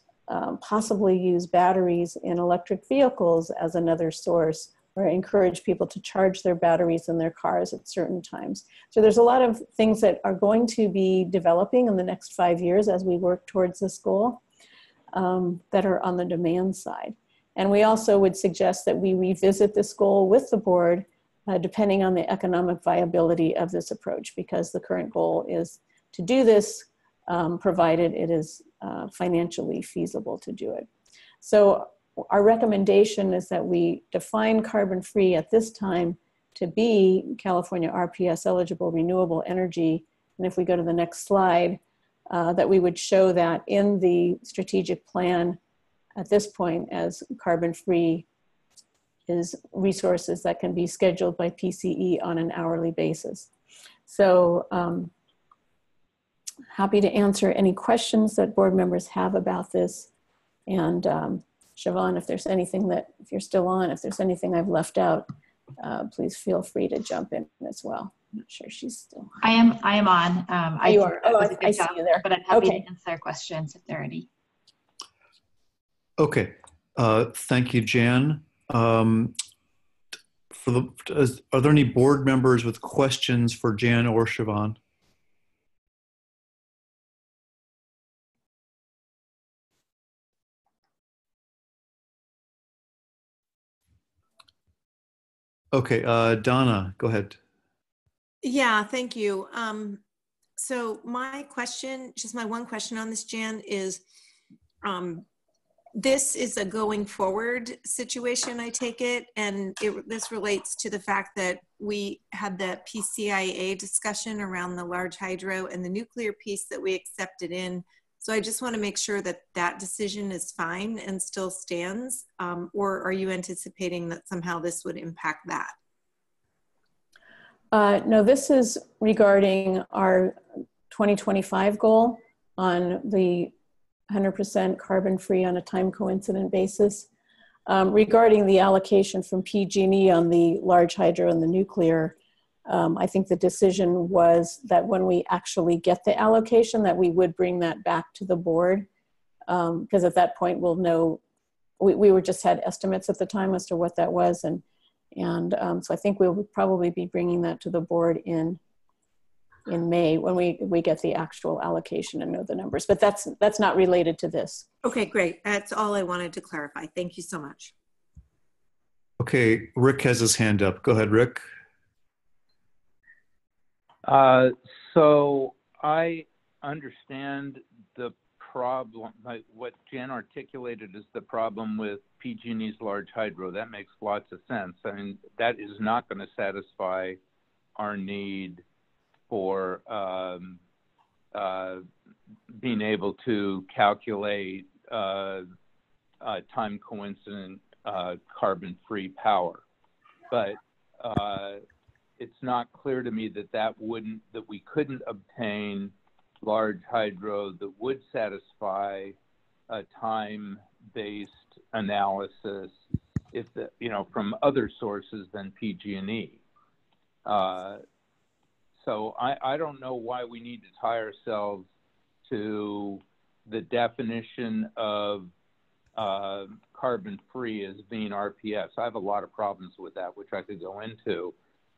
possibly use batteries in electric vehicles as another source, or encourage people to charge their batteries in their cars at certain times. So there's a lot of things that are going to be developing in the next 5 years as we work towards this goal that are on the demand side. And we also would suggest that we revisit this goal with the board depending on the economic viability of this approach, because the current goal is to do this provided it is financially feasible to do it. So our recommendation is that we define carbon-free at this time to be California RPS eligible renewable energy. And if we go to the next slide, that we would show that in the strategic plan at this point as carbon-free is resources that can be scheduled by PCE on an hourly basis. So happy to answer any questions that board members have about this. And Siobhan, if there's anything that, if you're still on, if there's anything I've left out, please feel free to jump in as well. I'm not sure she's still on. I am on. You are. Oh, I see you there. But I'm happy to answer questions if there are any. Okay. Thank you, Jan. Are there any board members with questions for Jan or Siobhan? Okay, Donna, go ahead. Yeah, thank you. So my question, just my one question on this, Jan, is this is a going forward situation, I take it, and this relates to the fact that we had the PCIA discussion around the large hydro and the nuclear piece that we accepted in. So I just want to make sure that that decision is fine and still stands, or are you anticipating that somehow this would impact that? No, this is regarding our 2025 goal on the 100% carbon-free on a time coincident basis. Regarding the allocation from PG&E on the large hydro and the nuclear, I think the decision was that when we actually get the allocation that we would bring that back to the board, because at that point we'll know, we were just had estimates at the time as to what that was, and so I think we'll probably be bringing that to the board in May when we get the actual allocation and know the numbers, but that's not related to this. Okay, great. That's all I wanted to clarify. Thank you so much. Okay, Rick has his hand up. Go ahead, Rick. So I understand the problem, like what Jan articulated is the problem with PG&E's large hydro. That makes lots of sense. I mean, that is not going to satisfy our need for being able to calculate time coincident carbon-free power. But it's not clear to me that we couldn't obtain large hydro that would satisfy a time-based analysis if from other sources than PG&E. So I don't know why we need to tie ourselves to the definition of carbon-free as being RPS. I have a lot of problems with that, which I could go into,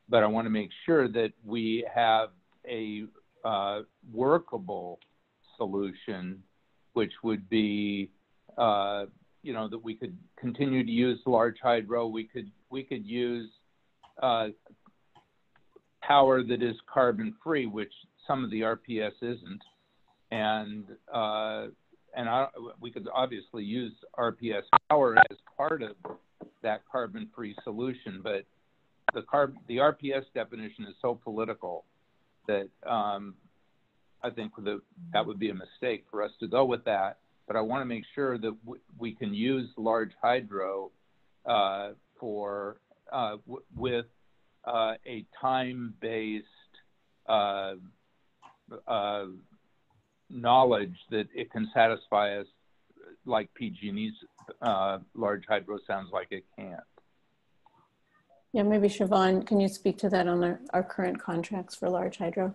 but I want to make sure that we have a workable solution, which would be, that we could continue to use large hydro. We could use power that is carbon-free, which some of the RPS isn't, and we could obviously use RPS power as part of that carbon-free solution, but the RPS definition is so political that I think that would be a mistake for us to go with that. But I want to make sure that we can use large hydro with a time-based knowledge that it can satisfy us like PG&E's large hydro sounds like it can't. Yeah, maybe Siobhan, can you speak to that on our current contracts for large hydro?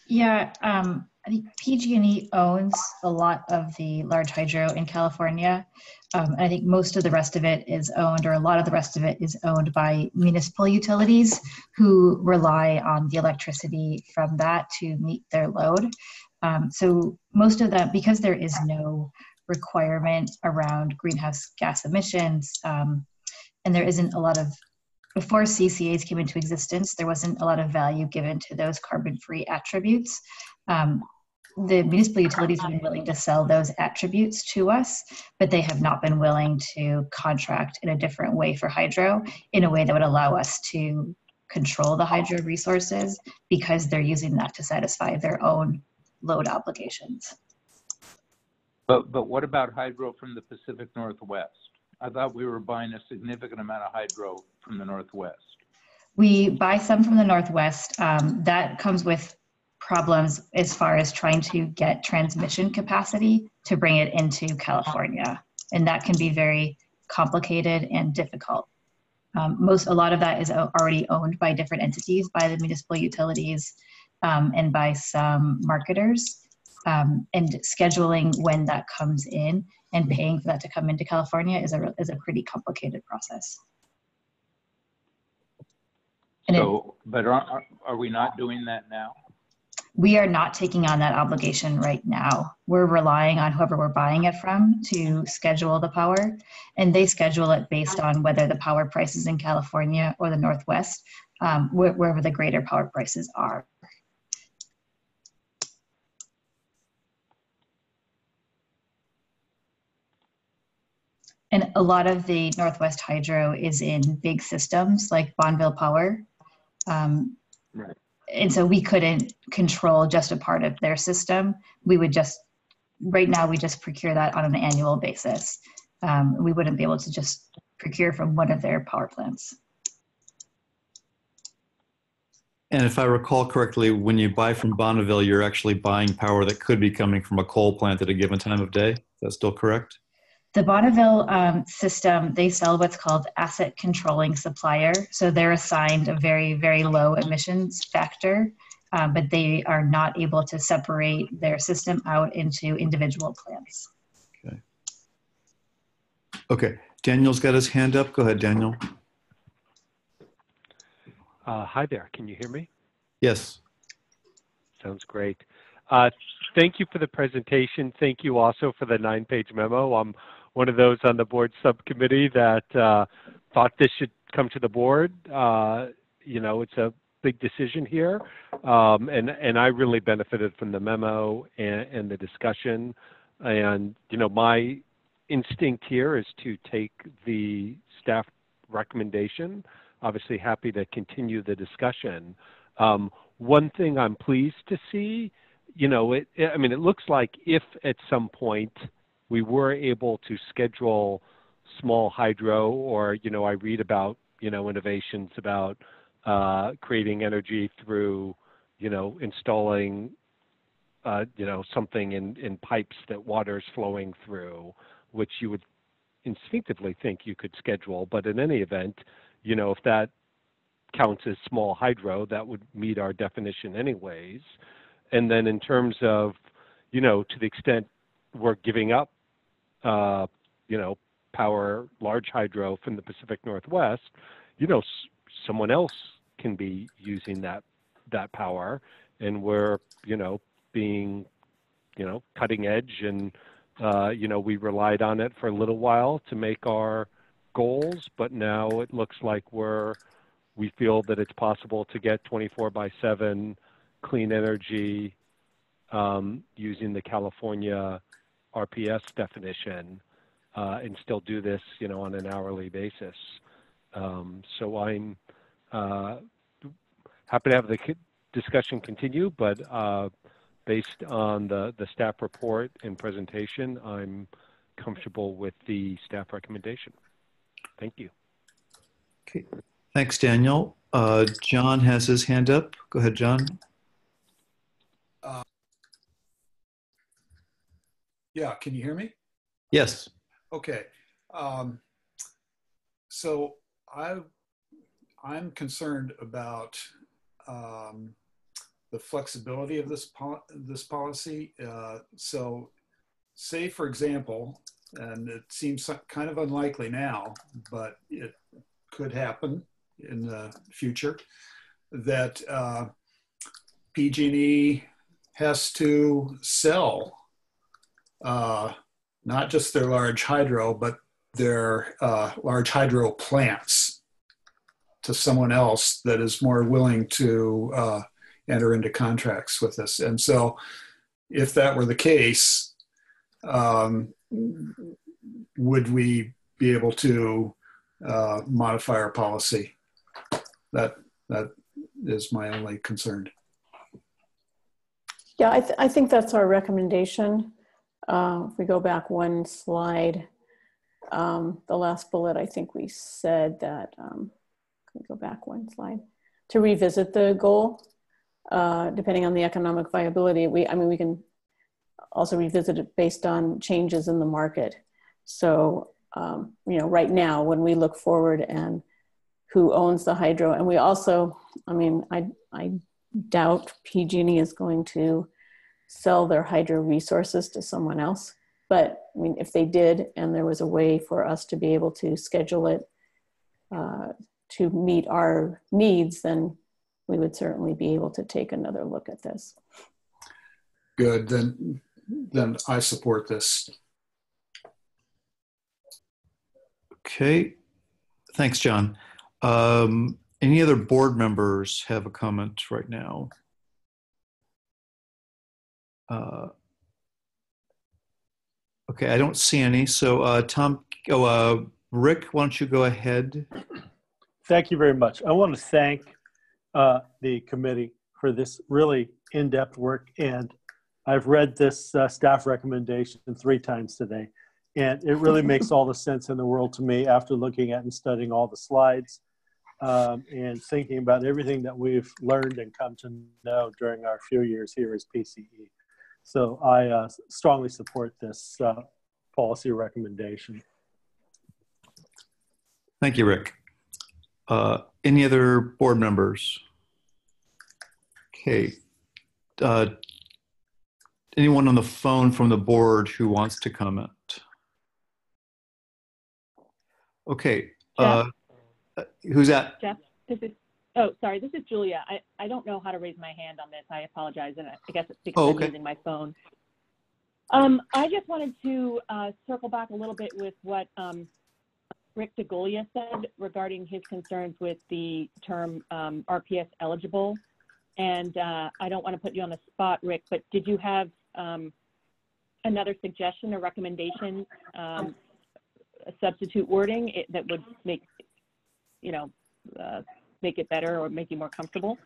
Yeah, I think PG&E owns a lot of the large hydro in California. I think most of the rest of it is owned, or a lot of the rest of it is owned by municipal utilities who rely on the electricity from that to meet their load. So most of that, because there is no requirement around greenhouse gas emissions, and there isn't a lot of, before CCAs came into existence, there wasn't a lot of value given to those carbon-free attributes. The municipal utilities have been willing to sell those attributes to us, but they have not been willing to contract in a different way for hydro, in a way that would allow us to control the hydro resources, because they're using that to satisfy their own load obligations. But what about hydro from the Pacific Northwest? I thought we were buying a significant amount of hydro from the Northwest. We buy some from the Northwest. That comes with problems as far as trying to get transmission capacity to bring it into California. And that can be very complicated and difficult. A lot of that is already owned by different entities, by the municipal utilities and by some marketers. And scheduling when that comes in and paying for that to come into California is a pretty complicated process. And but are we not doing that now? We are not taking on that obligation right now. We're relying on whoever we're buying it from to schedule the power, and they schedule it based on whether the power prices in California or the Northwest, wherever the greater power prices are. And a lot of the Northwest hydro is in big systems like Bonneville Power. Right. And so we couldn't control just a part of their system. We would right now we just procure that on an annual basis. We wouldn't be able to just procure from one of their power plants. And if I recall correctly, when you buy from Bonneville, you're actually buying power that could be coming from a coal plant at a given time of day. Is that still correct? The Bonneville system, they sell what's called asset controlling supplier. So they're assigned a very, very low emissions factor, but they are not able to separate their system out into individual plants. Okay. Okay. Daniel's got his hand up. Go ahead, Daniel. Hi there. Can you hear me? Yes. Sounds great. Thank you for the presentation. Thank you also for the 9-page memo. I'm one of those on the board subcommittee that thought this should come to the board. It's a big decision here. And I really benefited from the memo and the discussion. And, my instinct here is to take the staff recommendation. Obviously happy to continue the discussion. One thing I'm pleased to see, you know, I mean, it looks like if at some point we were able to schedule small hydro, or, you know, I read about, you know, innovations about creating energy through, you know, installing, you know, something in pipes that water is flowing through, which you would instinctively think you could schedule. But in any event, you know, if that counts as small hydro, that would meet our definition anyways. And then in terms of, you know, to the extent we're giving up, you know, power, large hydro from the Pacific Northwest, you know, someone else can be using that power, and we're, you know, being, you know, cutting edge, and you know, we relied on it for a little while to make our goals, but now it looks like we feel that it's possible to get 24/7 clean energy using the California RPS definition, and still do this, you know, on an hourly basis. So I'm happy to have the discussion continue, but based on the staff report and presentation, I'm comfortable with the staff recommendation. Thank you. Okay, thanks, Daniel. John has his hand up. Go ahead, John. Yeah, can you hear me? Yes. Okay. So I'm concerned about the flexibility of this policy. So say, for example, and it seems kind of unlikely now, but it could happen in the future, that PG&E has to sell not just their large hydro, but their large hydro plants to someone else that is more willing to enter into contracts with us. And so if that were the case, would we be able to modify our policy? That is my only concern. Yeah, I think that's our recommendation. If we go back one slide, the last bullet, I think we said that, can we go back one slide? To revisit the goal, depending on the economic viability. I mean, we can also revisit it based on changes in the market. So, you know, right now, when we look forward and who owns the hydro, and we also, I mean, I doubt PG&E is going to sell their hydro resources to someone else. But I mean, if they did, and there was a way for us to be able to schedule it to meet our needs, then we would certainly be able to take another look at this. Good, then I support this. Okay, thanks, John. Any other board members have a comment right now? Okay, I don't see any. So Rick, why don't you go ahead? Thank you very much. I want to thank the committee for this really in-depth work, and I've read this staff recommendation 3 times today, and it really makes all the sense in the world to me after looking at and studying all the slides and thinking about everything that we've learned and come to know during our few years here as PCE. So I strongly support this policy recommendation. Thank you, Rick. Any other board members? Okay. Anyone on the phone from the board who wants to comment? Okay. Who's that? Jeff, this is Julia. I don't know how to raise my hand on this. I apologize, and I guess it's because I'm using my phone. I just wanted to circle back a little bit with what Rick DeGolia said regarding his concerns with the term RPS eligible. And I don't want to put you on the spot, Rick, but did you have another suggestion or recommendation, a substitute wording that would make, you know, make it better or make you more comfortable?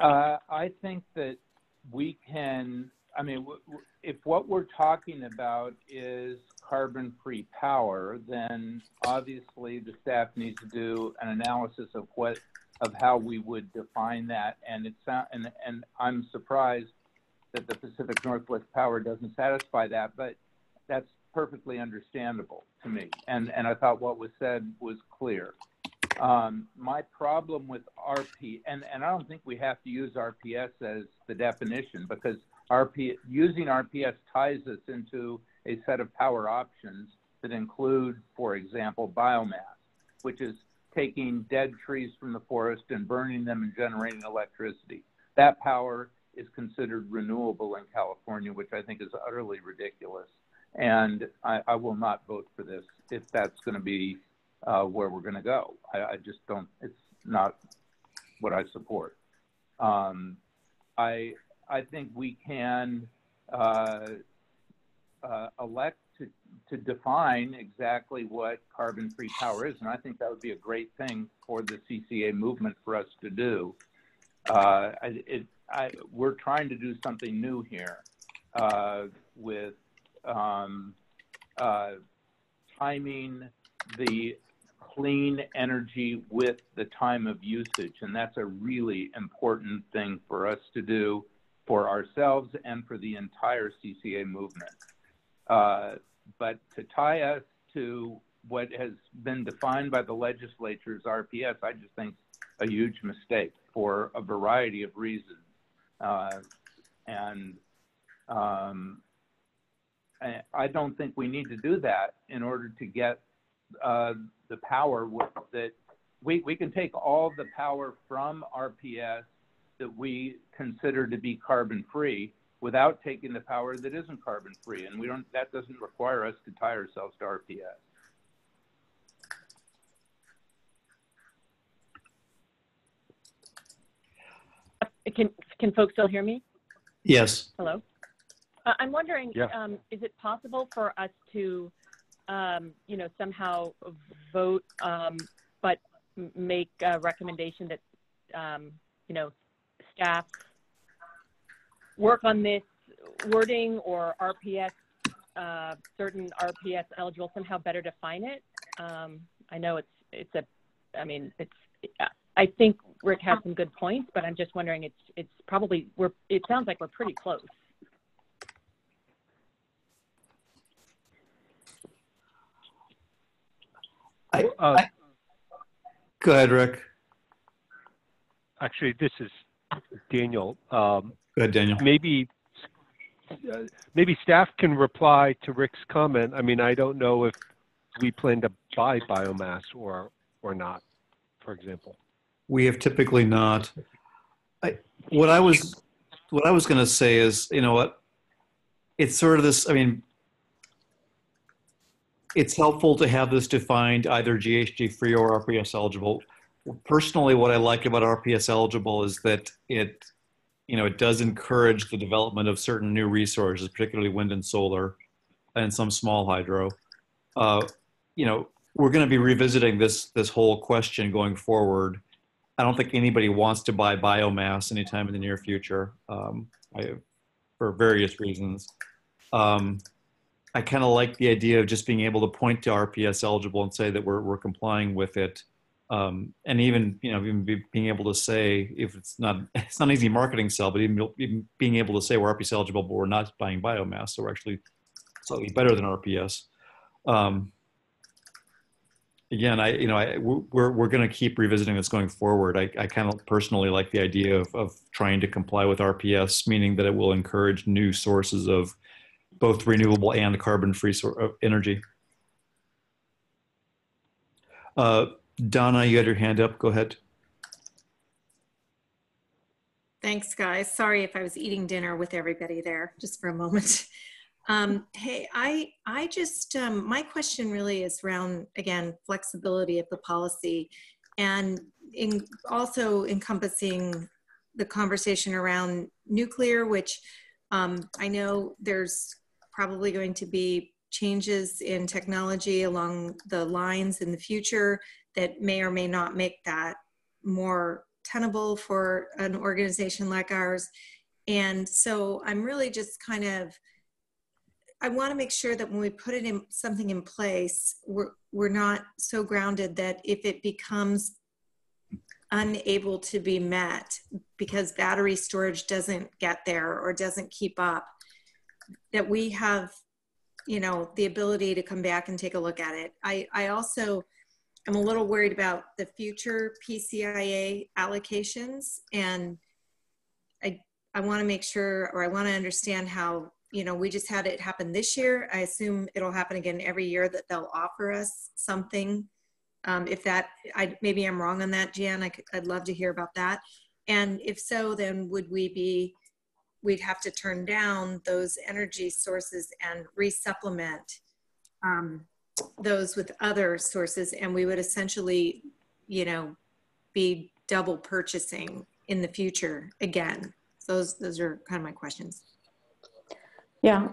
I think that we can, I mean, if what we're talking about is carbon-free power, then obviously the staff needs to do an analysis of how we would define that. And and I'm surprised that the Pacific Northwest Power doesn't satisfy that, but that's perfectly understandable to me. And I thought what was said was clear. My problem with RP, and I don't think we have to use RPS as the definition, because using RPS ties us into a set of power options that include, for example, biomass, which is taking dead trees from the forest and burning them and generating electricity. That power is considered renewable in California, which I think is utterly ridiculous. And I will not vote for this if that's going to be where we're going to go. I just don't, it's not what I support. I think we can elect to define exactly what carbon-free power is, and I think that would be a great thing for the CCA movement for us to do. We're trying to do something new here with timing the clean energy with the time of usage, and that's a really important thing for us to do for ourselves and for the entire CCA movement. But to tie us to what has been defined by the legislature as RPS, I just think a huge mistake for a variety of reasons. And I don't think we need to do that in order to get the power that we can take all the power from RPS that we consider to be carbon-free without taking the power that isn't carbon-free, and that doesn't require us to tie ourselves to RPS. Can folks still hear me? Yes. Hello. I'm wondering, is it possible for us to, somehow vote, but make a recommendation that, staff work on this wording or RPS, certain RPS eligible, somehow better define it? I know I think Rick has some good points, but I'm just wondering, it's probably, it sounds like we're pretty close. Go ahead, Rick. Actually, this is Daniel. Go ahead, Daniel. Maybe staff can reply to Rick's comment. I mean, I don't know if we plan to buy biomass or not, for example. We have typically not. What I was going to say is, you know what? It's sort of this. I mean, it's helpful to have this defined either GHG free or RPS eligible. Personally, what I like about RPS eligible is that it does encourage the development of certain new resources, particularly wind and solar, and some small hydro. We're going to be revisiting this whole question going forward. I don't think anybody wants to buy biomass anytime in the near future, for various reasons. I kind of like the idea of just being able to point to RPS eligible and say that we're complying with it, and even being able to say, if it's not an easy marketing sell, but even being able to say we're RPS eligible, but we're not buying biomass, so we're actually slightly better than RPS. Again, we're going to keep revisiting this going forward. I kind of personally like the idea of trying to comply with RPS, meaning that it will encourage new sources of both renewable and carbon-free energy. Donna, you had your hand up. Go ahead. Thanks, guys. Sorry if I was eating dinner with everybody there, just for a moment. Hey, I just, my question really is around, again, flexibility of the policy, and also encompassing the conversation around nuclear, which I know there's probably going to be changes in technology along the lines in the future that may or may not make that more tenable for an organization like ours. And so I'm really just kind of, I want to make sure that when we put it in something in place, we're not so grounded that if it becomes unable to be met because battery storage doesn't get there or doesn't keep up, that we have, you know, the ability to come back and take a look at it. I also am a little worried about the future PCIA allocations, and I want to make sure, or I want to understand how, you know, we just had it happen this year. I assume it'll happen again every year, that they'll offer us something. If that, maybe I'm wrong on that, Jan, I'd love to hear about that. And if so, then would we'd have to turn down those energy sources and resupplement those with other sources, and we would essentially, you know, be double purchasing in the future again. Those are kind of my questions. Yeah,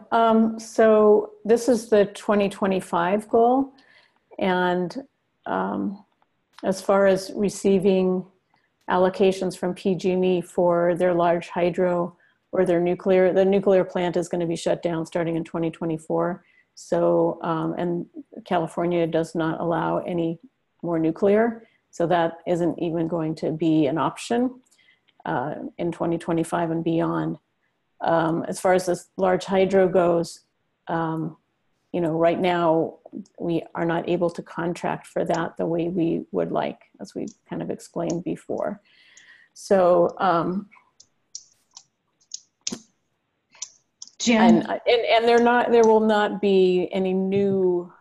so this is the 2025 goal. And as far as receiving allocations from PG&E for their large hydro or their nuclear, the nuclear plant is going to be shut down starting in 2024. So, and California does not allow any more nuclear. So that isn't even going to be an option in 2025 and beyond. As far as this large hydro goes, you know, right now we are not able to contract for that the way we would like, as we kind of explained before. So, Jan, and there will not be any new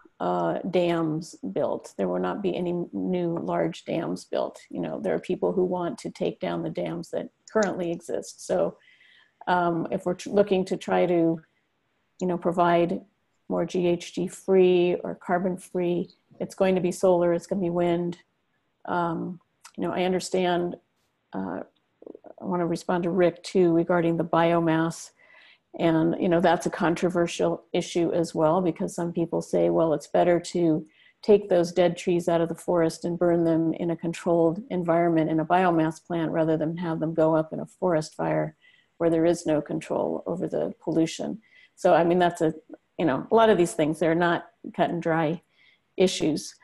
dams built. There will not be any new large dams built. You know, there are people who want to take down the dams that currently exist. So if we're looking to try to, you know, provide more GHG free or carbon free, it's going to be solar, it's going to be wind. You know, I understand, I want to respond to Rick too regarding the biomass. And, you know, that's a controversial issue as well, because some people say, well, it's better to take those dead trees out of the forest and burn them in a controlled environment in a biomass plant rather than have them go up in a forest fire where there is no control over the pollution. So, I mean, that's a, you know, a lot of these things, they're not cut and dry issues.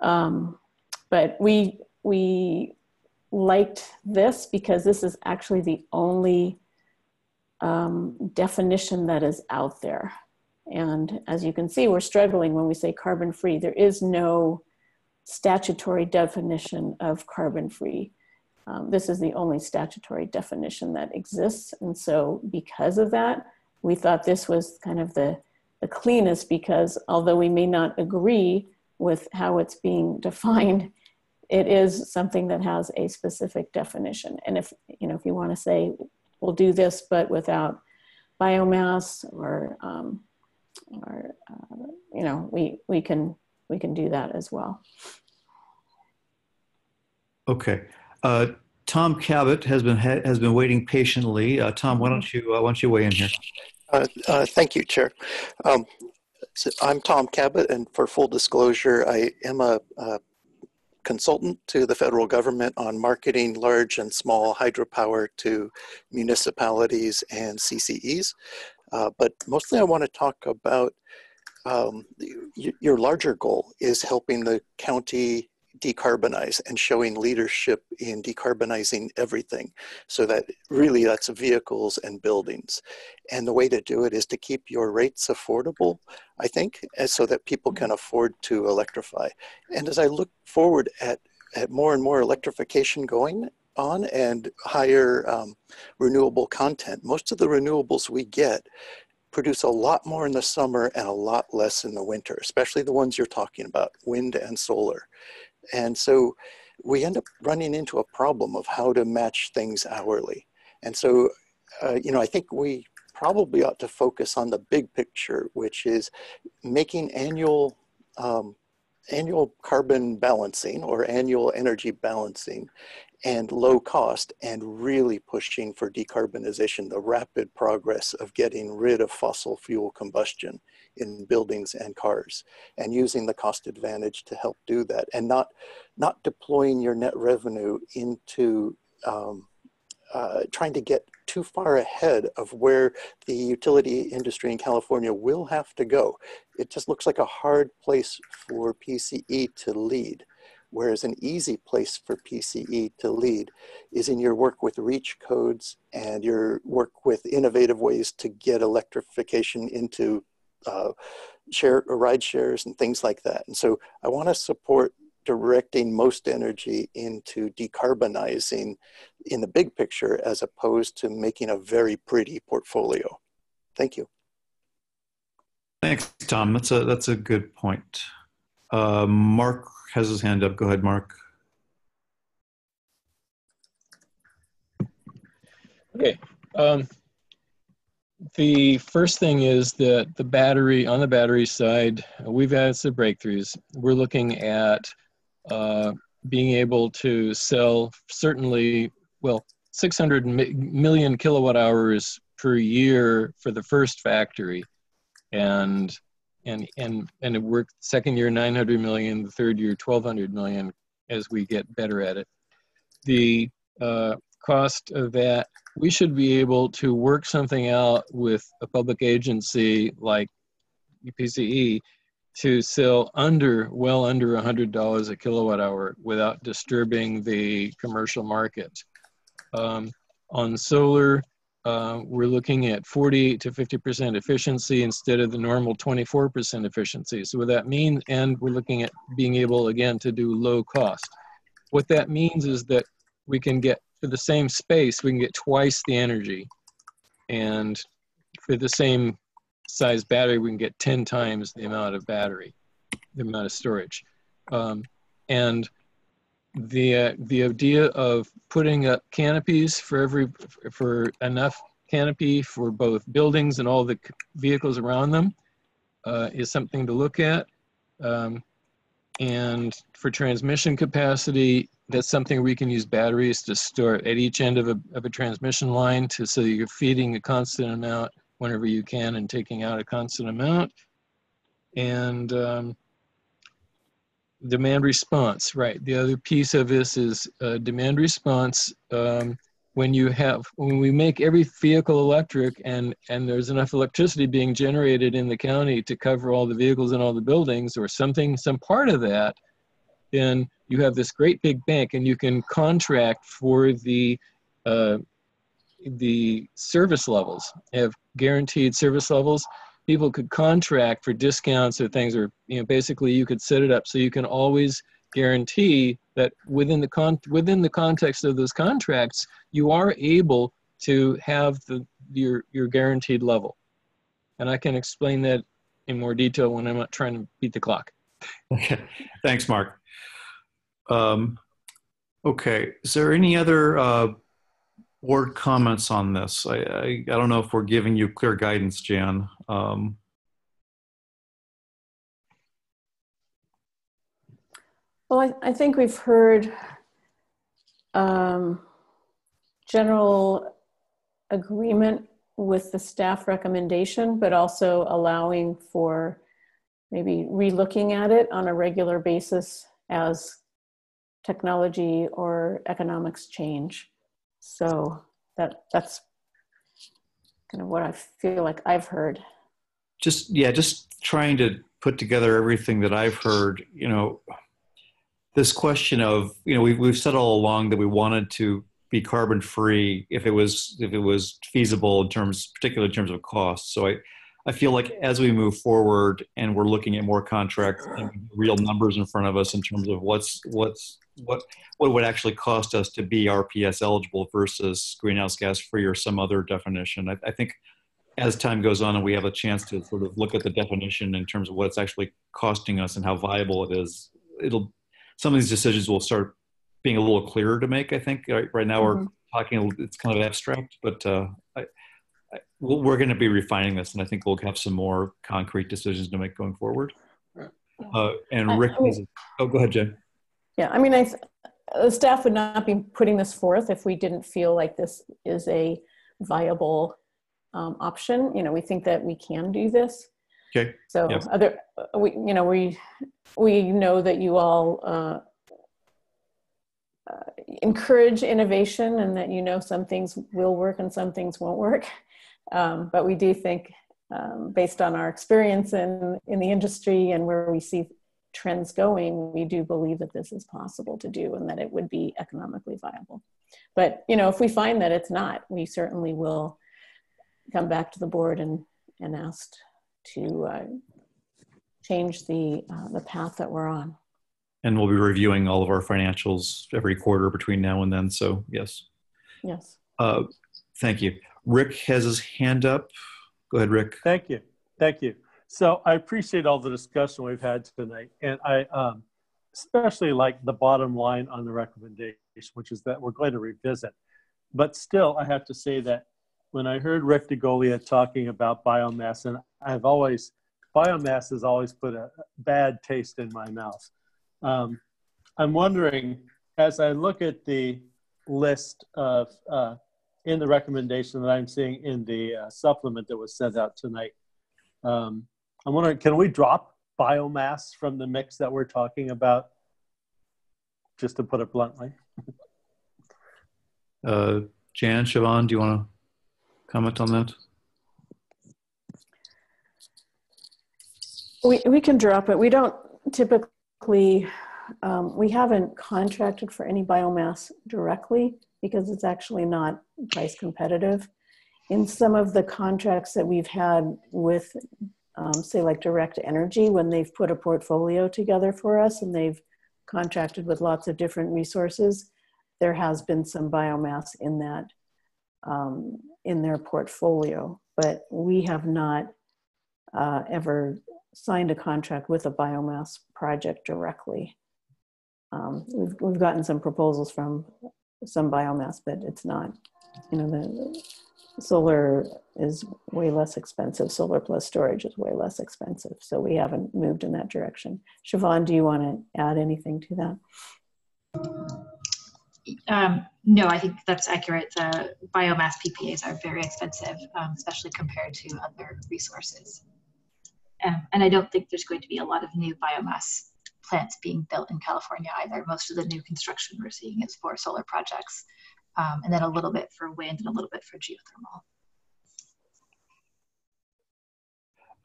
But we liked this because this is actually the only definition that is out there. And as you can see, we're struggling when we say carbon free. There is no statutory definition of carbon free. This is the only statutory definition that exists. And so because of that, we thought this was kind of the cleanest, because although we may not agree with how it's being defined, it is something that has a specific definition. And if, you know, if you want to say, we'll do this, but without biomass or you know, we can do that as well. Okay. Tom Cabot has been waiting patiently. Tom, why don't you weigh in here? Thank you, Chair. So I'm Tom Cabot, and for full disclosure, I am a consultant to the federal government on marketing large and small hydropower to municipalities and CCEs. But mostly I want to talk about your larger goal is helping the county decarbonize and showing leadership in decarbonizing everything, so that really that's vehicles and buildings. And the way to do it is to keep your rates affordable, I think, so that people can afford to electrify. And as I look forward at more and more electrification going on and higher renewable content, most of the renewables we get produce a lot more in the summer and a lot less in the winter, especially the ones you're talking about, wind and solar. And so we end up running into a problem of how to match things hourly. And so, you know, I think we probably ought to focus on the big picture, which is making annual annual carbon balancing or annual energy balancing and low cost, and really pushing for decarbonization, the rapid progress of getting rid of fossil fuel combustion in buildings and cars, and using the cost advantage to help do that, and not deploying your net revenue into trying to get too far ahead of where the utility industry in California will have to go. It just looks like a hard place for PCE to lead. Whereas an easy place for PCE to lead is in your work with REACH codes and your work with innovative ways to get electrification into ride shares and things like that. And so I want to support directing most energy into decarbonizing in the big picture as opposed to making a very pretty portfolio. Thank you. Thanks, Tom. That's a good point. Mark has his hand up. Go ahead, Mark. Okay. The first thing is that on the battery side, we've had some breakthroughs. We're looking at being able to sell certainly, well, 600 million kilowatt hours per year for the first factory. And it worked second year 900 million, the third year 1200 million as we get better at it. The cost of that, we should be able to work something out with a public agency like PCE to sell well under $100 a kilowatt hour without disturbing the commercial market. On solar, we're looking at 48 to 50% efficiency instead of the normal 24% efficiency. So what that means, and we're looking at being able, again, to do low cost. What that means is that we can get, for the same space, we can get twice the energy. And for the same size battery, we can get 10 times the amount of battery, the amount of storage. And the idea of putting up canopies for enough canopy for both buildings and all the vehicles around them is something to look at. And for transmission capacity, that's something we can use batteries to store at each end of a transmission line so you're feeding a constant amount whenever you can and taking out a constant amount. And demand response, right. The other piece of this is demand response. When we make every vehicle electric and there's enough electricity being generated in the county to cover all the vehicles and all the buildings or some part of that, then you have this great big bank and you can contract for the service levels, have guaranteed service levels. People could contract for discounts or things, or basically you could set it up so you can always guarantee that within the context of those contracts, you are able to have your guaranteed level. And I can explain that in more detail when I'm not trying to beat the clock. Okay, thanks, Mark. Okay, is there any other board comments on this? I don't know if we're giving you clear guidance, Jan. Well, I think we've heard general agreement with the staff recommendation, but also allowing for maybe relooking at it on a regular basis as technology or economics change. So that's kind of what I feel like I've heard. Just trying to put together everything that I've heard, this question of, we've said all along that we wanted to be carbon free if it was feasible particularly in terms of cost. So I feel like as we move forward and we're looking at more contracts and real numbers in front of us in terms of what would actually cost us to be RPS eligible versus greenhouse gas free or some other definition. I think as time goes on and we have a chance to sort of look at the definition in terms of what it's actually costing us and how viable it is, some of these decisions will start being a little clearer to make, I think. Right now we're talking, it's kind of abstract, but we're going to be refining this, and I think we'll have some more concrete decisions to make going forward. And Rick has oh, go ahead, Jen. Yeah, I mean, the staff would not be putting this forth if we didn't feel like this is a viable option. You know, we think that we can do this. Okay. So yes. we know that you all encourage innovation, and that, you know, some things will work and some things won't work. But we do think, based on our experience in the industry and where we see trends going, we do believe that this is possible to do and that it would be economically viable. But, you know, if we find that it's not, we certainly will come back to the board and ask to change the path that we're on. And we'll be reviewing all of our financials every quarter between now and then. So yes. Yes. Thank you. Rick has his hand up. Go ahead, Rick. Thank you. Thank you. So I appreciate all the discussion we've had tonight. And I especially like the bottom line on the recommendation, which is that we're going to revisit. But still, I have to say that when I heard Rick DeGolia talking about biomass, and biomass has always put a bad taste in my mouth. I'm wondering, as I look at the list of, in the recommendation that I'm seeing in the supplement that was sent out tonight, I'm wondering, can we drop biomass from the mix that we're talking about? Just to put it bluntly. Jan, Siobhan, do you want to comment on that? We can drop it. We don't typically, we haven't contracted for any biomass directly because it's actually not price competitive. In some of the contracts that we've had with, say, like Direct Energy, when they've put a portfolio together for us and they've contracted with lots of different resources, there has been some biomass in that, in their portfolio. But we have not ever signed a contract with a biomass project directly. We've gotten some proposals from some biomass, but it's not, you know, the solar is way less expensive. Solar plus storage is way less expensive. So we haven't moved in that direction. Siobhan, do you want to add anything to that? No, I think that's accurate. The biomass PPAs are very expensive, especially compared to other resources. And I don't think there's going to be a lot of new biomass plants being built in California either. Most of the new construction we're seeing is for solar projects, and then a little bit for wind and a little bit for geothermal.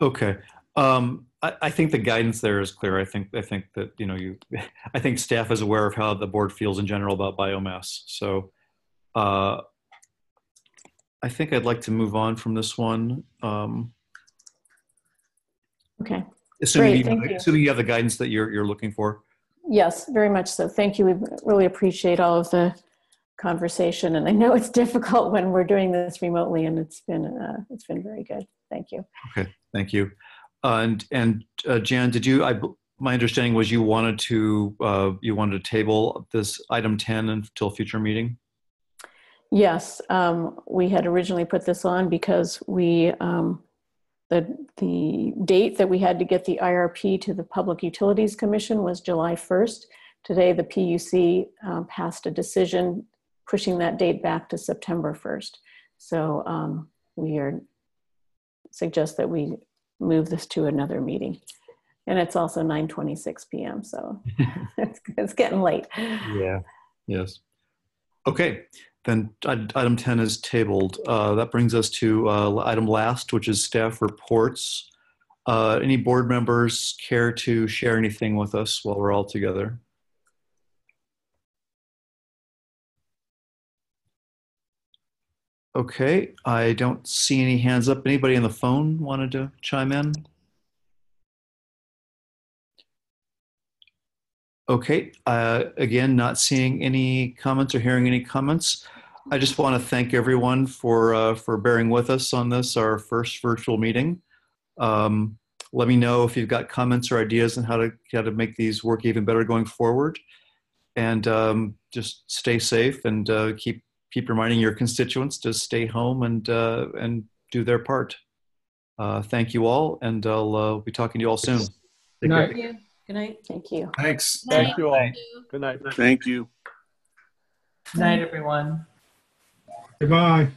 Okay. I think the guidance there is clear. I think that, you know, I think staff is aware of how the board feels in general about biomass. So I think I'd like to move on from this one. Okay. Assuming Great, you have the guidance that you're looking for. Yes, very much so. Thank you. We really appreciate all of the conversation, and I know it's difficult when we're doing this remotely, and it's been very good. Thank you. Okay, thank you. And Jan, did you? My understanding was you wanted to table this item 10 until future meeting. Yes, we had originally put this on because we the date that we had to get the IRP to the Public Utilities Commission was July 1st. Today, the PUC passed a decision pushing that date back to September 1st. So we suggest that we move this to another meeting. And it's also 9:26 p.m. So it's getting late. Yeah. Yes. Okay. Then item 10 is tabled. That brings us to item last, which is staff reports. Any board members care to share anything with us while we're all together? Okay, I don't see any hands up. Anybody on the phone wanted to chime in? Okay, again, not seeing any comments or hearing any comments. I just want to thank everyone for bearing with us on this, our first virtual meeting. Let me know if you've got comments or ideas on how to make these work even better going forward. And just stay safe and keep reminding your constituents to stay home and do their part. Thank you all, and I'll be talking to you all soon. Good night. Take care. Good night. Thank you. Thanks. Thank you all. Good night. Thank you. Good night, everyone. Goodbye.